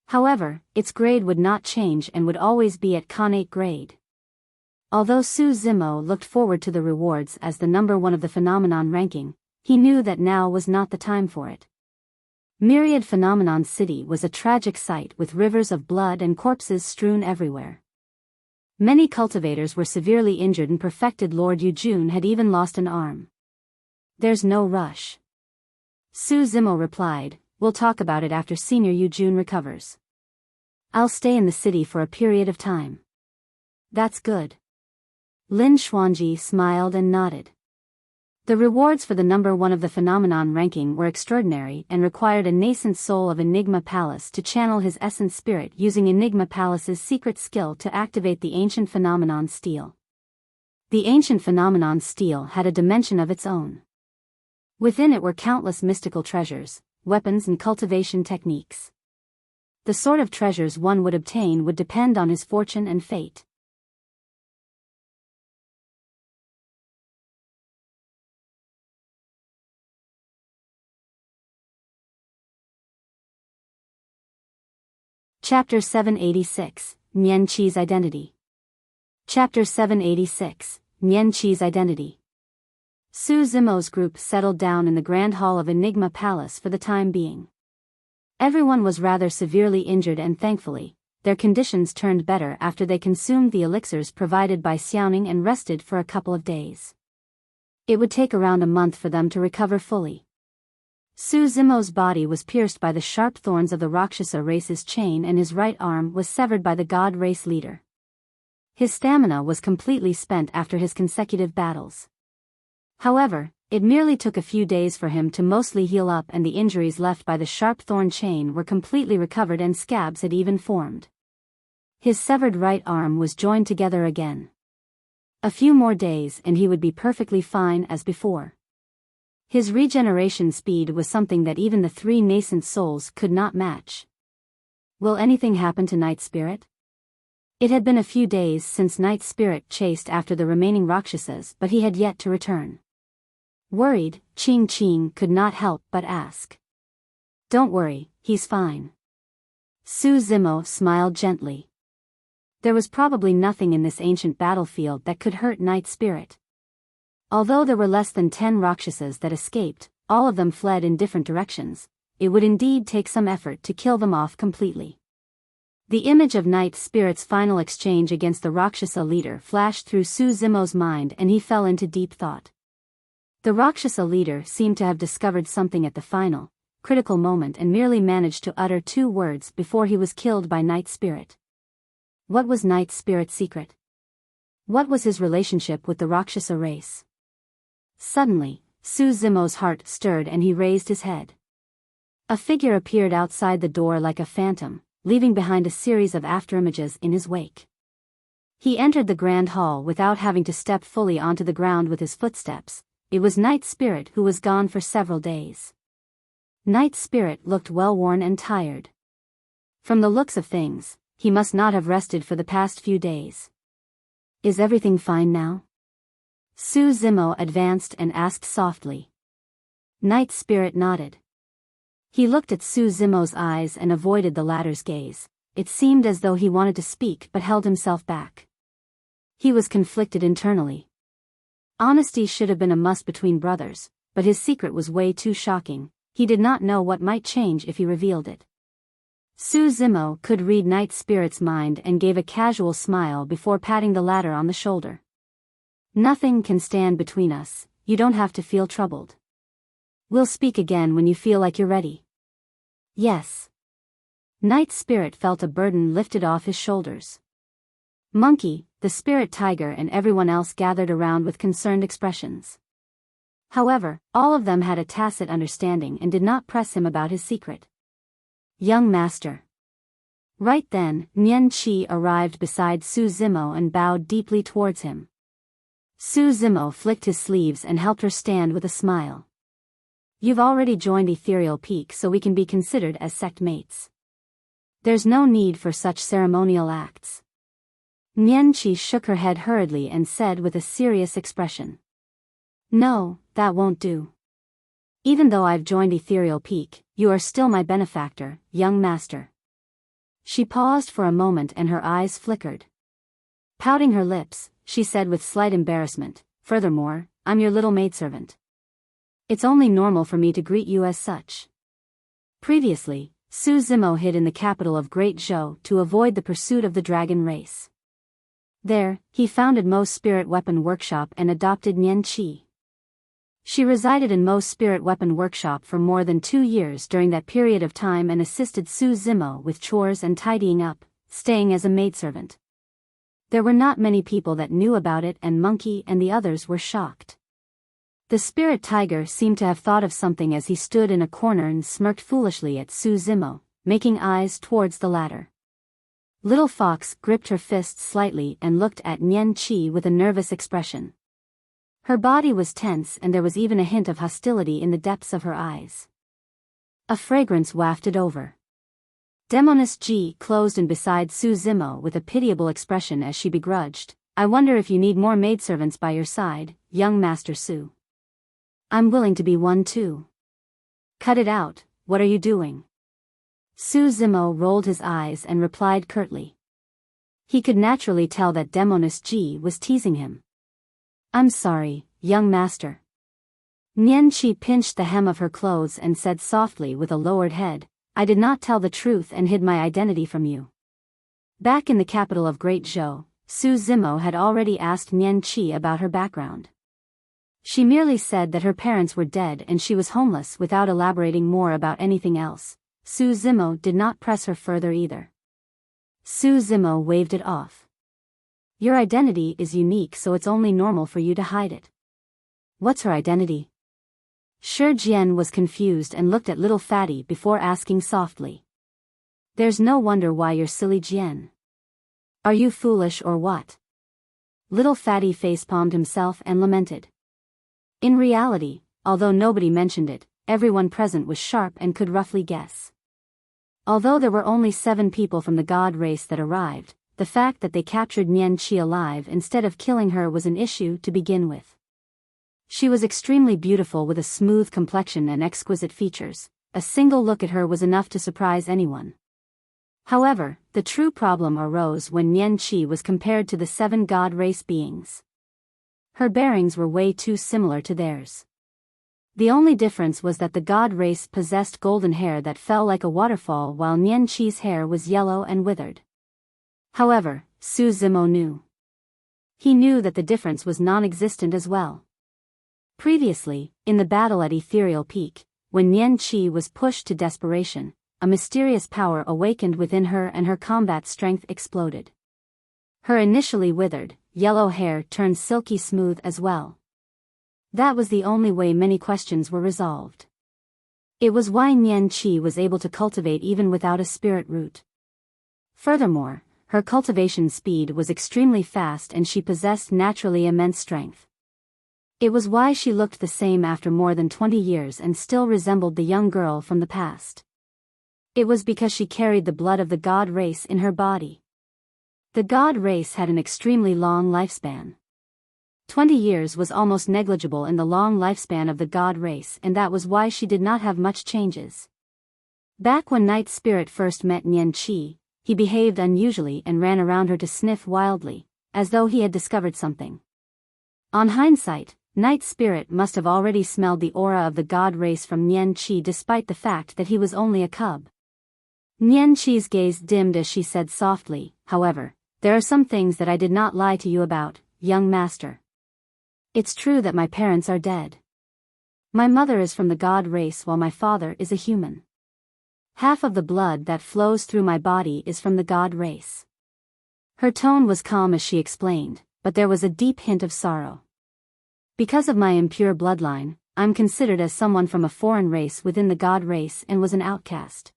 However, its grade would not change and would always be at connate grade. Although Su Zimo looked forward to the rewards as the number one of the phenomenon ranking, he knew that now was not the time for it. Myriad Phenomenon City was a tragic sight with rivers of blood and corpses strewn everywhere. Many cultivators were severely injured and perfected Lord Yujun had even lost an arm. There's no rush. Su Zimo replied, we'll talk about it after Senior Yujun recovers. I'll stay in the city for a period of time. That's good. Lin Xuanji smiled and nodded. The rewards for the number one of the phenomenon ranking were extraordinary and required a nascent soul of Enigma Palace to channel his essence spirit using Enigma Palace's secret skill to activate the ancient phenomenon steel. The ancient phenomenon steel had a dimension of its own. Within it were countless mystical treasures, weapons and cultivation techniques. The sort of treasures one would obtain would depend on his fortune and fate. Chapter 786, Nian Qi's Identity. Chapter 786, Nian Qi's Identity. Su Zimo's group settled down in the Grand Hall of Enigma Palace for the time being. Everyone was rather severely injured and thankfully, their conditions turned better after they consumed the elixirs provided by Xiaoning and rested for a couple of days. It would take around a month for them to recover fully. Su Zimo's body was pierced by the sharp thorns of the Rakshasa race's chain and his right arm was severed by the god race leader. His stamina was completely spent after his consecutive battles. However, it merely took a few days for him to mostly heal up and the injuries left by the sharp thorn chain were completely recovered and scabs had even formed. His severed right arm was joined together again. A few more days and he would be perfectly fine as before. His regeneration speed was something that even the three nascent souls could not match. Will anything happen to Night Spirit? It had been a few days since Night Spirit chased after the remaining Rakshasas but he had yet to return. Worried, Qing could not help but ask. Don't worry, he's fine. Su Zimo smiled gently. There was probably nothing in this ancient battlefield that could hurt Night Spirit. Although there were less than 10 Rakshasas that escaped, all of them fled in different directions, it would indeed take some effort to kill them off completely. The image of Night Spirit's final exchange against the Rakshasa leader flashed through Su Zimo's mind and he fell into deep thought. The Rakshasa leader seemed to have discovered something at the final, critical moment and merely managed to utter 2 words before he was killed by Night Spirit. What was Night Spirit's secret? What was his relationship with the Rakshasa race? Suddenly, Su Zimo's heart stirred and he raised his head. A figure appeared outside the door like a phantom, leaving behind a series of afterimages in his wake. He entered the grand hall without having to step fully onto the ground with his footsteps. It was Night Spirit who was gone for several days. Night Spirit looked well-worn and tired. From the looks of things, he must not have rested for the past few days. Is everything fine now? Su Zimo advanced and asked softly. Night Spirit nodded. He looked at Su Zimo's eyes and avoided the latter's gaze. It seemed as though he wanted to speak but held himself back. He was conflicted internally. Honesty should have been a must between brothers, but his secret was way too shocking. He did not know what might change if he revealed it. Su Zimo could read Night Spirit's mind and gave a casual smile before patting the latter on the shoulder. Nothing can stand between us, you don't have to feel troubled. We'll speak again when you feel like you're ready. Yes. Night Spirit felt a burden lifted off his shoulders. Monkey, the spirit tiger and everyone else gathered around with concerned expressions. However, all of them had a tacit understanding and did not press him about his secret. Young master. Right then, Nian Qi arrived beside Su Zimo and bowed deeply towards him. Su Zimo flicked his sleeves and helped her stand with a smile. You've already joined Ethereal Peak, so we can be considered as sect mates. There's no need for such ceremonial acts. Nian Qi shook her head hurriedly and said with a serious expression. No, that won't do. Even though I've joined Ethereal Peak, you are still my benefactor, young master. She paused for a moment and her eyes flickered. Pouting her lips, she said with slight embarrassment, furthermore, I'm your little maidservant. It's only normal for me to greet you as such. Previously, Su Zimo hid in the capital of Great Zhou to avoid the pursuit of the dragon race. There, he founded Mo's spirit weapon workshop and adopted Nian Qi. She resided in Mo's spirit weapon workshop for more than 2 years during that period of time and assisted Su Zimo with chores and tidying up, staying as a maidservant. There were not many people that knew about it and Monkey and the others were shocked. The spirit tiger seemed to have thought of something as he stood in a corner and smirked foolishly at Su Zimo, making eyes towards the latter. Little Fox gripped her fists slightly and looked at Nian Qi with a nervous expression. Her body was tense and there was even a hint of hostility in the depths of her eyes. A fragrance wafted over. Demoness Ji closed in beside Su Zimo with a pitiable expression as she begrudged, I wonder if you need more maidservants by your side, young Master Su. I'm willing to be one too. Cut it out, what are you doing? Su Zimo rolled his eyes and replied curtly. He could naturally tell that Demoness Ji was teasing him. I'm sorry, young master. Nian Qi pinched the hem of her clothes and said softly with a lowered head, I did not tell the truth and hid my identity from you. Back in the capital of Great Zhou, Su Zimo had already asked Nian Qi about her background. She merely said that her parents were dead and she was homeless without elaborating more about anything else. Su Zimo did not press her further either. Su Zimo waved it off. Your identity is unique, so it's only normal for you to hide it. What's her identity? Shi Jian was confused and looked at little Fatty before asking softly. There's no wonder why you're silly, Jian. Are you foolish or what? Little Fatty facepalmed himself and lamented. In reality, although nobody mentioned it, everyone present was sharp and could roughly guess. Although there were only 7 people from the god race that arrived, the fact that they captured Nian Qi alive instead of killing her was an issue to begin with. She was extremely beautiful with a smooth complexion and exquisite features. A single look at her was enough to surprise anyone. However, the true problem arose when Nian Qi was compared to the 7 god race beings. Her bearings were way too similar to theirs. The only difference was that the god race possessed golden hair that fell like a waterfall while Nian Qi's hair was yellow and withered. However, Su Zimo knew. He knew that the difference was non-existent as well. Previously, in the battle at Ethereal Peak, when Nian Qi was pushed to desperation, a mysterious power awakened within her and her combat strength exploded. Her initially withered, yellow hair turned silky smooth as well. That was the only way many questions were resolved. It was why Nian Qi was able to cultivate even without a spirit root. Furthermore, her cultivation speed was extremely fast and she possessed naturally immense strength. It was why she looked the same after more than 20 years and still resembled the young girl from the past. It was because she carried the blood of the god race in her body. The god race had an extremely long lifespan. 20 years was almost negligible in the long lifespan of the god race, and that was why she did not have much changes. Back when Night Spirit first met Nian, he behaved unusually and ran around her to sniff wildly, as though he had discovered something. On hindsight, Night Spirit must have already smelled the aura of the god race from Nian despite the fact that he was only a cub. Nian gaze dimmed as she said softly, "However, there are some things that I did not lie to you about, young master. It's true that my parents are dead. My mother is from the god race while my father is a human. Half of the blood that flows through my body is from the god race." Her tone was calm as she explained, but there was a deep hint of sorrow. "Because of my impure bloodline, I'm considered as someone from a foreign race within the god race and was an outcast.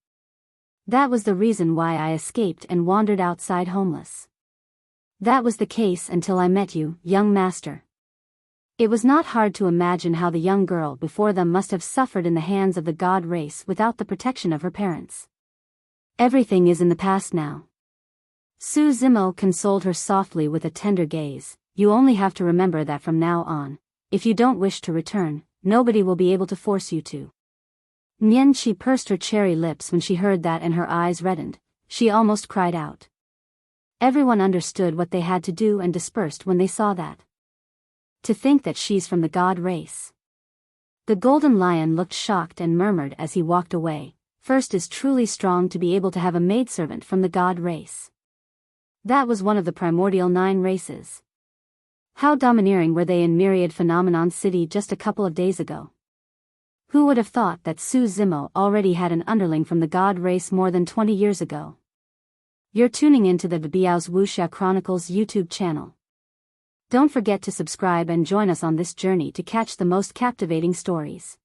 That was the reason why I escaped and wandered outside homeless. That was the case until I met you, young master." It was not hard to imagine how the young girl before them must have suffered in the hands of the god race without the protection of her parents. "Everything is in the past now." Su Zimo consoled her softly with a tender gaze. "You only have to remember that from now on, if you don't wish to return, nobody will be able to force you to." Nian pursed her cherry lips when she heard that and her eyes reddened. She almost cried out. Everyone understood what they had to do and dispersed when they saw that. "To think that she's from the god race." The Golden Lion looked shocked and murmured as he walked away, "First is truly strong to be able to have a maidservant from the god race. That was one of the primordial 9 races. How domineering were they in Myriad Phenomenon City just a couple of days ago? Who would have thought that Su Zimo already had an underling from the god race more than 20 years ago?" You're tuning into the Biyao's Wuxia Chronicles YouTube channel. Don't forget to subscribe and join us on this journey to catch the most captivating stories.